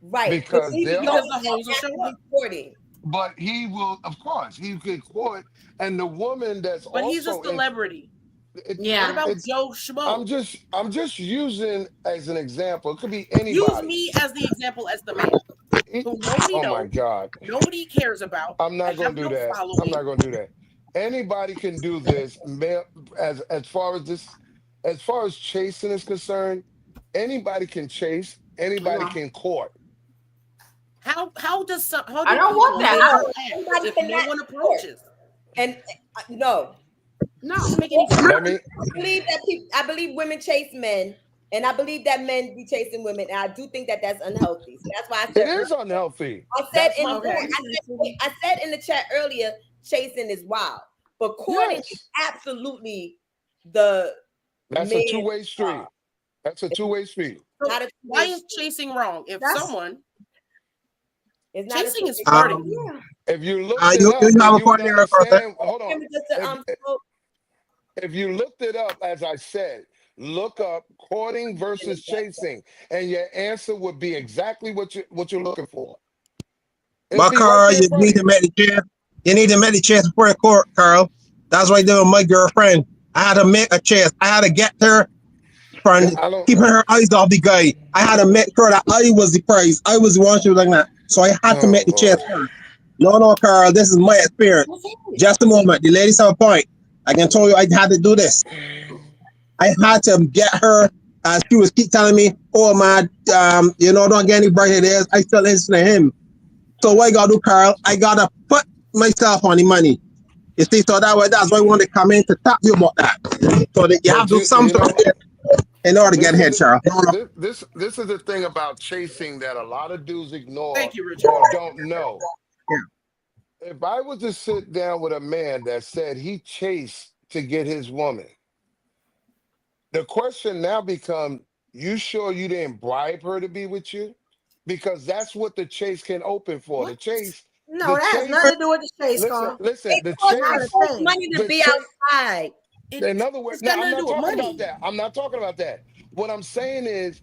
Right. Because he there because are the hoes will show up. Courting. But he will, of course, he could court, and the woman that's But also he's a celebrity. What Yeah. about Joe Schmo? I'm just using as an example. It could be anybody. Use me as the example as the man who nobody Oh knows, my God. nobody cares about. I'm not I going have to do no that. following. I'm not going to do that. Anybody can do this. As far as chasing is concerned, anybody can chase. Anybody can court. How does some? How I don't want that. If no one approaches, and no, doesn't make any sense. I believe women chase men, and I believe that men be chasing women, and I do think that that's unhealthy. So that's why I said It is unhealthy. I said in the chat earlier, chasing is wild, but courting is absolutely the. That's a two-way street. That's a two-way street. So why is chasing wrong? If someone chasing is flirting. If you look you it up, have then a you would partner, understand. Hold on. Just If you looked it up, as I said, look up courting versus chasing, and your answer would be exactly what you're looking for. But Carl, you need to make the chance. You need to make the chance for a court, Carl. That's what I did with my girlfriend. I had to make a chance. I had to get her from keeping her eyes off the guy. I had to make sure that I was the prize. I was the one she was like that. So I had to make the chance for her. No, Carl, this is my experience. Just a moment. The ladies have a point. I can tell you I had to do this. I had to get her. She was keep telling me, oh, man, don't get any brighter days. I still listen to him. So what I got to do, Carl, I got to put myself on the money. You see, so that's why I want to come in to talk to you about that. So that you have to do something in order to get ahead, Charles. This is the thing about chasing that a lot of dudes ignore. Thank you, Richard. Or don't know. Yeah. If I was to sit down with a man that said he chased to get his woman, the question now becomes, you sure you didn't bribe her to be with you? Because that's what the chase can open for. What? The chase. No, that has nothing to do with the chase, Carl. Listen, the chase. Money to be outside. In other words, no, I'm not talking about that. I'm not talking about that. What I'm saying is,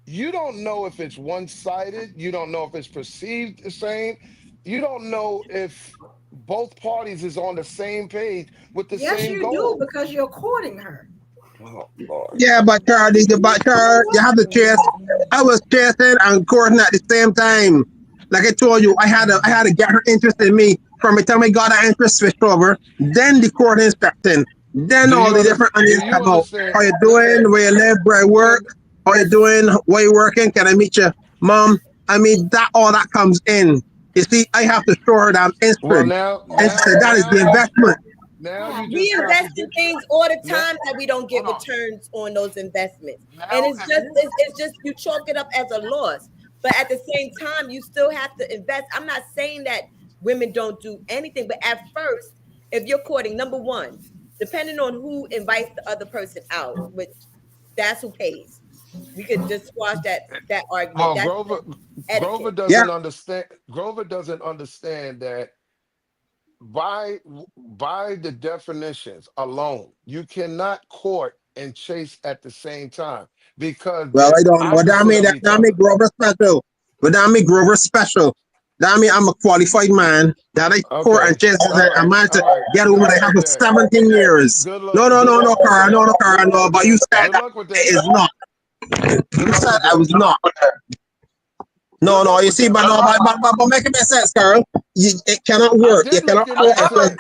you don't know if it's one-sided. You don't know if it's perceived the same. You don't know if both parties is on the same page with the same goal. Yes, you do, because you're courting her. Oh, Lord. Yeah, but Carl, you have to chase. I was chasing and courting at the same time. Like I told you, I had to get her interest in me. From the time I got her interest switched over, then the courting stepped in. Then all the different onions about how you doing, where you live, where I work, how you doing, where you working, can I meet you, mom? I mean, that all that comes in. You see, I have to show her that I'm interested. That is the investment. We invest in things all the time that we don't get returns on those investments, and it's just you chalk it up as a loss. But at the same time, you still have to invest. I'm not saying that women don't do anything, but at first, if you're courting, number one, depending on who invites the other person out, which that's who pays. We could just squash that argument. Well, Grover doesn't understand. Grover doesn't understand that by the definitions alone, you cannot court and chase at the same time, because I don't. But that mean Grover special. But that mean Grover special. That mean I'm a qualified man that I court and chase a man to get a woman I have for 17 years. No, Cara, no. But you said that it is not. You said I was not. No. You see, but make it make sense, Carl. It cannot work. You cannot work.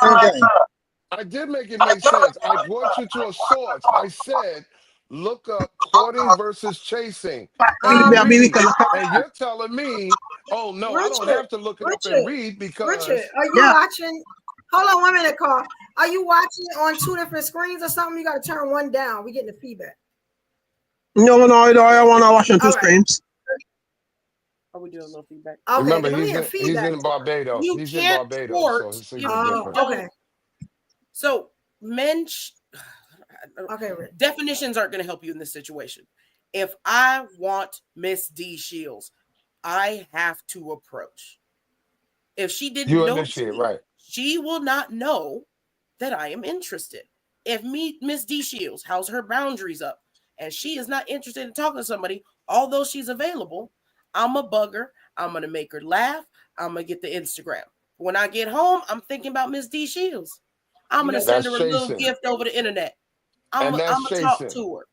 I did make it make sense. I brought you to a source. I said, look up courting versus chasing. And you're telling me, oh, no, Richard, I don't have to look it up and read because... Richard, are you watching? Hold on 1 minute, Carl. Are you watching on 2 different screens or something? You got to turn one down. We're getting the feedback. No, I want to watch on 2 screens. Are we doing a little feedback? Okay, remember, he's in Barbados. He's in Barbados. So okay. So men, definitions aren't going to help you in this situation. If I want Miss D Shields, I have to approach. If she didn't know she will not know that I am interested. If Miss D Shields has her boundaries up and she is not interested in talking to somebody, although she's available, I'm a bugger. I'm going to make her laugh. I'm going to get the Instagram. When I get home, I'm thinking about Miss D Shields. I'm going to send her a little gift over the internet. I'm going to talk to her.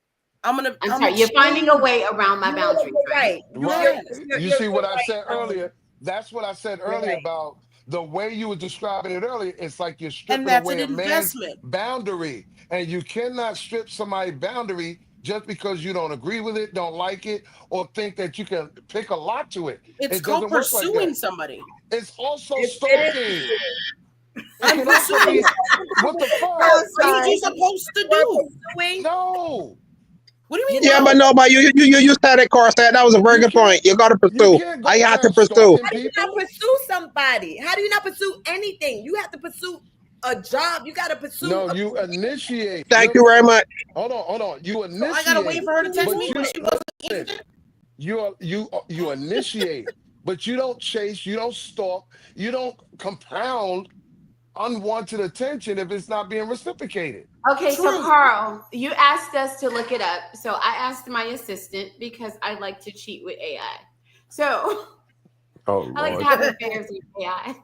I'm sorry, you're finding a way around my boundaries. Right. You see what I said earlier? That's what I said earlier about the way you were describing it earlier. It's like you're stripping away a man's boundary. And you cannot strip somebody's boundary just because you don't agree with it, don't like it, or think that you can pick a lot to it. It's called pursuing somebody. It's also stalking. What the fuck? What are you supposed to do? No. What do you mean? Yeah, but you said it, Carl. That was a very good point. You got to pursue. I have to pursue. How do you not pursue somebody? How do you not pursue anything? You have to pursue a job. You got to pursue. No, you initiate. Thank you very much. Hold on. You initiate. So I gotta wait for her to text me when she wasn't. You initiate, but you don't chase. You don't stalk. You don't compound unwanted attention if it's not being reciprocated. Okay, so Carl, you asked us to look it up. So I asked my assistant because I like to cheat with AI. So I like to have affairs with AI.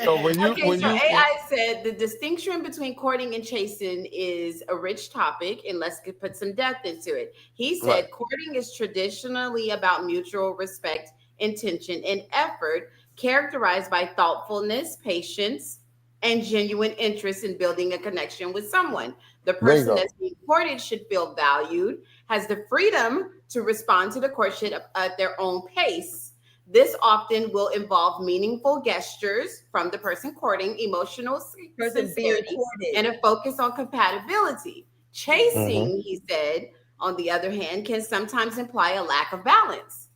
So AI said the distinction between courting and chasing is a rich topic, and let's put some depth into it. He said courting is traditionally about mutual respect, intention, and effort, characterized by thoughtfulness, patience, and genuine interest in building a connection with someone. The person that's being courted should feel valued, has the freedom to respond to the courtship at their own pace. This often will involve meaningful gestures from the person courting, emotional sincerity, and a focus on compatibility. Chasing, he said, on the other hand, can sometimes imply a lack of balance.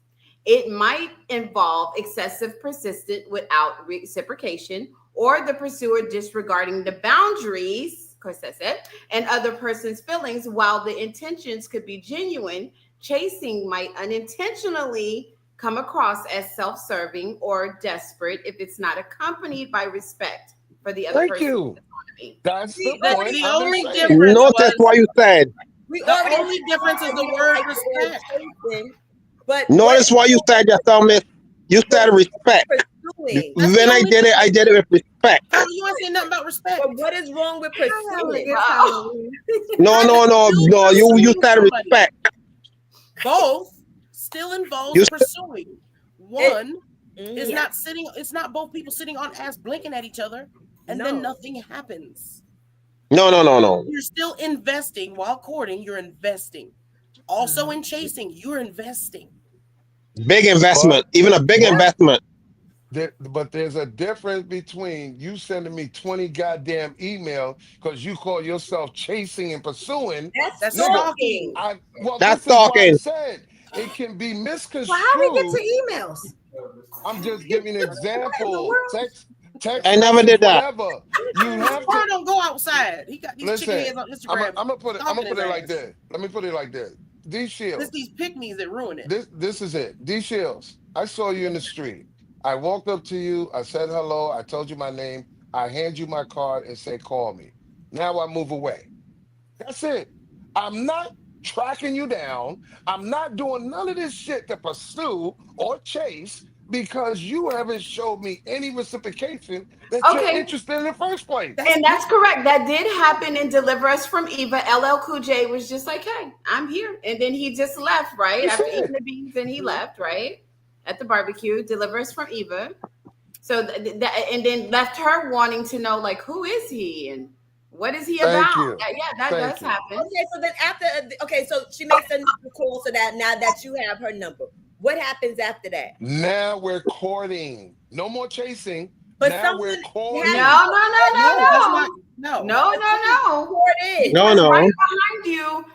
It might involve excessive persistence without reciprocation, or the pursuer disregarding the boundaries, of course that's it, and other person's feelings. While the intentions could be genuine, chasing might unintentionally come across as self-serving or desperate if it's not accompanied by respect for the other person's autonomy. That's the point. The only difference Notice what you said. The only difference is the word respect. But notice what you said, Miss. You said respect. When I did it with respect. You want to say nothing about respect? But what is wrong with pursuing? No. You said respect. Both still involves pursuing. One is not sitting. It's not both people sitting on ass blinking at each other, and then nothing happens. No. You're still investing while courting. You're investing. Also in chasing, you're investing. Big investment, even a big investment. But there's a difference between you sending me 20 goddamn emails because you call yourself chasing and pursuing. That's stalking. That's stalking. I said it can be misconstrued. Well, how we get to emails? I'm just giving an example. Text I never did that. Whatever. You have to. Don't go outside. He got these chicken heads on Instagram. I'm gonna put it like this. Let me put it like this. D Shields. It's these pick-me's that ruin it. This is it. D Shields, I saw you in the street. I walked up to you. I said hello. I told you my name. I hand you my card and say, call me. Now I move away. That's it. I'm not tracking you down. I'm not doing none of this shit to pursue or chase. Because you haven't showed me any reciprocation that you're interested in the first place. And that's correct. That did happen in Deliver Us from Eva. LL Cool J was just like, hey, I'm here. And then he just left, right? After eating the beans, and he left, right? At the barbecue, Deliver Us from Eva. So, and then left her wanting to know, like, who is he? And what is he about? That does happen. Okay, so then so she makes a call so that now that you have her number. What happens after that? Now we're courting. No more chasing. But now we're courting. No.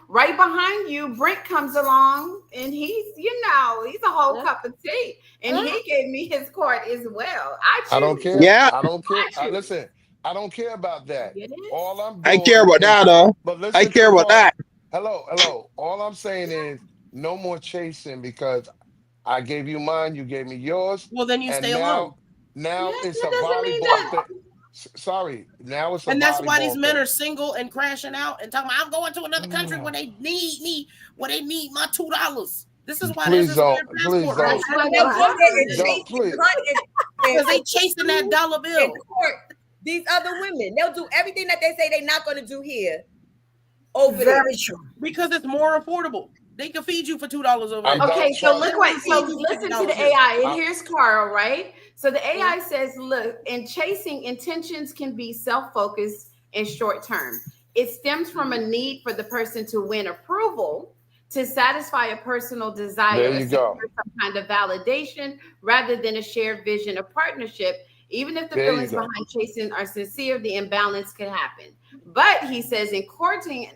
Right behind you, Brent comes along, and he's a whole cup of tea, and he gave me his card as well. I don't care. Yeah. I don't care. Listen, I don't care about that. All I'm doing I care about that, though. I care about that. Hello. All I'm saying is no more chasing because I gave you mine, you gave me yours. Well, then you stay alone. Now it's a volleyball thing. Sorry, now it's a and that's why these volleyball men thing. are single and crashing out and talking about, I'm going to another country where they need me, where they need my $2. This is why Please don't. Because they chasing that dollar bill. These other women, they'll do everything that they say they're not going to do here. Over there. Very true. Because it's more affordable. They can feed you for $2 over there. Okay, so listen to the AI. And here's Carl, right? So the AI says, look, in chasing, intentions can be self-focused and short-term. It stems from a need for the person to win approval, to satisfy a personal desire, There you go. some kind of validation, rather than a shared vision of partnership. Even if the There you feelings go. behind chasing are sincere, the imbalance could happen. But he says in courting,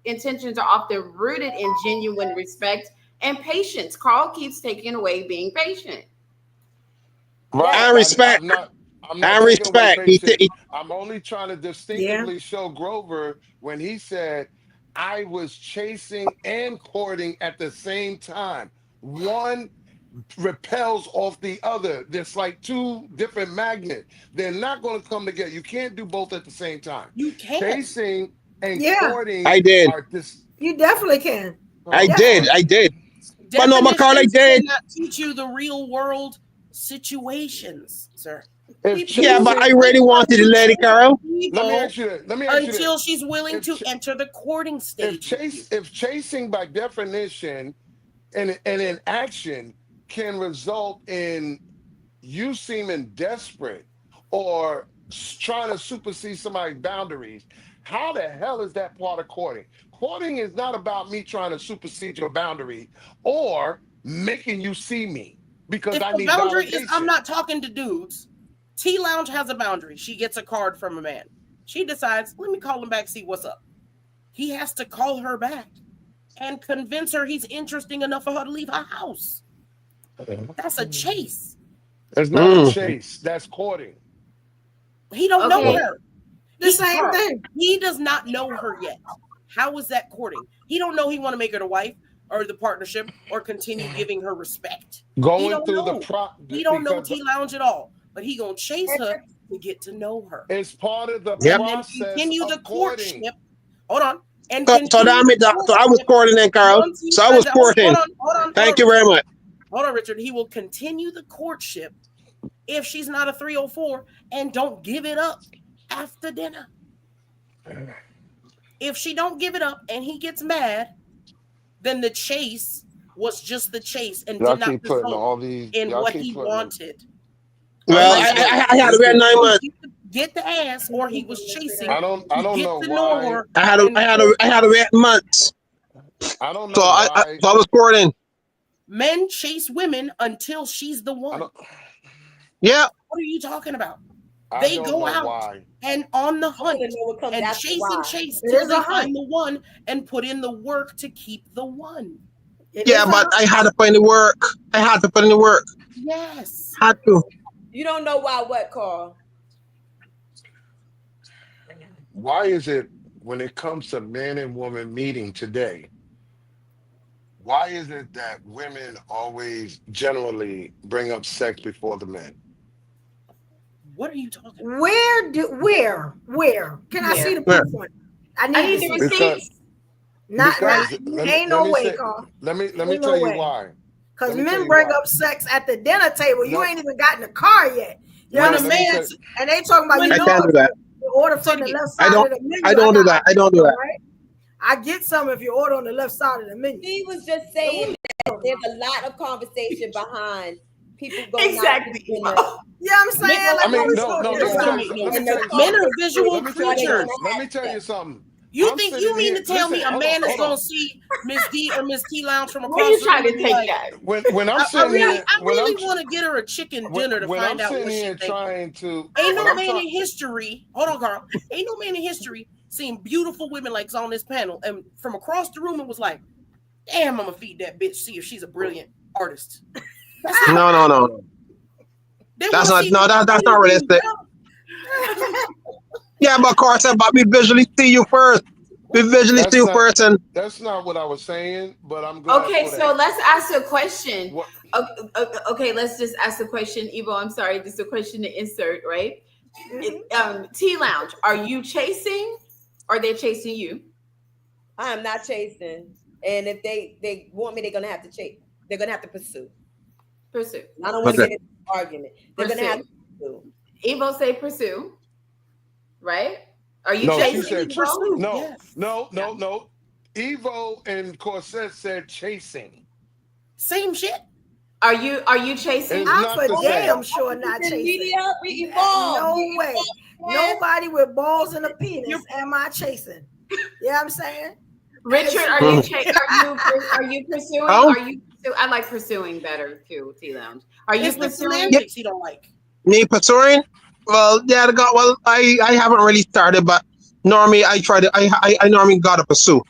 intentions are often rooted in genuine respect and patience. Carl keeps taking away being patient. Right. I respect. I'm not I respect. I'm only trying to distinctively show Grover when he said, I was chasing and courting at the same time. One repels off the other. There's like two different magnets. They're not going to come together. You can't do both at the same time. You can't. Chasing and courting. I did. You definitely can. I did. But no, Carl, I did. Cannot teach you the real world situations, sir. Yeah, but I really wanted to let it, Carl. Let me ask you that. Until she's willing to enter the courting stage. If chasing by definition and in action can result in you seeming desperate or trying to supersede somebody's boundaries, how the hell is that part of courting? Courting is not about me trying to supersede your boundary or making you see me because if I the need boundary validation. is I'm not talking to dudes. T Lounge has a boundary. She gets a card from a man. She decides, let me call him back, see what's up. He has to call her back and convince her he's interesting enough for her to leave her house. That's a chase. That's not a chase. That's courting. He don't know her. The same thing. He does not know her yet. How is that courting? He don't know he want to make her the wife or the partnership or continue giving her respect. Going through the he don't know T Lounge at all, but he gonna chase her to get to know her. It's part of the And process. then continue the of courting. courtship. Hold on. And So I was courting then, Carl. So I was courting. Thank you very much. Hold on, Richard. He will continue the courtship if she's not a 304 and don't give it up after dinner. If she don't give it up and he gets mad, then the chase was just the chase and Y'all did not keep putting all result these. in y'all what keep he putting- wanted. Well, I had to wait 9 months. Get the ass, or he was chasing. I don't know why. I had to wait months. I don't know. So why. I was courting. Men chase women until she's the one. Yeah. What are you talking about? I They don't go know out why. and on the hunt and that's chase why. and chase It till is they a find hunt. the one and put in the work to keep the one. Yeah, but I had to put in the work. Yes. Had to. You don't know why what, Carl? Why is it when it comes to man and woman meeting today? Why is it that women always generally bring up sex before the men? What are you talking about? Where? Can I see the proof on it? I need the receipts. Ain't no way, Carl. Let me Ain't tell no you way. why. Because men bring up sex at the dinner table. You ain't even got in the car yet. You understand? And they talking about, I can't do that. you order from the left side of the menu. I don't do that. I don't do that. Right? I get some if you order on the left side of the menu. He was just saying that there's a lot of conversation behind people going out to dinner. Yeah, I'm saying. I mean, men are visual creatures. Let me tell you something. You mean to tell me a man is gonna see Miss D or Miss T Lounge from across Where you the trying to room? take Like, that? When I'm sitting here, I really want to get her a chicken dinner to find out what she thinks. Ain't no man in history. Hold on, Carl. Ain't no man in history seen beautiful women like on this panel, and from across the room it was like, damn, I'm gonna feed that bitch. See if she's a brilliant artist. No. That's not realistic. Yeah, but of course, but we visually see you first. And that's not what I was saying. But I'm glad. Okay, so let's ask a question. Okay, let's just ask a question, Evo. I'm sorry, this is a question to insert, right? T Lounge, are you chasing, or they're chasing you? I am not chasing, and if they want me, they're gonna have to chase. They're gonna have to pursue. I don't want to get into an argument. They're gonna have to pursue. Evo say pursue, right? Are you No, chasing? she said Evo? No. Evo and Corset said chasing. Same shit. Are you chasing? I'm for damn sure not chasing. No way. Nobody with balls and a penis am I chasing. You know what I'm saying? Richard, are you pursuing? I like pursuing better too, T Lounge. Are you pursuing? You don't like me pursuing? Well, yeah, I haven't really started, but normally I normally gotta pursue.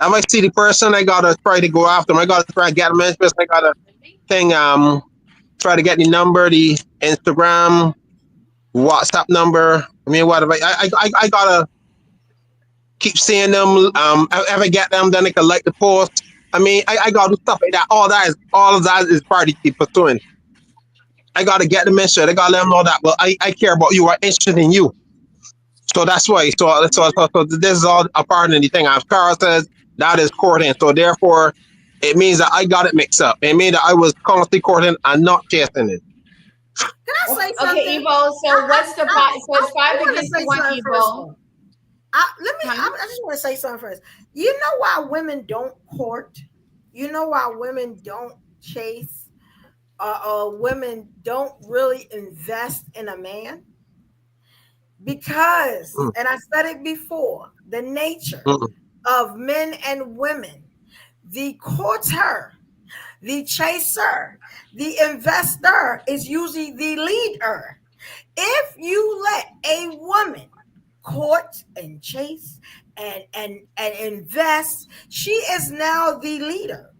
If I see the person, I gotta try to go after them. I gotta try to get them interest. I gotta try to get the number, the Instagram, WhatsApp number. I mean, whatever. I gotta keep seeing them. If I get them, then I can like the post. I mean, I gotta do stuff like that. All of that is part of the pursuing. I gotta get them interested. I gotta let them know that. Well, I care about you. I'm interested in you. So that's why. So this is all a part of the thing. As Carl says, that is courting. So therefore, it means that I got it mixed up. It means that I was constantly courting and not chasing it. Can I say something? Okay, Evo. So what's the five? So it's 5 against 1, Evo. I just want to say something first. You know why women don't court? You know why women don't chase? Women don't really invest in a man? Because, and I said it before, the nature of men and women, the courter, the chaser, the investor is usually the leader. If you let a woman court and chase and invest, she is now the leader.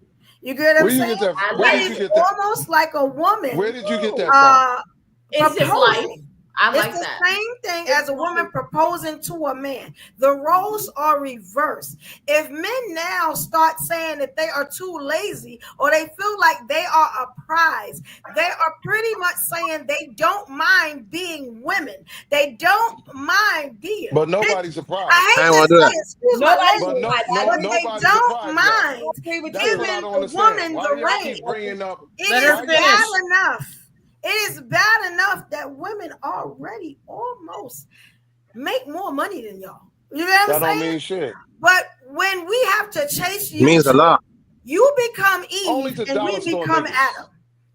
You get what I'm saying? It's almost like a woman. Where did you get that from? It's his life. I like it's the that. same thing as a woman proposing to a man. The roles are reversed. If men now start saying that they are too lazy or they feel like they are a prize, they are pretty much saying they don't mind being women. They don't mind being. But nobody's a prize. I hate to say it. Excuse my language, but they don't mind giving the woman the reins. It is bad enough. It is bad enough that women already almost make more money than y'all. You know what I'm saying? That don't mean shit. But when we have to chase you, means a lot. You become Eve and we become Adam.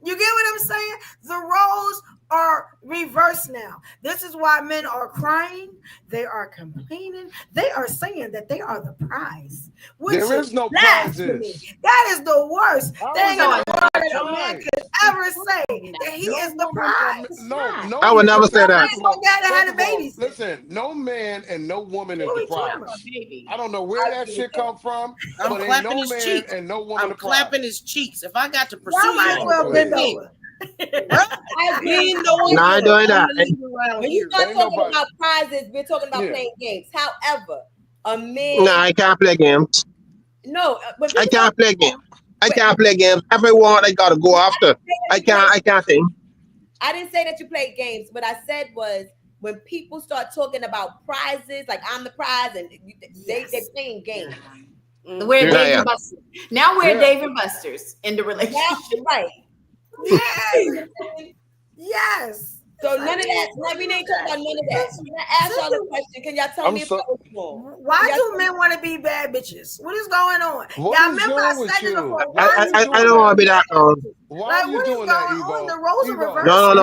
You get what I'm saying? The roles are reversed now. This is why men are crying. They are complaining. They are saying that they are the prize. There is no prizes. That is the worst thing in the world that a man could ever say, that he is the prize. No, I would never say that. Listen, no man and no woman is the prize. I don't know where that shit come from. I'm but clapping ain't no his man cheeks. And no woman I'm clapping his cheeks. If I got to pursue you, might as well bend over. I've been doing that. When you start talking about prizes, we're talking about playing games. However, a man. No, I can't play games. No, but I can't play games. I can't play games. Everyone I gotta go after. I can't think. I didn't say that you played games. What I said was when people start talking about prizes, like I'm the prize, and they playing games. We're Dave and Buster's. Now we're Dave and Buster's in the relationship. Right. Yes. Yes. So none of that. Like, we didn't talk about none of that. Can I ask y'all a question? Can y'all tell me if I was wrong? Why do men want to be bad bitches? What is going on? What Y'all is remember I wrong with said it you? before. I don't want to be that. Why are you doing that, Evo? The roles are reversed. No.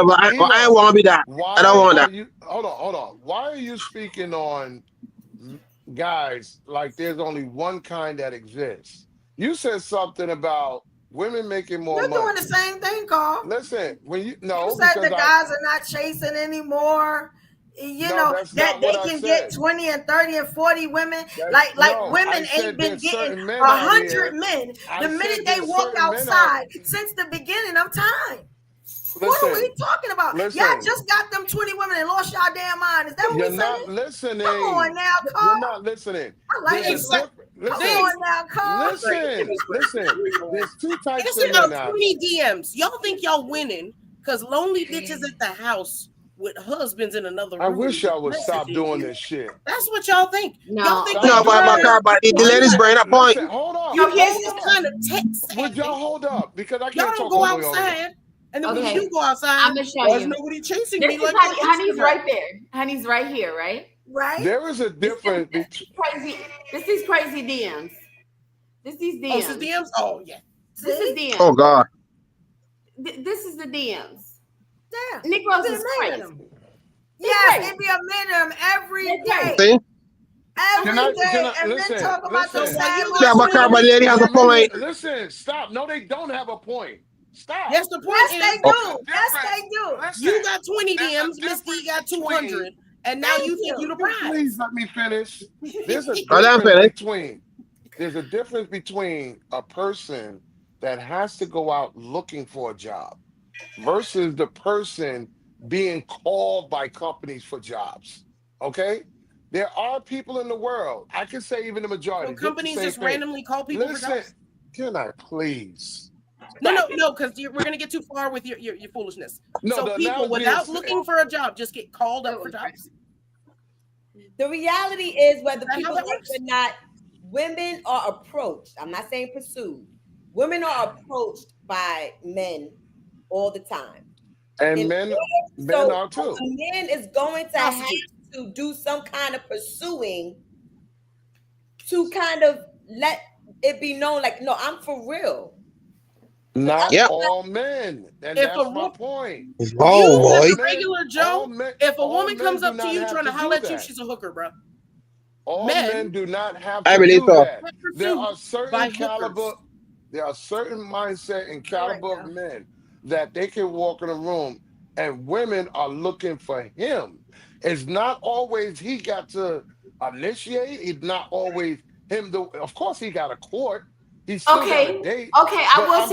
But I want to be that. I don't want that. Hold on. Why are you speaking on guys like there's only one kind that exists? You said something about women making more money. You're doing the same thing, Carl. Listen, when you said the guys are not chasing anymore. You know that they can get 20 and 30 and 40 women. Like women ain't been getting 100 men the minute they walk outside since the beginning of time. What are we talking about? Y'all just got them 20 women and lost y'all damn mind. Is that what you're we not saying? listening. Come on now, Carl. You're not listening. I like it. Come on now, Carl. Listen. There's two types It's of about men. 20 DMs. Y'all think y'all winning because lonely bitches at the house with husbands in another room. I wish y'all would stop doing this shit. That's what y'all think. Y'all think but the ladies bring a point. Listen, hold on. You hear this kind of text? Would y'all hold up? Because I y'all can't don't talk go all the way over. outside. And then when Okay. you go outside, I'm gonna show there's you. nobody chasing This me is like Honey's right there. Honey's right here, right? Right. There is a difference between crazy. This is crazy DMs. This is DMs. Oh, this is DMs? Oh, yeah. This is DMs. Oh God. This is the DMs. Damn. Negroes is crazy. Yes, it be a minimum every day. See? Every day. And then talk about the sad but lady has a point. Listen, stop. No, they don't have a point. Stop. Yes, the point Yes, is. they do. Yes, they do. You got 20 DMs, Miss D got 200, and now you think you the prize. Please let me finish. There's a difference between a person that has to go out looking for a job versus the person being called by companies for jobs. Okay? There are people in the world, I can say even the majority. So companies just randomly call people for jobs? Can I please? No, because we're going to get too far with your foolishness. No, so people without looking for a job just get called up for jobs? The reality is whether people think or not, women are approached. I'm not saying pursued. Women are approached by men all the time. And men are too. A man is going to have to do some kind of pursuing to kind of let it be known, like, no, I'm for real. Not all men. And that's my point. Regular Joe, if a woman comes up to you trying to holler at you, she's a hooker, bro. All men do not have to do that. There are certain caliber, there are certain mindset and caliber of men that they can walk in a room and women are looking for him. It's not always he got to initiate. It's not always him. Of course, he got a court. He's still got a date. Okay, I will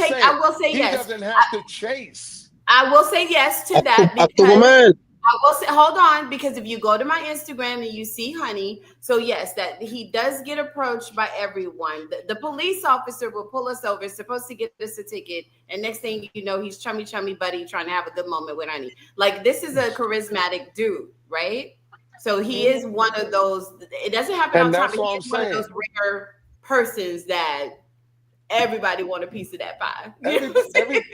say yes. He doesn't have to chase. I will say yes to that because I will say, hold on, because if you go to my Instagram and you see Honey, so yes, that he does get approached by everyone. The police officer will pull us over, supposed to get us a ticket, and next thing you know, he's chummy buddy trying to have a good moment with Honey. Like, this is a charismatic dude, right? So he is one of those. It doesn't happen all the time, but he's one of those rare persons that everybody want a piece of that pie.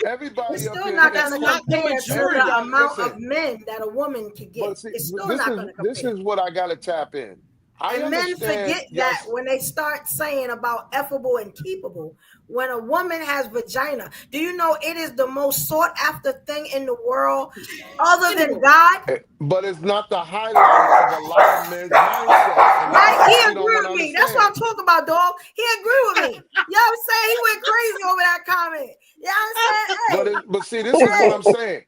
Everybody it's still not going to compare to the amount of men that a woman could get. It's still not going to compare. This is what I got to tap in. And men forget that when they start saying about effable and keepable. When a woman has vagina, do you know it is the most sought after thing in the world other than God? But it's not the highlight of a lot of men's mindset. Right? He agree with me. That's what I'm talking about, dog. He agree with me. You know what I'm saying? He went crazy over that comment. You know what I'm saying? But see, this is what I'm saying.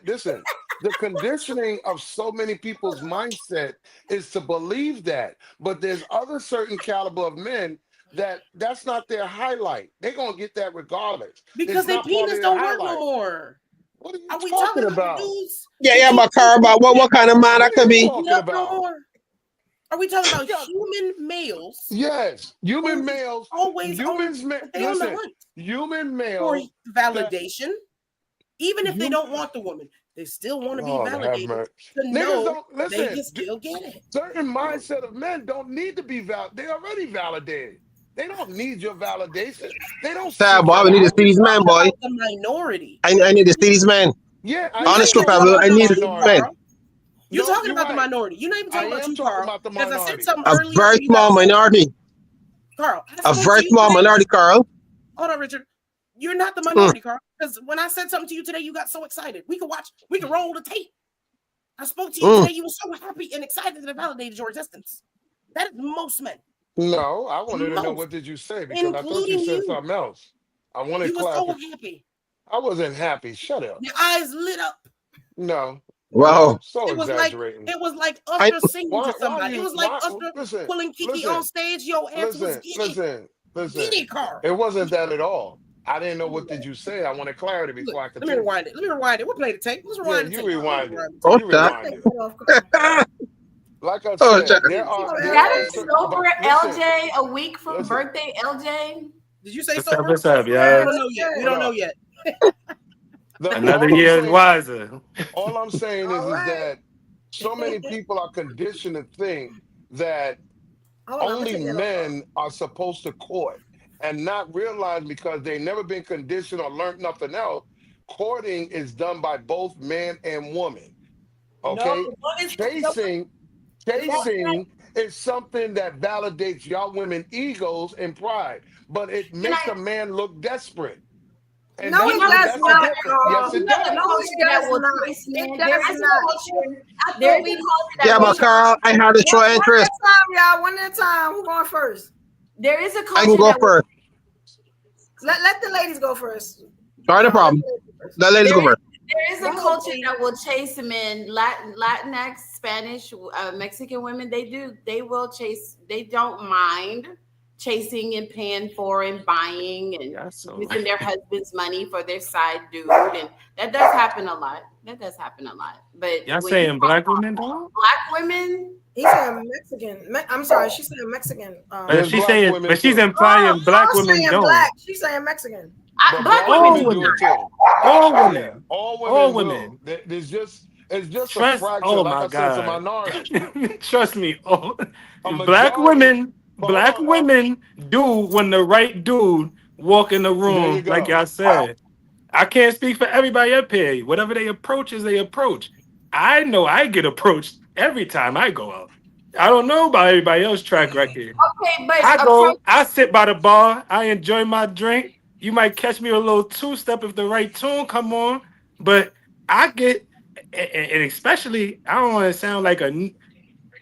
Listen. The conditioning of so many people's mindset is to believe that. But there's other certain caliber of men that's not their highlight. They're gonna get that regardless. Because their penis don't work no more. What are we talking about? Dudes? My car about what kind of man I could be. Are we talking about human males? Yes, human males. Always Human males for validation. Even if they don't want the woman, They still want to be Lord have validated mercy. to Niggas know don't they listen. can still get it. Certain mindset of men don't need to be validated. They already validated. They don't need your validation. They don't Sad seek boy, it we need to out. see these men, boy. The minority. I need to see these men. Yeah, I Honest am truth, talking I about need the to see these men. minority. You're No, talking you're about the right. minority. You're not even talking I about am you, talking Carl. about the Because I said minority. something A earlier. very and you got small so- minority. Carl, I A spoke very to you small today. minority, Carl. Hold on, Richard. You're not the minority, Carl. Because when I said something to you today, you got so excited. We can roll the tape. I spoke to you today. You were so happy and excited that it validated your existence. That is most men. No, I wanted to know Most. what did you say because I thought you Including said you. something else. I wanted You were so clarification. happy. I wasn't happy. Shut up. Your eyes lit up. No. Wow. So It was like I- Usher singing to somebody. It was like Usher pulling Kiki on stage. Your ass was giddy. Listen. Giddy, Carl. It wasn't that at all. I didn't know what did you say. I wanted clarity before I Let me continue. rewind it. We'll play the tape. Let's rewind the tape. Rewind it. Oh, You rewind it. Like I Oh, said, there are That is certain- sober but listen, LJ a week from listen. birthday LJ. Did you say What's sober? up? What's up, We y'all? don't know yet. We don't know yet. Another all I'm year is saying- wiser. All I'm saying is that so many people are conditioned to think that only men are supposed to court and not realize because they've never been conditioned or learned nothing else. Courting is done by both man and woman. Okay? Chasing is something that validates y'all women egos and pride, but it makes a man look desperate. And No, it does that's not, the difference. Carl. Yes, it does. No, it does not. It does not. There is a culture that Yeah, will but Carl, I had a short interest. One at a time, y'all. One at a time. Who's going first? There is a culture I can go that first. Let the ladies go first. Sorry, no problem. The ladies go first. There is a culture that will chase men, Latinx, Spanish, Mexican women. They will chase. They don't mind chasing and paying for and buying and using their husband's money for their side dude, and that does happen a lot. But Y'all when saying you black women, dog? black women, He said Mexican. I'm sorry, she said Mexican. But she's saying, but she's implying black women saying don't. black. She's saying Mexican. Black All women women, too. all women, All women. It's just a fraction. Oh like my I said, it's a God. minority. Trust me. Oh, black majority- women do when the right dude walk in the There you room, go. like y'all said. I can't speak for everybody up here. Whatever they approach is they approach. I know I get approached every time I go out. I don't know about everybody else's track record. Okay, but I sit by the bar, I enjoy my drink. You might catch me a little two-step if the right tune come on, but I get, and especially, I don't want to sound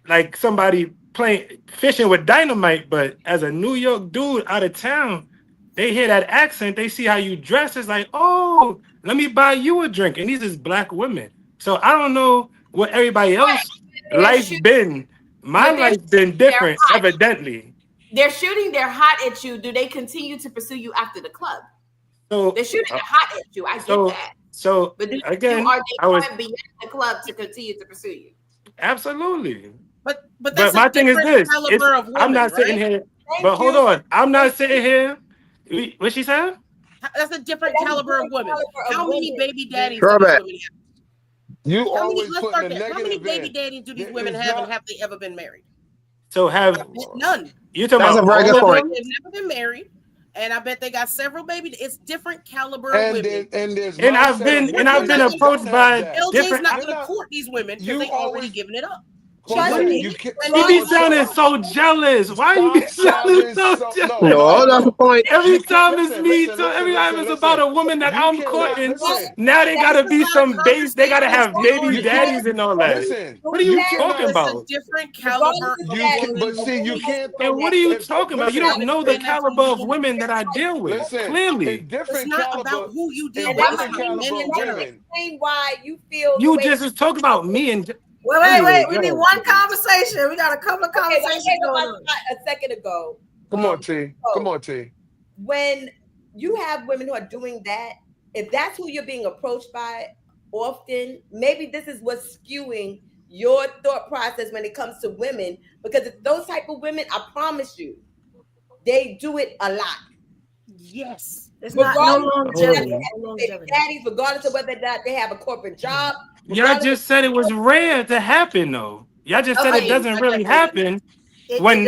like somebody playing fishing with dynamite, but as a New York dude out of town, they hear that accent, they see how you dress, it's like, oh, let me buy you a drink. And these is black women. So I don't know what everybody else life's been. My life's been different, evidently. they're shooting their hot at you. Do they continue to pursue you after the club? So They're shooting their hot at you. I get that. So But again, are they I was going beyond the club to continue to pursue you? absolutely. But But my thing is this: I'm not sitting here. But hold on, I'm not sitting here. What she said? That's a different caliber of women. How many baby daddies Throw do these back. women have? You How many, always let's putting start a there. How many negative baby in. daddies do these It's women have, not- and have they ever been married? So have None. you talking That's about a very all good of point. them? They've never been married, and I bet they got several baby. It's different caliber of And women. there's And I've mindset been of and I've been women that approached don't by have that. LJ's different. not going to court these women because You they already always- giving it up. Correct. You can't He be sounding so jealous. Why you be sounding so jealous? No, that's the point. Every time it's listen, me, listen, every listen, time it's listen. about a woman that You I'm cannot- courting. listen. Now they gotta be some babies. They gotta have baby You daddies can't- and all that. Listen, What are you cannot- talking It's a about? different caliber. But see, you can't. And what are you if- talking about? You don't listen, know the caliber of women that I deal with. Listen, Clearly, in different It's not caliber, about who you deal in with. It's different about men caliber in of general. women. Explain why you feel. you just was talking about me and. Wait. We need yo. one conversation. We got a couple of Okay, conversations going on. a second ago. Come on, T. Come on, T. When you have women who are doing that, if that's who you're being approached by often, maybe this is what's skewing your thought process when it comes to women. Because if those type of women, I promise you, they do it a lot. Yes. It's not no longevity. longevity. Daddies, regardless of whether or not they have a corporate job. Y'all just said it was rare to happen, though. Y'all just said it doesn't really happen. When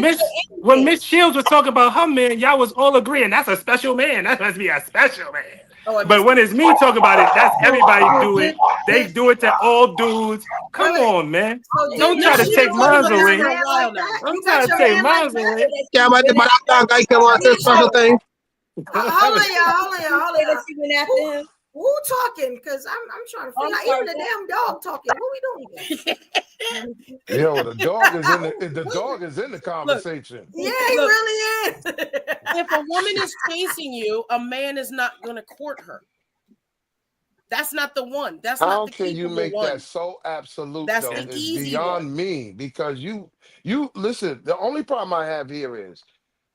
Miss Shields was talking about her man, y'all was all agreeing that's a special man. That must be a special man. But when it's me talking about it, that's everybody do it. They do it to all dudes. Come on, man. Don't try to take mine away. Don't try to take mine away. Yeah, but that guy came on to special thing. Hold on. Who talking? Because I'm trying to figure out. Even the damn dog talking. What we doing? Yo, the dog is in the conversation. Yeah, he really is. If a woman is chasing you, a man is not going to court her. That's not the one. That's not How the can you make that so absolute? That's though? the It's easy beyond one. me because you listen. The only problem I have here is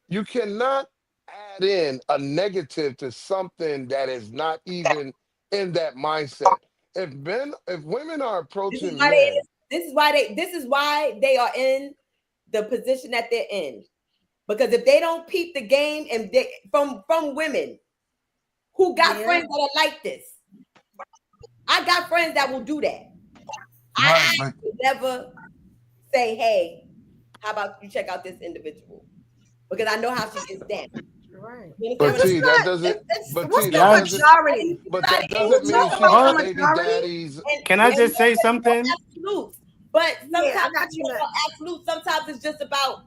you cannot add in a negative to something that is not even in that mindset. If women are approaching men, This is why they are in the position that they're in. Because if they don't peep the game and from women who got friends that are like this, I got friends that will do that. I would never say, "Hey, how about you check out this individual?" Because I know how she gets down. Right. but T, that doesn't. But T, that doesn't mean she got baby daddies. Can I just say something? Absolute. But sometimes I got you, man. absolute. Sometimes it's just about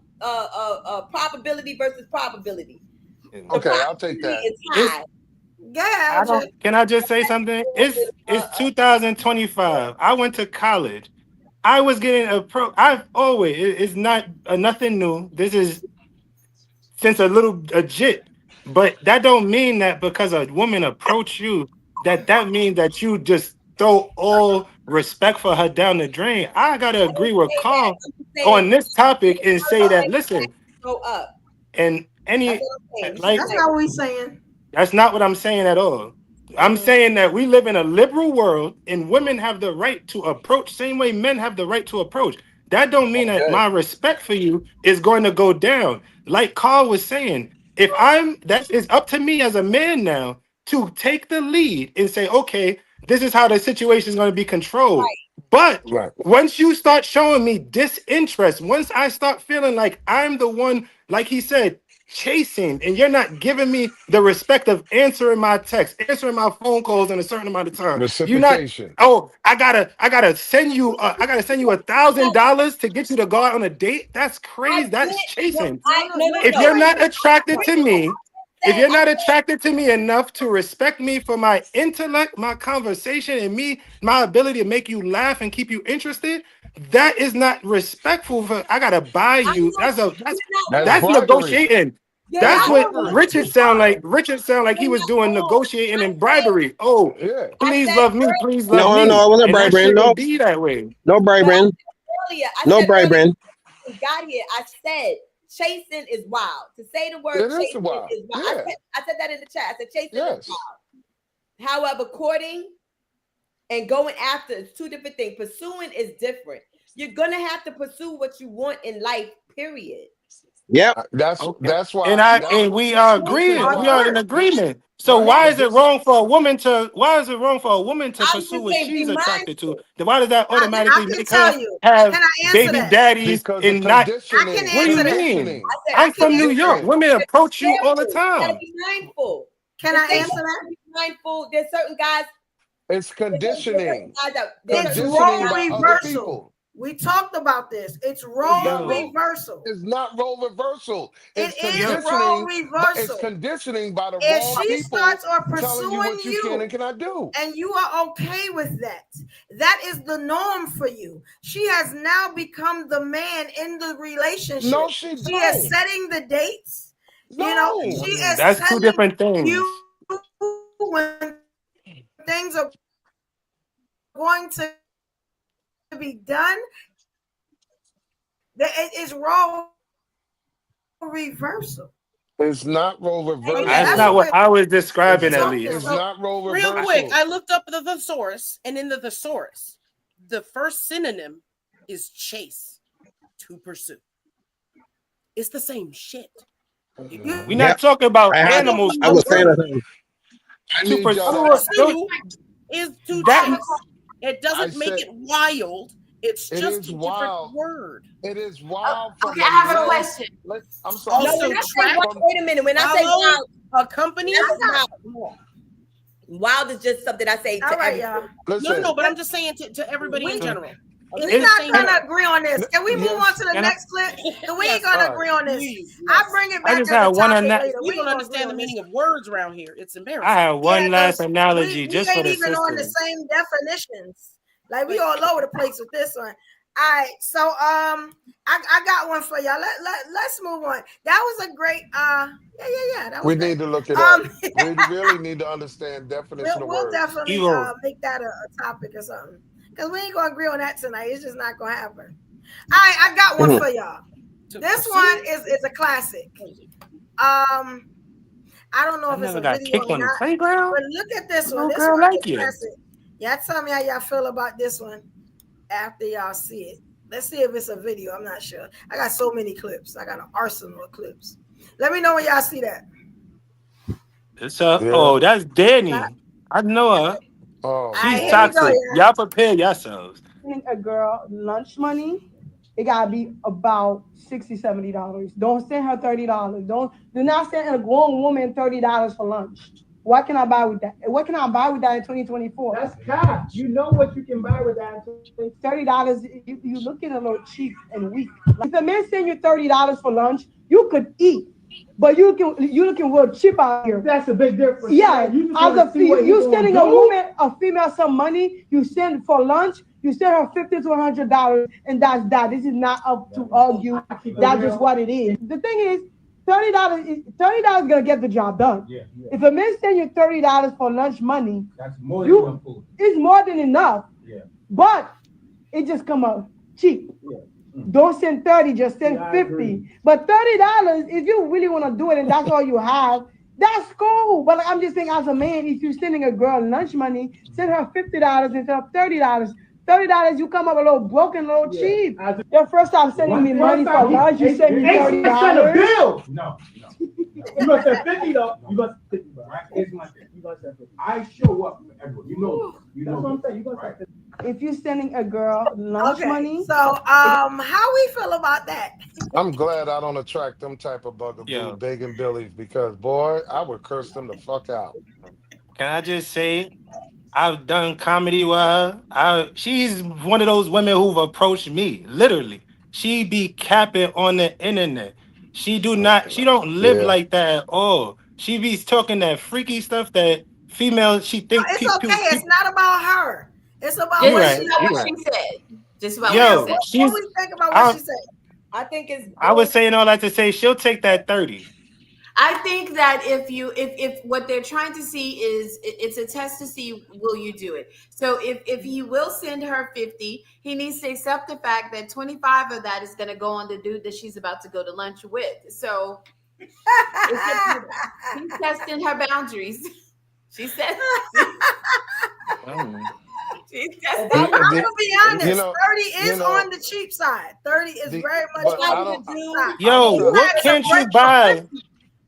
probability versus probability. Okay, I'll take that. It's high. Can I just say something? It's 2025. I went to college. I was getting it's not nothing new. This is since a jit. But that don't mean that because a woman approach you, that means that you just throw all respect for her down the drain. I gotta agree with Carl on this topic and say that listen, go up. And that's not what we're saying. That's not what I'm saying at all. I'm saying that we live in a liberal world and women have the right to approach same way men have the right to approach. That don't mean that my respect for you is going to go down. Like Carl was saying, that is up to me as a man now to take the lead and say, okay, this is how the situation is going to be controlled. But once you start showing me disinterest, once I start feeling like I'm the one, like he said, chasing, and you're not giving me the respect of answering my texts, answering my phone calls in a certain amount of time. You're not. Oh, I gotta send you $1,000 to get you to go out on a date. That's crazy. That's chasing. If you're not attracted to me. If you're not attracted to me enough to respect me for my intellect, my conversation, and my ability to make you laugh and keep you interested, that is not respectful. I gotta buy you. That's negotiating. That's what Richard sound like. Richard sound like he was doing negotiating and bribery. Oh, please love me. Please love me. No, it wasn't And that bribery. shouldn't No, be that way. no bribery. No bribery. Got here. I said chasing is wild. To say the word chasing is wild. Yeah. I said that in the chat. I said chasing is wild. However, courting and going after is two different things. Pursuing is different. You're gonna have to pursue what you want in life, period. Yep. That's why. And we are agreeing. We are in agreement. So why is it wrong for a woman to pursue what she's attracted to? Then why does that automatically make her have baby daddies and not? What do you mean? I'm from New York. Women approach you all the time. Be mindful. Can I answer that? Be mindful. There's certain guys. It's conditioning. It's role reversal. We talked about this. It's role reversal. It's not role reversal. It is role reversal. It's conditioning by the if wrong she people starts or telling you what you can and cannot do. And you are okay with that. That is the norm for you. She has now become the man in the relationship. No, she is setting the dates. No. She is That's two different things. You when things are going to be done, it is role reversal. It's not role reversal. That's not what I was describing, at least. It's not role reversal. Real quick, I looked up the thesaurus, and in the thesaurus, the first synonym is chase, to pursue. It's the same shit. We're not talking about animals. I was saying that. I need y'all is to that chase. It doesn't make it wild. It's it just is a different wild. word. It is wild. Okay, I have a question. I'm sorry. Also, wait a minute. When I say wild, a company is wild. Wild is just something I say to everyone. No, but I'm just saying to everybody in general. We're not gonna agree on this. Can we move on to the next clip? We ain't gonna agree on this. I bring it back. I just had one later. We don't understand the meaning of words around here. It's embarrassing. I have one last analogy we just ain't for the even on the system. same definitions. Like we all over the place with this one. All right, so I got one for y'all. Let's move on. That was a great that was We great. need to look it up. We really need to understand definition of We'll words. definitely make that a topic or something. Because we ain't gonna agree on that tonight. It's just not gonna happen. All right, I got one for y'all. This one is a classic. I don't know if it's a video or not, but look at this one. This one is classic. Y'all tell me how y'all feel about this one after y'all see it. Let's see if it's a video. I'm not sure. I got so many clips. I got an arsenal of clips. Let me know when y'all see that. It's oh, that's Danny. I know her. Oh, she's toxic. Y'all prepare yourselves. A girl lunch money, it gotta be about $60, $70. Don't send her $30. Do not send a grown woman $30 for lunch. What can I buy with that? What can I buy with that in 2024? That's cash. You know what you can buy with that. $30, you looking a little cheap and weak. Like, if a man send you $30 for lunch, you could eat. But you looking real cheap out here. That's a big difference. Yeah, you sending a female some money, you send for lunch, you send her $50 to $100, and that's that. This is not up to argue. That's just what it is. The thing is, $30 is gonna get the job done. Yeah. If a man send you $30 for lunch money, that's more than enough food. It's more than enough. Yeah. But it just come out cheap. Yeah. Don't send 30, just send 50. But $30, if you really want to do it and that's all you have, that's cool. But I'm just saying, as a man, if you're sending a girl lunch money, send her $50 instead of $30. $30, you come up a little broken, a little cheap. Your first time sending me money for lunch, you send me $30. Send a bill. No. You gonna send 50 though. You gonna send 50, right? It's my thing. You gonna send 50. I show up for everyone. You know. That's what I'm saying. You gonna send 50. If you're sending a girl lunch money, so how we feel about that? I'm glad I don't attract them type of bugaboo begging billies because boy, I would curse them the fuck out. Can I just say, I've done comedy with her. She's one of those women who've approached me. Literally, she be capping on the internet. She don't live like that at all. She be talking that freaky stuff that females she think. It's okay. It's not about her. It's about what she said. Just about what she said. What we think about what she said? I think it's. I was saying all that to say she'll take that 30. I think that if what they're trying to see is it's a test to see will you do it. So if he will send her 50, he needs to accept the fact that 25 of that is going to go on the dude that she's about to go to lunch with. So he's testing her boundaries. She said. I'm gonna be honest. 30 is on the cheap side. 30 is very much on the cheap side. Yo, what can't you buy?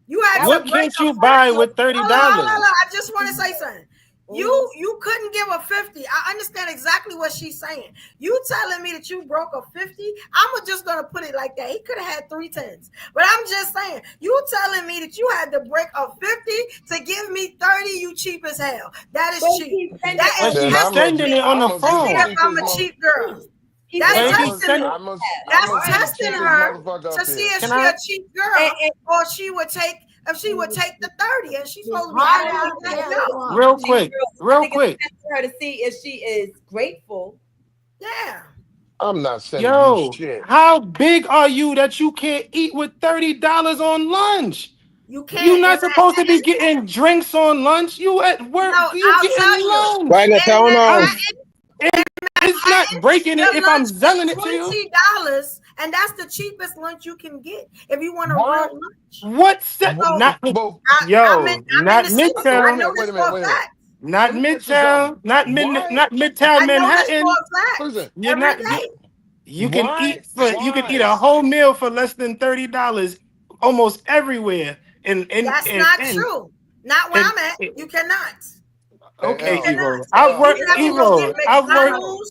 What can't you buy with $30? I just want to say something. You couldn't give a 50. I understand exactly what she's saying. You telling me that you broke a 50? I'm just gonna put it like that. He could have had 3 10s. But I'm just saying, you telling me that you had to break a 50 to give me 30, you cheap as hell. That is cheap. That is sending it on the phone. I'm a cheap girl. That's testing her to see if she's a cheap girl or she would take the 30 and she's supposed to be real quick. Her to see if she is grateful. Yeah. I'm not saying you shit. How big are you that you can't eat with $30 on lunch? You can't. You're not supposed to be getting drinks on lunch. You at work. No, you getting lunch. Right now, tell on. It's not breaking it if I'm selling it to you. $20, and that's the cheapest lunch you can get if you want a real lunch. What's that? Not Midtown. Not Midtown. Not Midtown Manhattan. You can eat a whole meal for less than $30 almost everywhere. And That's not true. Not where I'm at. You cannot. Okay, You Evo. cannot. You have to go get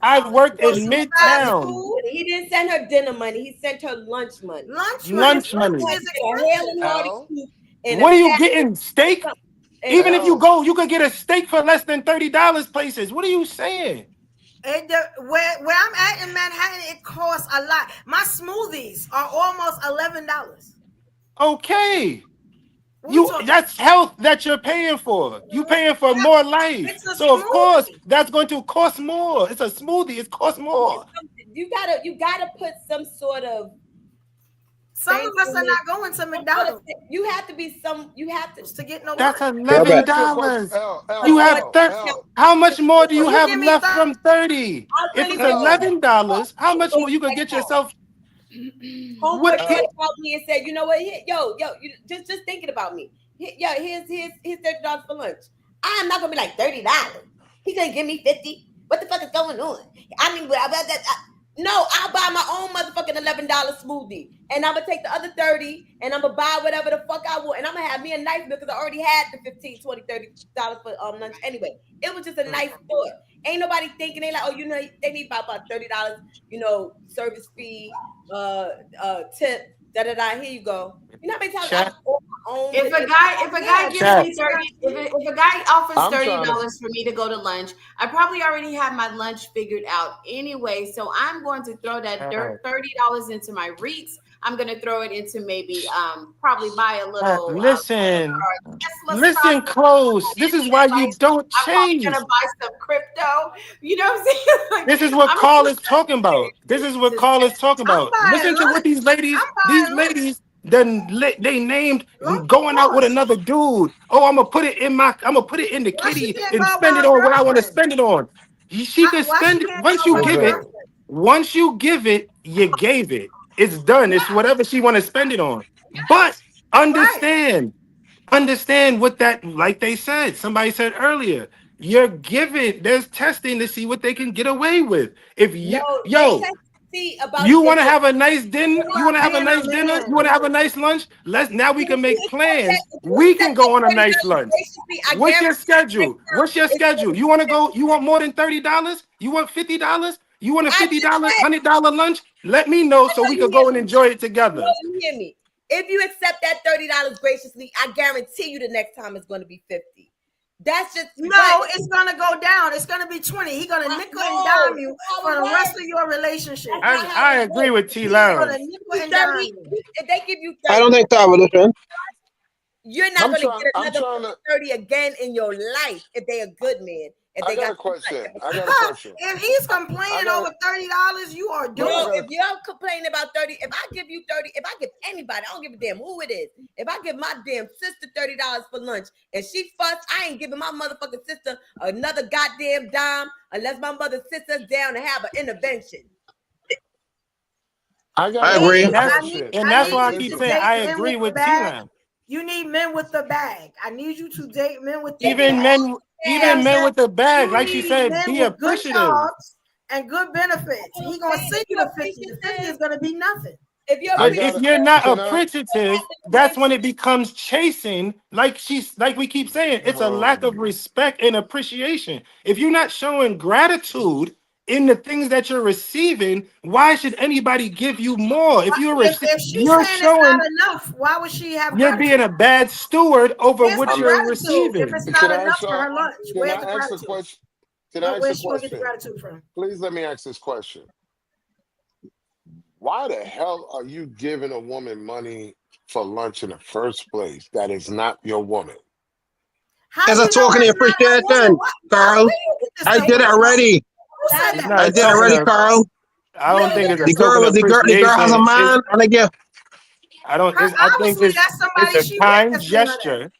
I've worked go in some fast Midtown. food. He didn't send her dinner money. He sent her lunch money. Lunch money. is expensive. What are you getting? Steak? Even if you go, you could get a steak for less than $30 places. What are you saying? Where I'm at in Manhattan, it costs a lot. My smoothies are almost $11. Okay. That's health that you're paying for. You paying for more life. So of course that's going to cost more. It's a smoothie, it costs more. You gotta put some sort of. Some of us are not going to McDonald's. You have to be you have to get no. That's $11. You have how much more do you have left from 30? If it's $11, how much more you could get yourself? Homeboy called me and said, "You know what? Yo, just thinking about me. Here's $30 for lunch. I'm not gonna be like $30. He's gonna give me 50. What the fuck is going on? I mean, no, I'll buy my own motherfucking $11 smoothie, and I'm gonna take the other 30, and I'm gonna buy whatever the fuck I want, and I'm gonna have me a nice meal because I already had the $15, $20, $30 for lunch anyway. It was just a nice thought. Ain't nobody thinking they like, oh, you know, they need about $30, you know, service fee, tip, Here you go. You know how many times I bought my own. If a guy gives me 30, if a guy offers $30 for me to go to lunch, I probably already have my lunch figured out anyway. So I'm going to throw that $30 into my REITs. I'm going to throw it into maybe probably buy a little. Listen close. This is why you don't change. I'm going to buy some crypto. You know what I'm saying? Like, this is what Carl is talking about. This is what Carl is talking about. Listen to what these ladies, they named going out with another dude. Oh, I'm gonna put it in the kitty and spend it on what I want to spend it on. She can spend it once you give it. Once you give it, you gave it. It's done. It's whatever she want to spend it on. But understand what that, like they said, somebody said earlier, you're giving, there's testing to see what they can get away with. If you, you want to have a nice dinner, you want to have a nice lunch, now we can make plans. We can go on a nice lunch. What's your schedule? You want to go, you want more than $30? You want $50? You want a $50, $100 lunch? Let me know so we can go and enjoy it together. You hear me? If you accept that $30 graciously, I guarantee you the next time it's going to be 50. That's just it's gonna go down. It's gonna be 20. He's gonna nickel and dime you for the rest of your relationship. I agree with T. Lounge. If they give you 30, I don't think so, listen. You're not going to get another 30 again in your life if they're a good man. If they got a question. If he's complaining over $30, you are doing. No, if you're complaining about 30, if I give you 30, if I give anybody, I don't give a damn who it is. If I give my damn sister $30 for lunch and she fuss, I ain't giving my motherfucking sister another goddamn dime unless my mother sits us down and have an intervention. I agree. And that's why I keep saying I agree with T-Line. You need men with the bag. I need you to date men with the bag. Even men with the bag, like she said, be appreciative. And good benefits. He's gonna send you the 50. The 50 is gonna be nothing. If you're not appreciative, that's when it becomes chasing. Like we keep saying, it's a lack of respect and appreciation. If you're not showing gratitude in the things that you're receiving, why should anybody give you more? If you're showing it's not enough, why would she have? You're being a bad steward over what you're receiving. If it's not enough for her lunch, where's the gratitude? Where's she gonna get the gratitude from? Please let me ask this question. Why the hell are you giving a woman money for lunch in the first place that is not your woman? As a token of appreciation, Carl. I did it already. I did already, Carl. I don't think it's a the girl has a man and a gift. I think it's a kind gesture.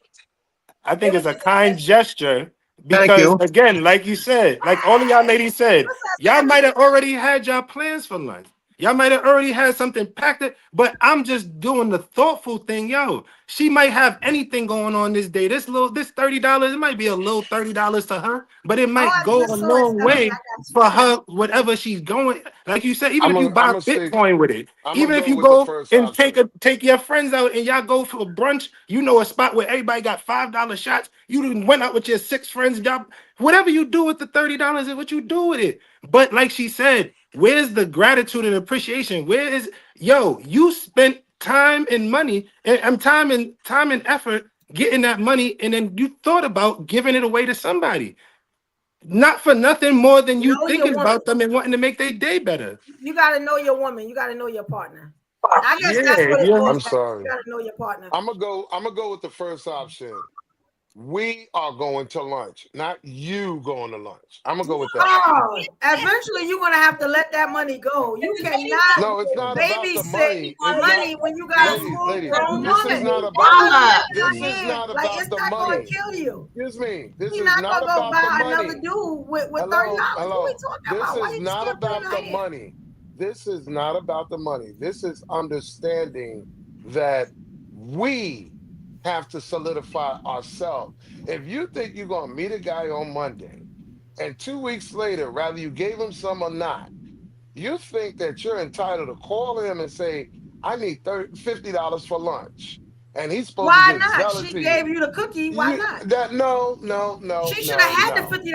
I think it's a kind gesture because again, like you said, like all of y'all ladies said, y'all might have already had y'all plans for lunch. Y'all might have already had something packed it, but I'm just doing the thoughtful thing, yo. She might have anything going on this day. This $30, it might be a little $30 to her, but it might go a long way for her, whatever she's going. Like you said, even if you buy Bitcoin with it, even if you go and take your friends out and y'all go for a brunch, you know, a spot where everybody got $5 shots. You done went out with your 6 friends, y'all. Whatever you do with the $30 is what you do with it. But like she said, where's the gratitude and appreciation? Where is you spent time and money and time and effort getting that money, and then you thought about giving it away to somebody. Not for nothing more than you thinking about them and wanting to make their day better. You gotta know your woman, you gotta know your partner. I guess that's what it I'm goes back. sorry. You gotta know your partner. I'm gonna go with the first option. We are going to lunch, not you going to lunch. I'm gonna go with that. Oh, eventually you're gonna have to let that money go. You cannot No, it's not about the babysit money. when you got a Ladies, full-grown this woman. is not about the money. Gonna kill you. Excuse me. This You're is not not gonna go about buy the money. another dude with $30. Hello. What we talking about? This is not about the money. This is not about the money. This is understanding that we have to solidify ourselves. If you think you're going to meet a guy on Monday and 2 weeks later, rather you gave him some or not, you think that you're entitled to call him and say, I need $50 for lunch. And he's supposed Why to get not? zealous She to gave you. you the cookie. Why not? No. She should have had the $50. She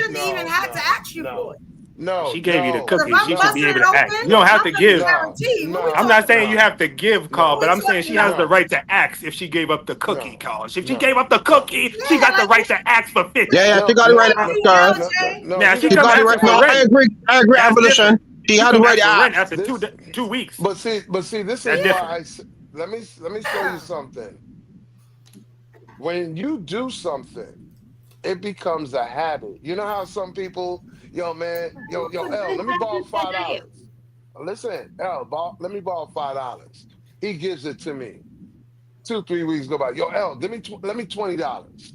shouldn't even have to ask you for it. No, she gave you the cookie. She should be able to ask. You don't have to give. I'm not saying you have to give, Carl, but I'm saying she has the right to ask if she gave up the cookie, Carl. If she gave up the cookie, she got the right to ask for 50. Yeah, she got it right after, Carl. Now she She come got it right. asking for No, rent. I agree, Abolition. She had the right to ask. After 2 weeks. But see, this is why let me show you something. When you do something, it becomes a habit. You know how some people, L, let me borrow $5. Listen, L, let me borrow $5. He gives it to me. 2-3 weeks go by. L, let me $20.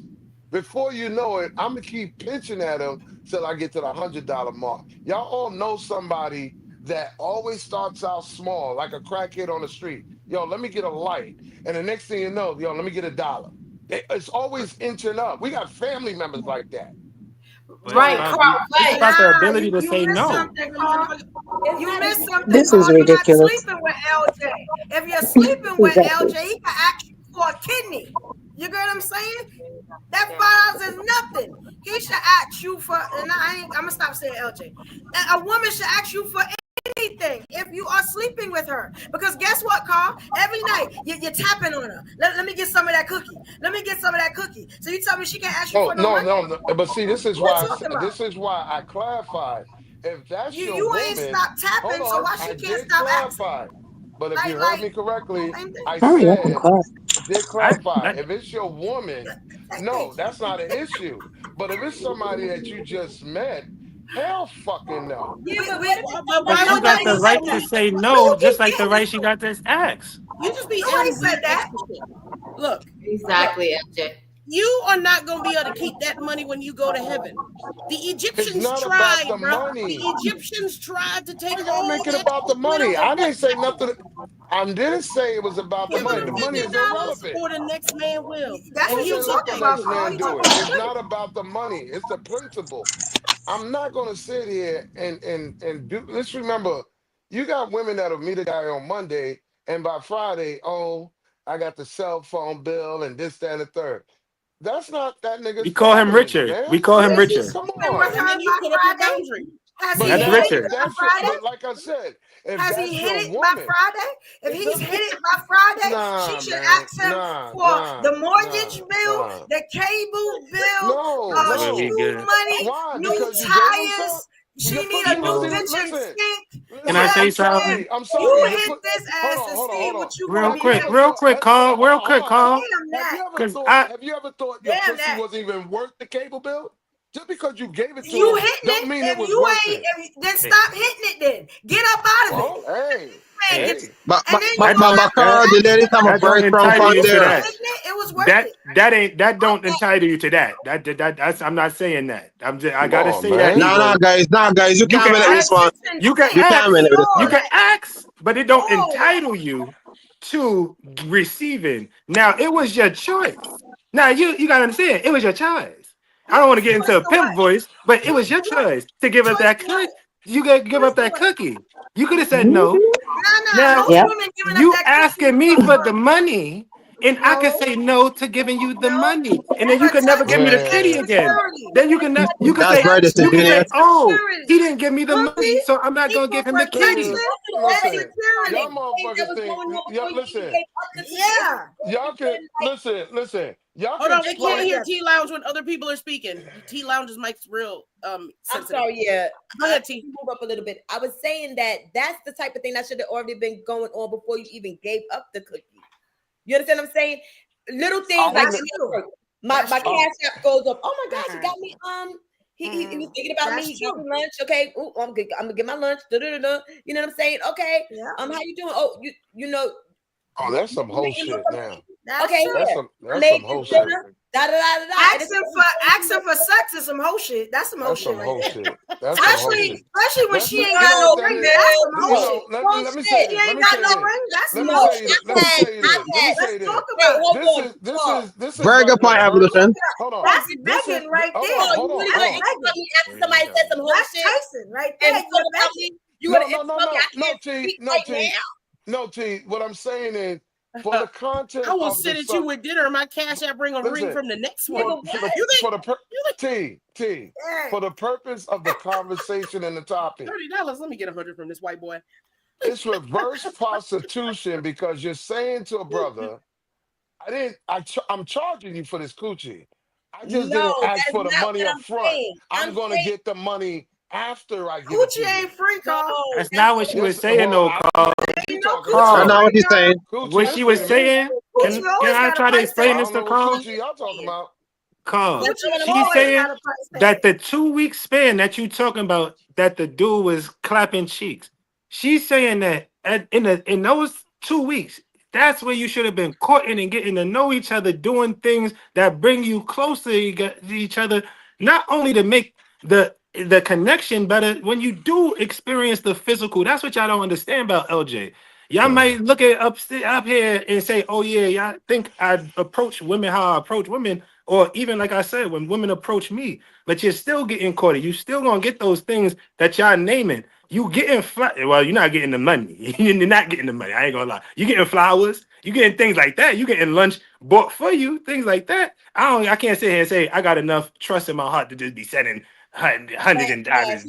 Before you know it, I'm gonna keep pinching at him till I get to the $100 mark. Y'all all know somebody that always starts out small, like a crackhead on the street. Let me get a light. And the next thing you know, let me get $1. It's always inching up. We got family members like that. Right. It's about the ability to say no. You missed something. This is ridiculous. You're sleeping with LJ. If you're sleeping with LJ, he can ask you for a kidney. You get what I'm saying? That $5 is nothing. He should ask you for, and I'm gonna stop saying LJ. A woman should ask you for anything if you are sleeping with her, because guess what, Carl? Every night you're tapping on her. Let me get some of that cookie. Let me get some of that cookie. So you tell me she can't ask you for no money? No. But see, this is why I clarified. If that's your woman, ain't stopped tapping, so why she can't stop asking? But if you heard me correctly, I did clarify. If it's your woman, no, that's not an issue. But if it's somebody that you just met, hell fucking no. But she got the right to say no, just like the right she got to ask. You just be said that. Look. Exactly, LJ. You are not going to be able to keep that money when you go to heaven. The Egyptians tried, bro. Money. The Egyptians tried to take all make it about the money. I didn't say nothing. I didn't say it was about the money. The money is irrelevant. Or the next man will. That's what you're talking about. It's not about the money. It's the principle. I'm not going to sit here and do. Let's remember, you got women that'll meet a guy on Monday, and by Friday, I got the cell phone bill and this, that, and the third. That's not that nigga's. We call him Richard. Man. We call him Richard. Come on. And then you put up a boundary. That's Richard. But like I said, has he hit it by Friday? If he's hit it by Friday, she should ask him for the mortgage bill, the cable bill, school money, new tires. She need a new kitchen sink. Can I say something? I'm sorry. You hit this ass and see what you real quick, Carl. Have you ever thought your pussy wasn't even worth the cable bill? Just because you gave it to You him, hitting don't it. mean If it was you worth ain't, it. then stop hitting it. Then get up out of it. Hey. But And then you go back Carl, the ladies have a That don't very strong entitle point you to there. that. it was worth it. That don't entitle you to that. That's I'm not saying that. I gotta on, say that. man. Nah, guys, you can't manage this one. You can You can't manage this you one. can ask, but it don't entitle you to receiving. Now it was your choice. Now you gotta understand, it was your choice. I don't want to get into a pimp voice, but it was your choice to give up that cookie. You gotta give up that cookie. You could have said no. Now you asking me for the money, and I can say no to giving you the money, and then you could never give me the kitty again. Then you can you can That's say very disingenuous. oh, he didn't give me the money, so I'm not gonna give him the kitty. Listen, y'all motherfuckers think. Listen. Yeah. Y'all can listen. Y'all Hold can on, we can't hear T Lounge when other people are speaking. T Lounge's mic's real I'm sensitive. sorry, yeah. Go ahead, T. Move up a little bit. I was saying that's the type of thing that should have already been going on before you even gave up the cookie. You understand what I'm saying? Little things like my cash app goes up. Oh my gosh, he got me he was thinking about me. He got me lunch. Okay, ooh, I'm gonna get my lunch. You know what I'm saying? Okay, how you doing? Oh, you know. Oh, that's some whole shit now. Okay, that's some whole shit. Asking for sex is some whole shit. That's some whole shit. Especially when she ain't got no ring. That's some whole shit. Let me say this. She ain't got no ring. That's some whole shit. This is very good point, Evolution. Hold on. That's begging right there. Hold on. Somebody said some whole shit. Tyson right there. No, T. What I'm saying is, for the content, I will sit at you with dinner. My cash app bring a ring from the next one. For the purpose of the conversation and the topic, $30. Let me get 100 from this white boy. It's reverse prostitution because you're saying to a brother, I'm charging you for this coochie. I just didn't ask for the money up front. I'm gonna get the money after I give it to you. Coochie ain't free, Carl. That's not what she was saying, though, Carl. That's not what he's saying. What she was saying, can I try to explain this to Carl? Y'all talking about? Carl, she's saying that the 2 week span that you talking about, that the dude was clapping cheeks. She's saying that in those 2 weeks, that's where you should have been courting and getting to know each other, doing things that bring you closer to each other, not only to make the connection better. When you do experience the physical, that's what y'all don't understand about LJ. Y'all might look at up here and say, oh yeah, y'all think I approach women how I approach women, or even like I said, when women approach me, but you're still getting courted. You still gonna get those things that y'all naming. You getting well, you're not getting the money. You're not getting the money. I ain't gonna lie. You getting flowers. You getting things like that. You getting lunch bought for you. Things like that. I can't sit here and say I got enough trust in my heart to just be sending hundreds and dollars.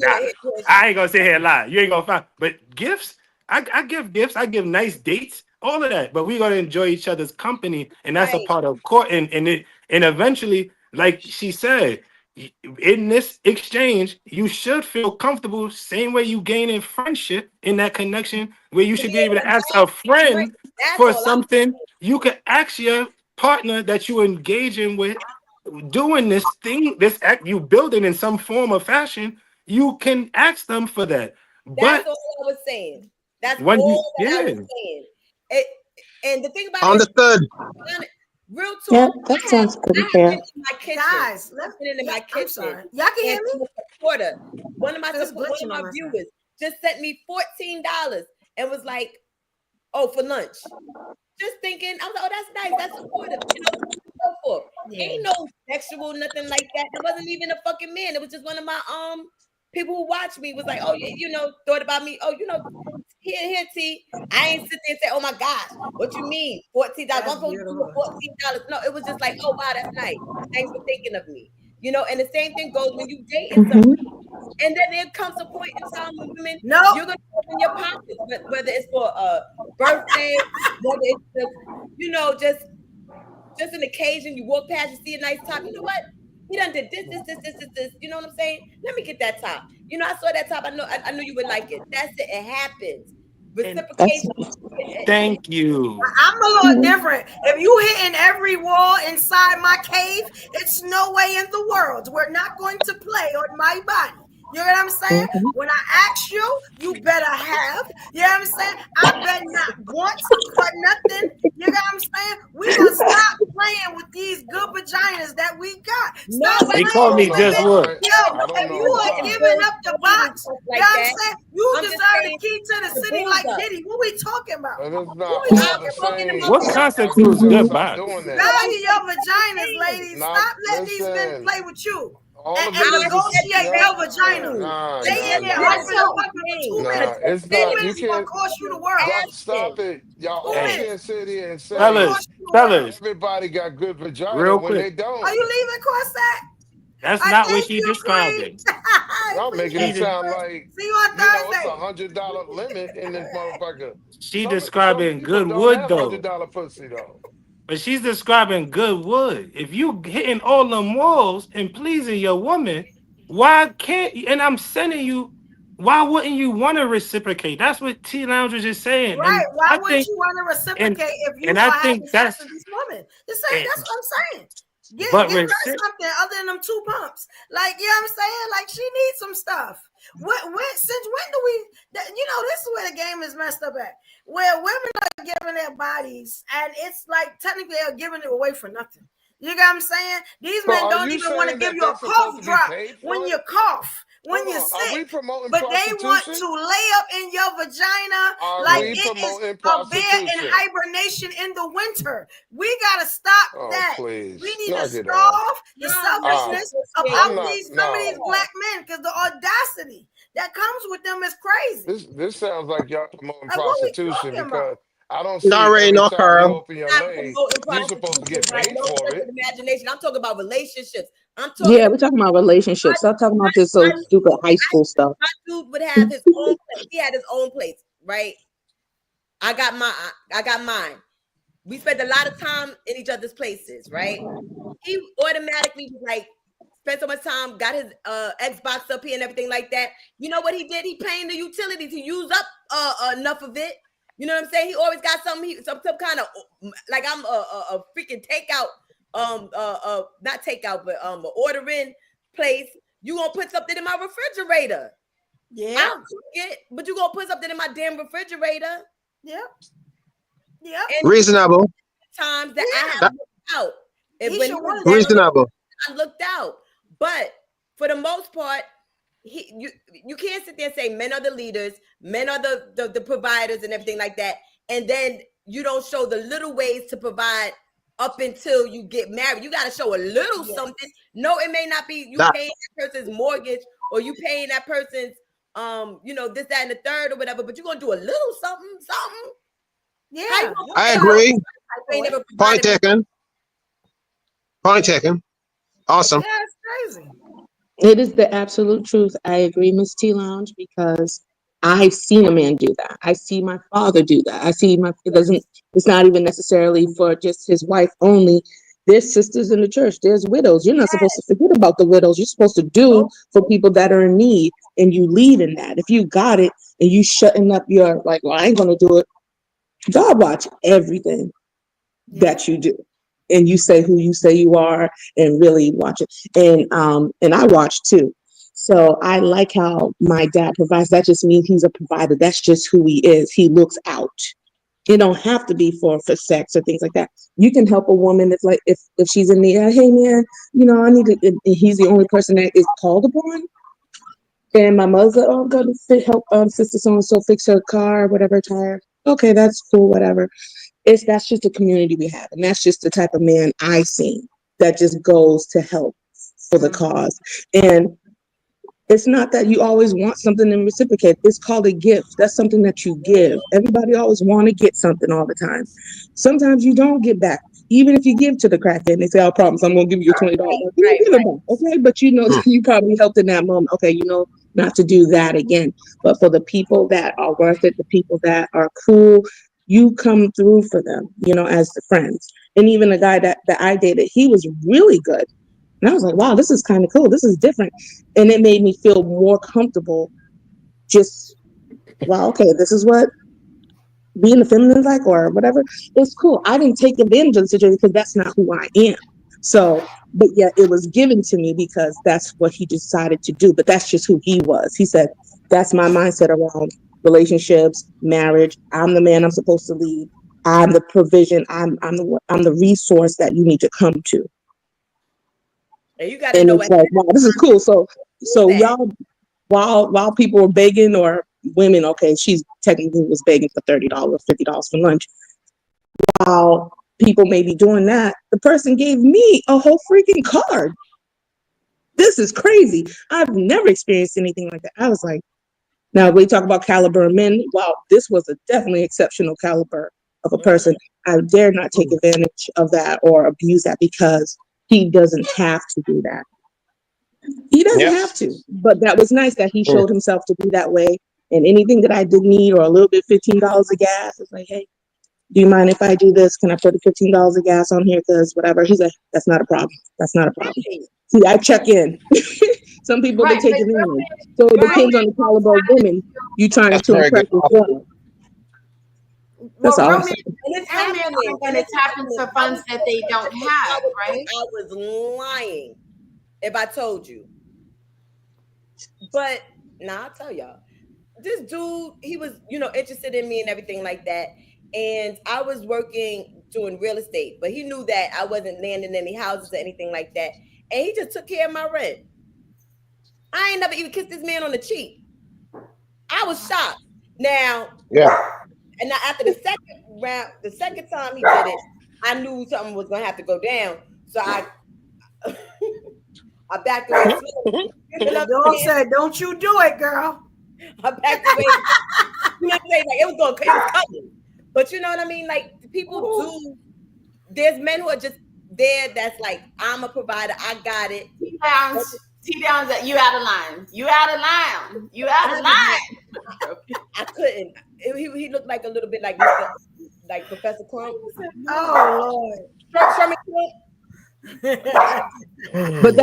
I ain't gonna sit here and lie. You ain't gonna find. But gifts, I give gifts. I give nice dates. All of that. But we gotta enjoy each other's company, and that's a part of court. And eventually, like she said, in this exchange, you should feel comfortable, same way you gain in friendship, in that connection, where you should be able to ask a friend for something. You could ask your partner that you engaging with, doing this thing, this act you building in some form or fashion. You can ask them for that. That's all I was saying. That's all that I was saying. And the thing about understood. Real talk. Yeah, that sounds pretty fair. In my kitchen. Guys, in my kitchen. Y'all can hear me? One of my viewers just sent me $14 and was like, "Oh, for lunch." Just thinking, I was like, "Oh, that's nice. That's supportive." You know, so forth. Ain't no sexual nothing like that. It wasn't even a fucking man. It was just one of my people who watched me was like, "Oh yeah, you know, thought about me. Oh, you know, here, T." I ain't sit there and say, "Oh my gosh, what you mean? $14? I'm supposed to do $14." No, it was just like, "Oh wow, that's nice. Thanks for thinking of me." You know, and the same thing goes when you dating someone. And then there comes a point in time when women, you're gonna open your pockets, whether it's for a birthday, whether it's just, you know, just an occasion. You walk past, you see a nice top. You know what? He done did this. You know what I'm saying? Let me get that top. You know, I saw that top. I knew you would like it. That's it. It happens. Reciprocation Thank you. I'm a little different. If you hitting every wall inside my cave, it's no way in the world. We're not going to play on my body. You know what I'm saying? When I ask you, you better have. You know what I'm saying? I bet not once for nothing. You know what I'm saying? We gonna stop playing with these good vaginas that we got. Stop They playing call me with just it. what? Yo, if you are giving up the box, you know what I'm saying? You deserve the key to the city like Diddy. What we talking about? But it's What not we all talking the about? same. What Y'all need constitutes to good stop box? doing that. Value your vaginas, ladies. Not Stop letting these men listen. play with you All of and it is just negotiate your vagina. Stay in there huffing and puffing for 2 minutes. It's 2 not. You minutes is gonna can't cost you the world. stop it. Y'all 2 all Hey, minutes can't sit here and gonna say cost fellas, you the world. fellas, everybody got good vagina real when quick. they don't. Are you leaving, Corsac? That's I not what thank she you, Queen. describing. Y'all making She it de- sound like See you on it's Thursday. $100 limit in this motherfucker. she Some describing people good don't wood have though. $100 pussy though. But she's describing good wood. If you hitting all them walls and pleasing your woman, why can't you? And I'm sending you, why wouldn't you want to reciprocate? That's what T Lounge was just saying. Right. And Why I wouldn't think, you want to reciprocate if you and I are having think sex that's with this woman? Just say and, that's what I'm saying. but Give her something other than them 2 pumps. Like, you know what I'm saying? Like, she needs some stuff. Since when do we, this is where the game is messed up at. Where women are giving their bodies, and it's like technically they're giving it away for nothing. You know what I'm saying? These So men are don't you even want to saying give that you a they're supposed cough to be drop paid for when it? you cough, when Hold you're on. Are we sick. promoting But they want prostitution? to lay up in your vagina Are like we it is promoting a bear in prostitution? hibernation in the winter. We gotta stop Oh, that. please. We need to Knock it off. starve the selfishness I'm about not, some of these no. black men, because the audacity that comes with them is crazy. This sounds like y'all promoting Like, what we prostitution talking about? because I don't You see already every know, time you Carl. open your Not leg, promoting you're supposed to get prostitution by paid no for stretch it. of the imagination. I'm talking about relationships. I'm talking Yeah, about we're talking about relationships. Stop talking about this my, stupid high school stuff. my dude would have his own place. He had his own place, right? I got mine. We spent a lot of time in each other's places, right? He automatically was like, spent so much time, got his Xbox up here and everything like that. You know what he did? He paying the utilities. He used up enough of it. You know what I'm saying? He always got something, some kind of, like I'm a freaking takeout, not takeout, but order in place. You gonna put something in my refrigerator? Yeah. I'll cook it, but you gonna put something in my damn refrigerator? Yep. Yep. And Reasonable. times that I have looked out. If when he was down, Reasonable. I looked out. But for the most part, you can't sit there and say men are the leaders, men are the providers and everything like that, and then you don't show the little ways to provide up until you get married. You got to show a little something. No, it may not be you paying that person's mortgage or you paying that person's this, that, and the third or whatever, but you're gonna do a little something. Yeah. I agree. Point Taken. taken. Point taken. Awesome. Yeah, it's crazy. It is the absolute truth. I agree, Miss T Lounge, because I've seen a man do that. I see my father do that. It's not even necessarily for just his wife only. There's sisters in the church. There's widows. You're not supposed to forget about the widows. You're supposed to do for people that are in need, and you lead in that. If you got it and you shutting up your, like, well, I ain't gonna do it. God watch everything that you do. And you say who you say you are and really watch it. And I watch too. So I like how my dad provides. That just means he's a provider. That's just who he is. He looks out. It don't have to be for sex or things like that. You can help a woman if she's in need. Hey man, I need to. And he's the only person that is called upon. And my mother's like, oh, I'm going to help sister so and so fix her car, whatever tire. Okay, that's cool, whatever. That's just the community we have, and that's just the type of man I see that just goes to help for the cause. And it's not that you always want something and reciprocate. It's called a gift. That's something that you give. Everybody always want to get something all the time. Sometimes you don't get back. Even if you give to the crackhead, they say, "I promise, I'm gonna give you $20." You don't give it back, okay? But you probably helped in that moment. Okay, not to do that again. But for the people that are worth it, the people that are cool, you come through for them, as the friends. And even the guy that I dated, he was really good. And I was like, wow, this is kind of cool. This is different. And it made me feel more comfortable. Just, wow, okay, this is what being a feminine like or whatever, it's cool. I didn't take advantage of the situation because that's not who I am. So, but yet it was given to me because that's what he decided to do. But that's just who he was. He said, that's my mindset around relationships, marriage. I'm the man I'm supposed to lead. I'm the provision. I'm the resource that you need to come to. And you got to And know it's like, wow, this is cool. So y'all, while people were begging, or women, okay, she's technically was begging for $30, $50 for lunch. While people may be doing that, the person gave me a whole freaking card. This is crazy. I've never experienced anything like that. I was like, now we talk about caliber of men. Wow, this was a definitely exceptional caliber of a person. I dare not take advantage of that or abuse that because he doesn't have to do that. He doesn't have to, but that was nice that he showed himself to be that way. And anything that I did need, or a little bit, $15 of gas, it's like, hey, do you mind if I do this? Can I put the $15 of gas on here? Because whatever. He's like, that's not a problem. That's not a problem. See, I check in. Some people, they take advantage. So it depends on the caliber of women you trying to impress as well. That's Well, awesome. And it's happening. happening. And it's happening to funds that they don't have, right? I was lying if I told you. But I'll tell y'all. This dude, he was, interested in me and everything like that. And I was working doing real estate, but he knew that I wasn't landing any houses or anything like that. And he just took care of my rent. I ain't never even kissed this man on the cheek. I was shocked. Now, and now after the second time he did it, I knew something was gonna have to go down. So I backed away. Dog said, "Don't you do it, girl." I backed away. You know what I'm saying? Like it was coming. But you know what I mean? Like people do. There's men who are just there. That's like, I'm a provider. I got it. T-Downs that you out of line. You out of line. You out of line. I couldn't. He looked like a little bit like Mr. Like Professor Crump. Oh Lord. But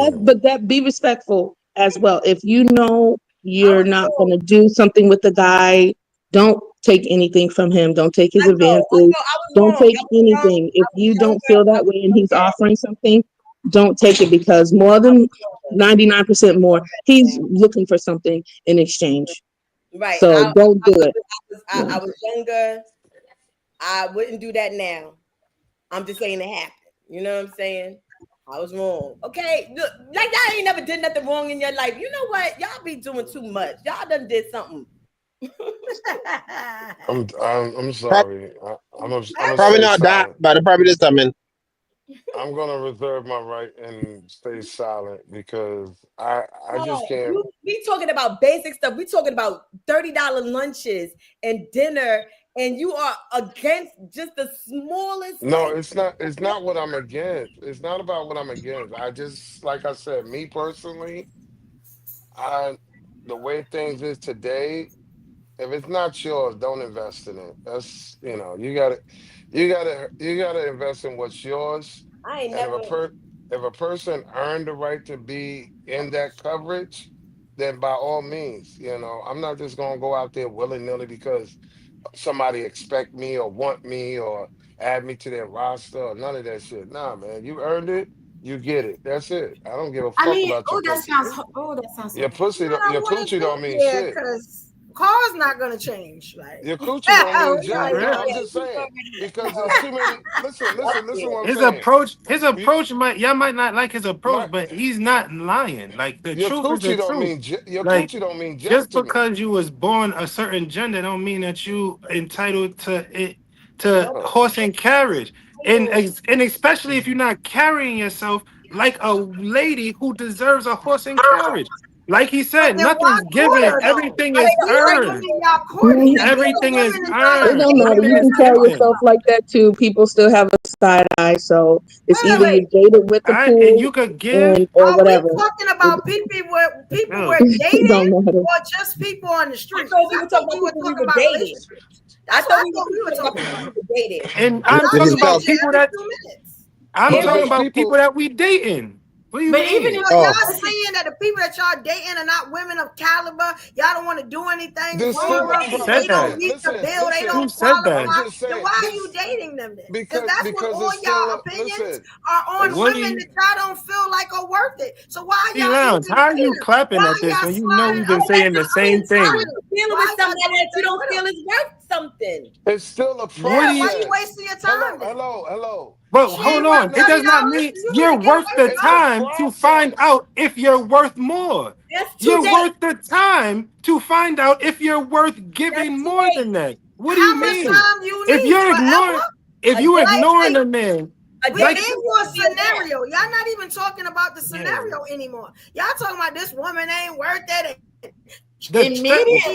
that be respectful as well. If you know you're not going to do something with the guy, don't take anything from him. Don't take his advances. Don't take anything. If you don't feel that way and he's offering something, don't take it, because more than 99% more, he's looking for something in exchange. Right. So don't do it. I was younger. I wouldn't do that now. I'm just saying it happened. You know what I'm saying? I was wrong. Okay. Look, like y'all ain't never did nothing wrong in your life. You know what? Y'all be doing too much. Y'all done did something. I'm sorry. I'm probably not that, but it probably did something. I'm gonna reserve my right and stay silent because I just can't. We talking about basic stuff. We talking about $30 lunches and dinner, and you are against just the smallest. No, it's not. It's not what I'm against. It's not about what I'm against. I just, like I said, me personally, the way things is today, if it's not yours, don't invest in it. That's you gotta invest in what's yours. I ain't And never. if a person earned the right to be in that coverage, then by all means, I'm not just gonna go out there willy-nilly because somebody expect me or want me or add me to their roster or none of that shit. Nah, man, you earned it, you get it. That's it. I don't give a fuck about your pussy. That sounds. Your pussy, your coochie don't mean Yeah, shit. because car's not gonna change. Like your coochie don't mean jack. I'm just saying because there's too many. Listen. What I'm saying. His approach y'all might not like his approach, but he's not lying. Like the your truth coochie is the don't truth. mean your Like, coochie don't mean jack just to because you was born a certain gender don't mean that you entitled to it to horse and carriage, and especially if you're not carrying yourself like a lady who deserves a horse and carriage. Like he said, nothing's given. Everything is earned. Everything is earned. It don't matter. You can carry yourself like that too. People still have a side eye. So it's either you dated with the pool and you could give or whatever. Are we talking about people we're dating or just people on the street? I thought we were talking about dating. I thought we were talking about dating. And I'm talking about people people that we dating. But even if y'all saying that the the people that y'all dating are not women of caliber. Y'all don't want to do anything There's for still, them. bro, They don't listen, meet the listen, bill. They listen. don't I'm qualify. just Then saying why are this you dating them then? Because that's what because all it's y'all still opinions listen. are on What do women you, that y'all don't feel like are worth it. So why D y'all Lounge, even how are you dating? clapping Why at this y'all when you know sliding we've been up? saying the same thing? Dealing Why with y'all somebody doing that you things don't with feel them? is worth something. It's still a What do Yeah, you, why you process. wasting your time then? Hello. but She hold ain't worth on. It does not $30. mean You need you're to get worth away the from It's a her. time to find process. out if you're worth more. That's 2 You're days. worth the time to find out if you're worth giving That's 2 more days. than that. What do How you much mean? time you If need? you're ignoring, Forever? if A you day, ignoring Like, a man, a we day gave like, is you a supposed to be a day. scenario. Y'all not even talking about the yeah, scenario anymore. Y'all talking about this woman ain't worth it.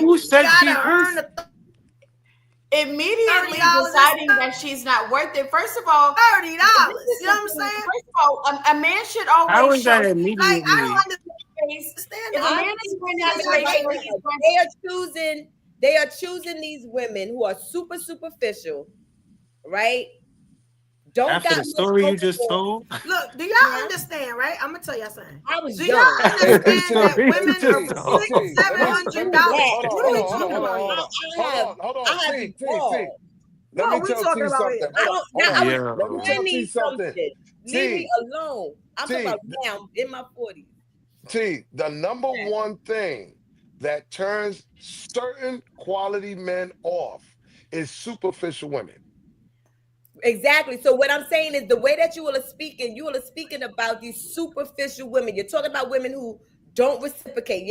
who She said gotta she? earn Immediately $30 deciding that she's not worth it. First of all, $30. this You is know what I'm something. saying? First of all, a man should How always is show. that Like, I don't immediately? understand If that. a I man is think going you got out it of Y'all space right gotta where be- he's now. going, They are choosing these women who are super superficial, right? Don't After got the much story you going just for. told, Look, do y'all Huh? understand, right? I'm gonna tell y'all something. I was Do young. y'all Hey, the understand that story you women are just for told. six, seven I don't hundred do dollars? that. What I are we don't do talking about here? Hold on. I have T. evolved. Let What me are we tell T talking about something. here? I was Let me Yo, tell T 20 something. something. Leave me T, alone. I'm talking T, about now in my 40s. The number one thing that turns certain quality men off is superficial women. Exactly. So what I'm saying is the way that you all are speaking about these superficial women. You're talking about women who don't reciprocate.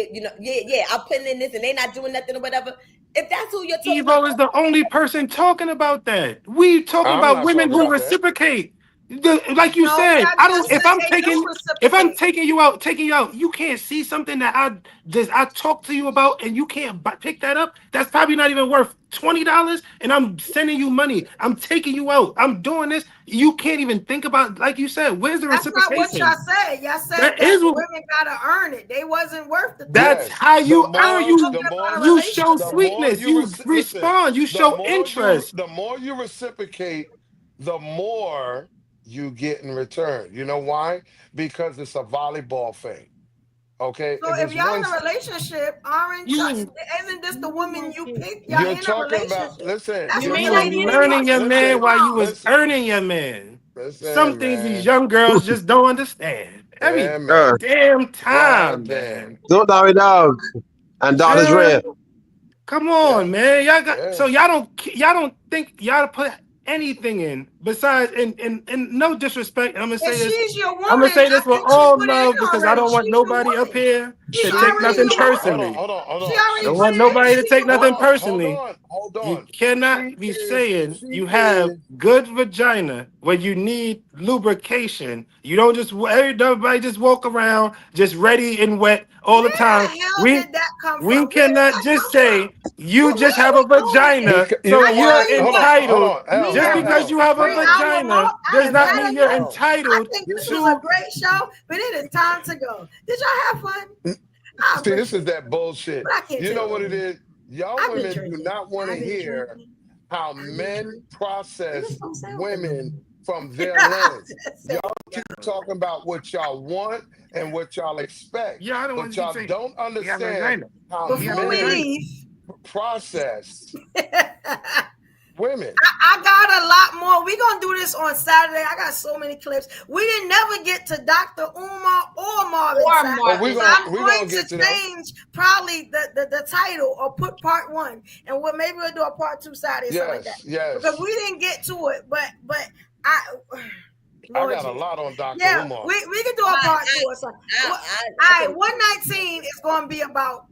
I'm putting in this and they're not doing nothing or whatever. If that's who you're talking about, Evo is the only person talking about that. We talking I'm about not women talking who about that. reciprocate. Like you No, said, I I don't. just said they do If I'm reciprocate. taking you out, you can't see something that I talked to you about, and you can't pick that up. That's probably not even worth $20, and I'm sending you money. I'm taking you out. I'm doing this. You can't even think about, like you said, where's the That's not what y'all reciprocation? said. Y'all said That that is what. women gotta earn it. They wasn't worth the 30. That's Yes. how The you earn. more, You the more, you show the more sweetness. you You listen. respond. You show interest. The more you reciprocate, the more you get in return. You know why? Because it's a volleyball thing. Okay, So if if it's y'all one, in a relationship, aren't You y'all, was isn't this the woman you picked? Y'all you're in a talking about. relationship. Listen, That's You you're what may you not was y'all talking. be need in to a be learning your focusing man Listen, while you on. was listen, earning your man. Some listen, things these man. young girls just don't understand. Yeah, Every man. damn God time, damn. man. Don't dog dog. And You daughters know? red. Come Yeah, on, man. Y'all got yeah. so y'all don't think y'all put anything in besides and no disrespect. I'm gonna If say this. she's your I'm gonna woman, say I this with think she all put it in love because I already. don't want She's your nobody up woman. here She's to take already nothing your woman. personally. Hold She on. I already don't put want it in. nobody to She's take your nothing woman. personally. Hold You on. cannot be saying She you have is. good vagina when you need lubrication. You don't just everybody just walk around just ready and wet all the Where the time. hell We did that come we from? Where did cannot that just come from? say you Where just are have we a going with this? vagina, You so know I you're tell what? you what, Hold entitled. on. we Just have because you have a 3 hour vagina mark. I does have not had mean you're enough. L. I entitled think this was a to. great show, but it is time to go. Did y'all have fun? I See, this is appreciate it, that bullshit. but I can't You take know no what it more. is? Y'all I've been women do drinking. not want to I've been hear drinking. how I've been men drinking. It process just don't sound good no women more. from their I lens. just Y'all said, keep talking about what y'all want and what y'all expect, Yeah, I don't want but to keep y'all saying don't you have a understand vagina. how You have a before we men vagina. leave, process women. I got a lot more. We're gonna do this on Saturday. I got so many clips. We didn't never get to Dr. Umar or Marvin Or Sapp. Oh, Marvin So Sapp. I'm we're going gonna to get to them. change probably the title or put part 1. And maybe we'll do a part 2 Saturday or something like that. Because Yes. we didn't get to it. But I I Lord got a Jesus. lot on Dr. Yeah, Umar. we can do a part 2 or something. All right, 119 is gonna be about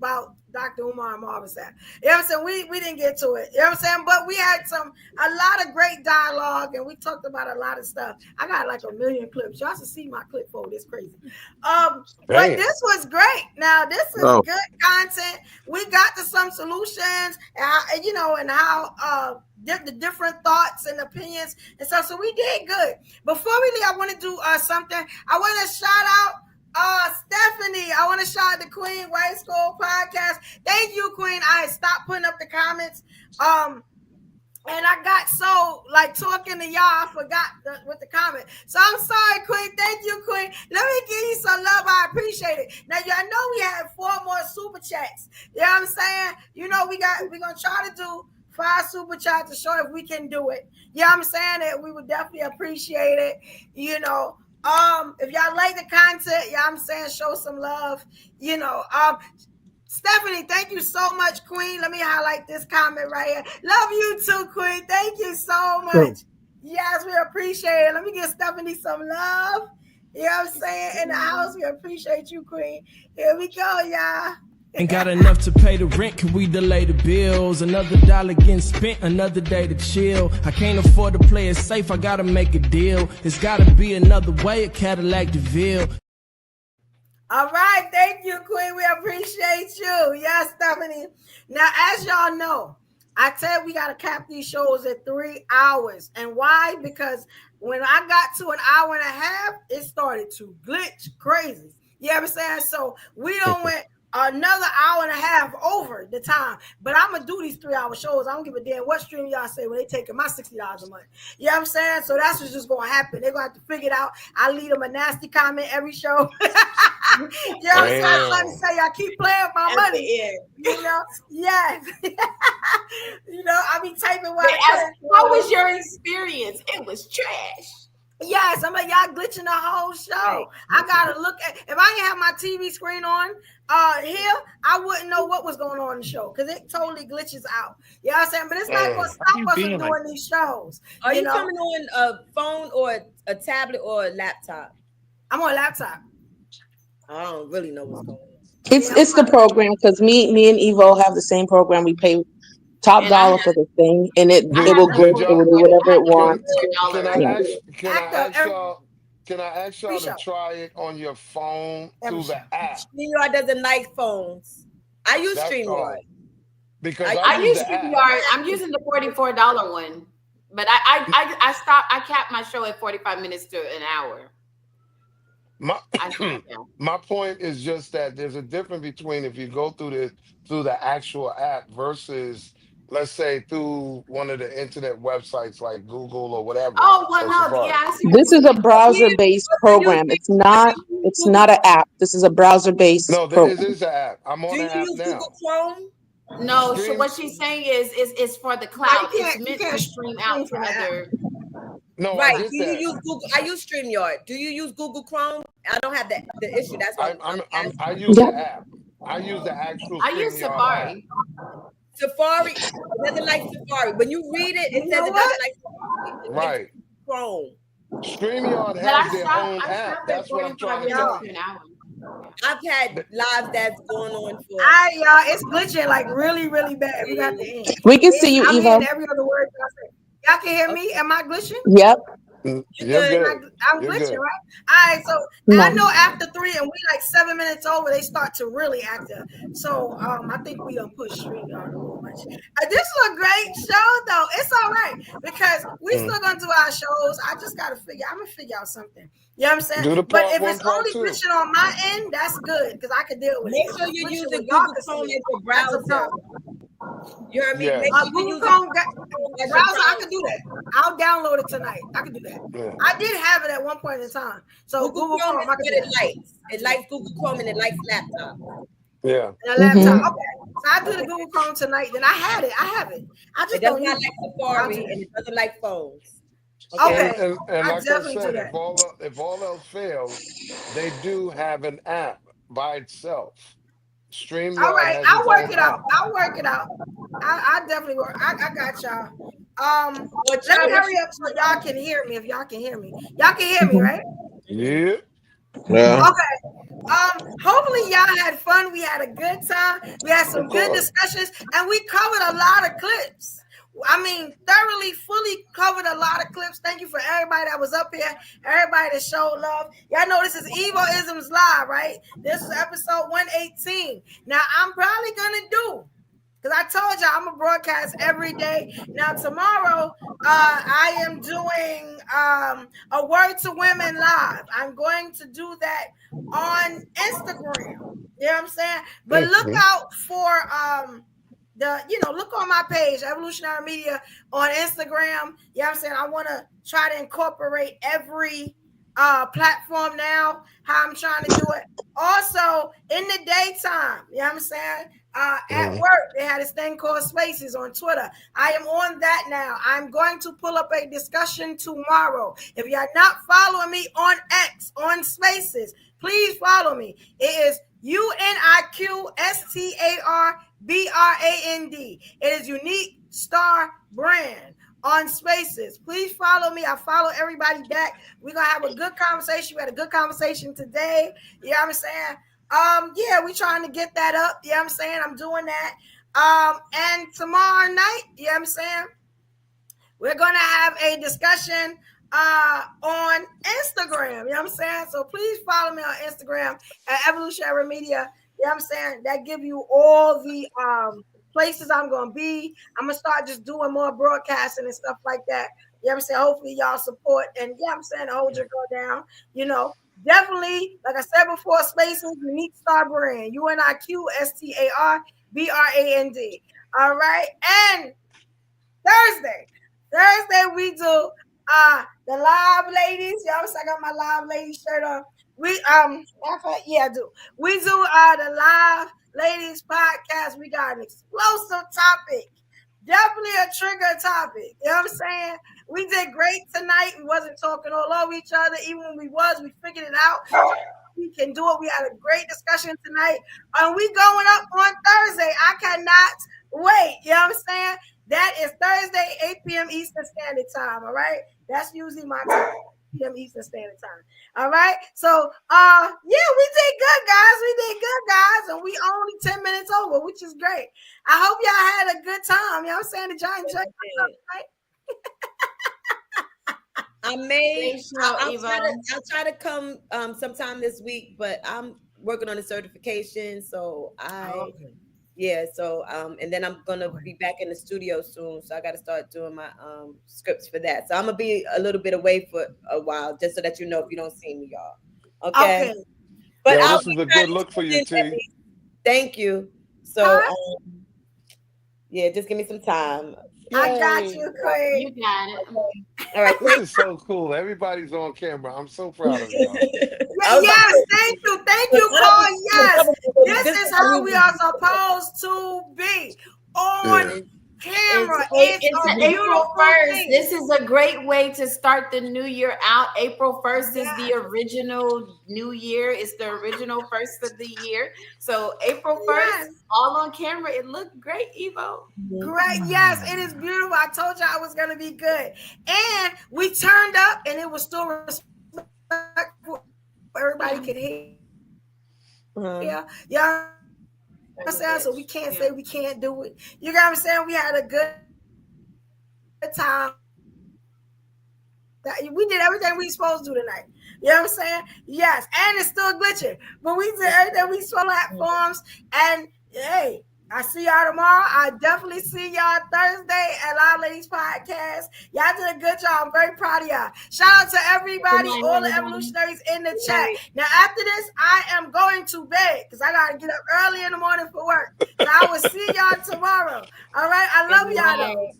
Dr. Umar and Marvin Sapp. You know what I'm saying? We didn't get to it. You know what I'm saying? But we had a lot of great dialogue and we talked about a lot of stuff. I got like 1 million clips. Y'all should see my clip folder. It's crazy. But this was great. Now this is Oh. good content. We got to some solutions and how the different thoughts and opinions and stuff. So we did good. Before we leave, I want to do something. I want to shout out Stephanie. I want to shout out the Queen White School Podcast. Thank you, Queen. I stopped putting up the comments. And I got so like talking to y'all, I forgot what the comment. So I'm sorry, Queen. Thank you, Queen. Let me give you some love. I appreciate it. Now y'all know we have 4 more super chats. You know what I'm saying? You know we're gonna try to do 5 super chats to show if we can do it. You know what I'm saying? That we would definitely appreciate it. You know, if y'all like the content, yeah, I'm saying show some love. You know, Stephanie, thank you so much, Queen. Let me highlight this comment right here. Love you too, Queen. Thank you so much. Yes, we appreciate it. Let me give Stephanie some love. You know what I'm saying? In the house, we appreciate you, Queen. Here we go, y'all. Ain't got enough to pay the rent, can we delay the bills? Another dollar getting spent, another day to chill. I can't afford to play it safe, I gotta make a deal. It's gotta be another way, a Cadillac DeVille. All right, thank you, Queen. We appreciate you. Yes, Stephanie. Now, as y'all know, I said we got to cap these shows at 3 hours. And why? Because when I got to an hour and a half, it started to glitch crazy. You know what I'm saying? So we don't went another hour and a half over the time. But I'm going to do these 3-hour shows. I don't give a damn what stream y'all say when they taking my $60 a month. You know what I'm saying? So that's what's just going to happen. They're going to have to figure it out. I leave them a nasty comment every show. You know what I'm saying? I'm trying to say y'all keep playing with my money. You know? Yes. You know, I be typing what How was your experience? It was trash. Yes, I'm like, y'all glitching the whole show. Right. I gotta look at, if I didn't have my TV screen on here, I wouldn't know what was going on in the show because it totally glitches out. You know what I'm saying? But it's not gonna stop us from doing these shows. Are you coming on a phone or a tablet or a laptop? I'm on a laptop. I don't really know what's going on. It's the program because me and Evo have the same program. We pay top dollar for the thing, and it will glitch. It will do whatever it wants. Can I ask y'all to try it on your phone through the app? StreamYard doesn't like phones. I use StreamYard. Because I use StreamYard. I'm using the $44 one, but I stopped. I capped my show at 45 minutes to an hour. My point is just that there's a difference between if you go through the actual app versus, let's say, through one of the internet websites like Google or whatever. Oh, well, no, yeah, I see. This is a browser-based program. It's not an app. This is a browser-based program. No, it is an app. I'm on the app now. Google Chrome? No, so what she's saying is for the cloud. It's meant to stream out to other. No, right. I get Do you that. use Google? I use StreamYard. Do you use Google Chrome? I don't have the issue. That's why I use the app. I use the actual. I use Safari. Safari doesn't like Safari. When you read it, it says it doesn't like Safari. Right. Chrome. StreamYard has their own app. That's what I'm trying to tell you. I've had lives that's going on for. Y'all, it's glitching like really, really bad. We got the end. We can see you, I'm Evo. hearing every other word y'all say. Y'all can hear me? Am I glitching? Yep. You're good. I'm glitching, right? All right, so I know after 3 and we like 7 minutes over, they start to really act up. So I think we done push StreamYard a little much. This is a great show, though. It's all right because we still gonna do our shows. I just gotta I'm gonna figure out something. You know what I'm saying? But if it's only glitching on my end, that's good because I can deal with it. Make sure you're using Google Chrome as your browser. You heard me? Yeah. Google Chrome browser, I can do that. I'll download it tonight. I can do that. Yeah. I did have it at one point in time. So Google Chrome is what it likes. It likes Google Chrome and it likes laptop. Yeah. And a laptop. Okay. So I do the Google Chrome tonight. Then I have it. I just don't like Safari and it doesn't like phones. Okay. And like I said, do that. if all else fails, they do have an app by itself. StreamYard. All right, I'll work it out. I definitely work. I got y'all. Let me hurry up so y'all can hear me. If y'all can hear me, y'all can hear me, right? Yeah. Okay. Hopefully y'all had fun. We had a good time. We had some good discussions, and we covered a lot of clips. I mean, thoroughly, fully covered a lot of clips. Thank you for everybody that was up here, everybody that showed love. Y'all know this is Evo-Isms Live, right? This is episode 118. Now, I'm probably going to do, because I told y'all I'm going to broadcast every day. Now, tomorrow, I am doing a Word to Women Live. I'm going to do that on Instagram. You know what I'm saying? But look out for look on my page, Evolutionary Media on Instagram. You know what I'm saying? I want to try to incorporate every platform now, how I'm trying to do it. Also, in the daytime, you know what I'm saying? At work, they had this thing called Spaces on Twitter. I am on that now. I'm going to pull up a discussion tomorrow. If you're not following me on X, on Spaces, please follow me. It is UniqStarBrand. It is Unique Star Brand on Spaces. Please follow me. I follow everybody back. We're going to have a good conversation. We had a good conversation today. You know what I'm saying? We're trying to get that up. You know what I'm saying? I'm doing that. And tomorrow night, you know what I'm saying? We're going to have a discussion on Instagram. You know what I'm saying? So please follow me on Instagram at Evolutionary Media. You know what I'm saying? That give you all the places I'm going to be. I'm going to start just doing more broadcasting and stuff like that. You know what I'm saying? Hopefully y'all support. And you know what I'm saying? Hold your girl down. Definitely, like I said before, Spaces, Unique Star Brand. UniqStarBrand. All right. And Thursday we do the live ladies. You know what I'm saying? I got my live lady shirt on. I do. We do the live ladies podcast. We got an explosive topic. Definitely a trigger topic. You know what I'm saying? We did great tonight. We wasn't talking all over each other. Even when we figured it out. We can do it. We had a great discussion tonight. And we going up on Thursday. I cannot wait. You know what I'm saying? That is Thursday, 8 p.m. Eastern Standard Time. All right? That's usually my time. 8 p.m. Eastern Standard Time. All right? So, we did good, guys. And we only 10 minutes over, which is great. I hope y'all had a good time. You know what I'm saying? Did y'all enjoy yourself, right? I'll try to come sometime this week, but I'm working on a certification. So and then I'm gonna be back in the studio soon. So I gotta start doing my scripts for that. So I'm gonna be a little bit away for a while, just so that you know if you don't see me, y'all. Okay. But this is a good look for you, T. Thank you. So just give me some time. I got you, Craig. You got it. All right. This is so cool. Everybody's on camera. I'm so proud of y'all. Yes, thank you, Paul. Yes, this is how we are supposed to be on camera. It's April 1st. This is a great way to start the new year out. April 1st is the original new year. It's the original first of the year. So April 1st, all on camera. It looked great, Evo. Great. Yes, it is beautiful. I told you I was going to be good. And we turned up and it was still respectful. Everybody could hear. Yeah. I'm saying, so we can't say we can't do it. You know what I'm saying? We had a good time. We did everything we supposed to do tonight. You know what I'm saying? Yes, and it's still glitching, but we did everything we supposed to platforms. And hey, I see y'all tomorrow. I definitely see y'all Thursday at Live Ladies Podcast. Y'all did a good job. I'm very proud of y'all. Shout out to everybody, all the evolutionaries in the chat. Now, after this, I am going to bed because I got to get up early in the morning for work. So I will see y'all tomorrow. All right? I love y'all, though.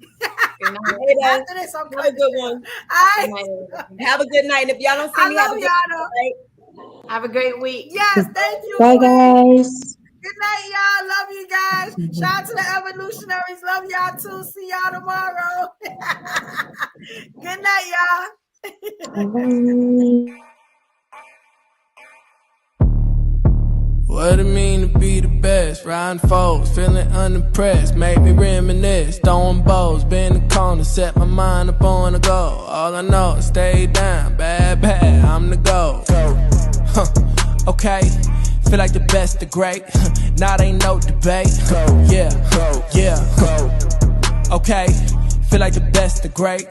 After this, I'm going to have a good one. Have a good night. And if y'all don't see me, have a good night. Have a great week. Yes, thank you. Bye, guys. Good night, y'all. Love you guys. Shout out to the evolutionaries. Love y'all too. See y'all tomorrow. Good night, y'all. What it mean to be the best? Riding foes, feeling unimpressed. Make me reminisce, throwing bows, been in the corner, set my mind up on the goal. All I know is stay down, bad, I'm the goal. Okay, feel like the best, the great. Now ain't no debate. Yeah. Okay, feel like the best, the great.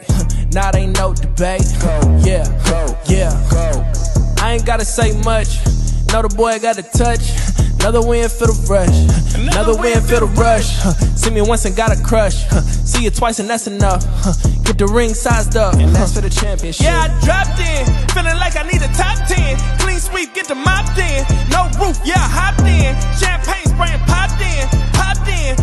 Now ain't no debate. Yeah. I ain't gotta say much. Know the boy got a touch. Another win for the rush. Another win for the rush. See me once and got a crush. See you twice and that's enough. Get the ring sized up. And that's for the championship. Yeah, I dropped in. Feeling like I need a top 10. Clean sweep, get the mopped in. No roof, yeah, I hopped in. Champagne spraying popped in. Popped in.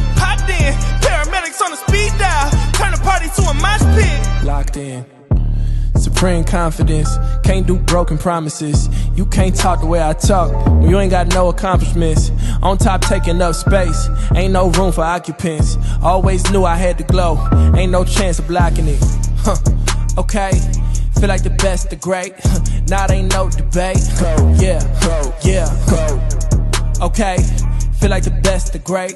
friend confidence. Can't do broken promises. You can't talk the way I talk when you ain't got no accomplishments. On top taking up space, ain't no room for occupants. Always knew I had to glow, ain't no chance of blocking it. Okay, feel like the best, the great. Now there ain't no debate. Yeah. Okay, feel like the best, the great.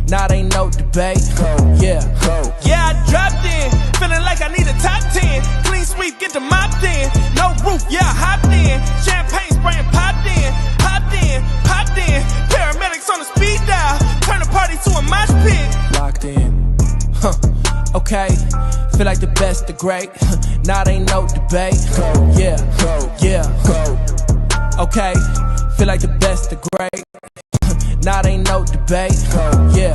Now there ain't no debate. Yeah, I dropped in, feeling like I need a top 10. Clean sweep, get the mop in. No roof, yeah, I hopped in. Champagne spraying, popped in. Paramedics on the speed dial, turn the party to a mosh pit. Locked in. Okay, feel like the best, the great. Now there ain't no debate. Yeah. Okay, feel like the best, the great. Now there ain't no debate. Yeah.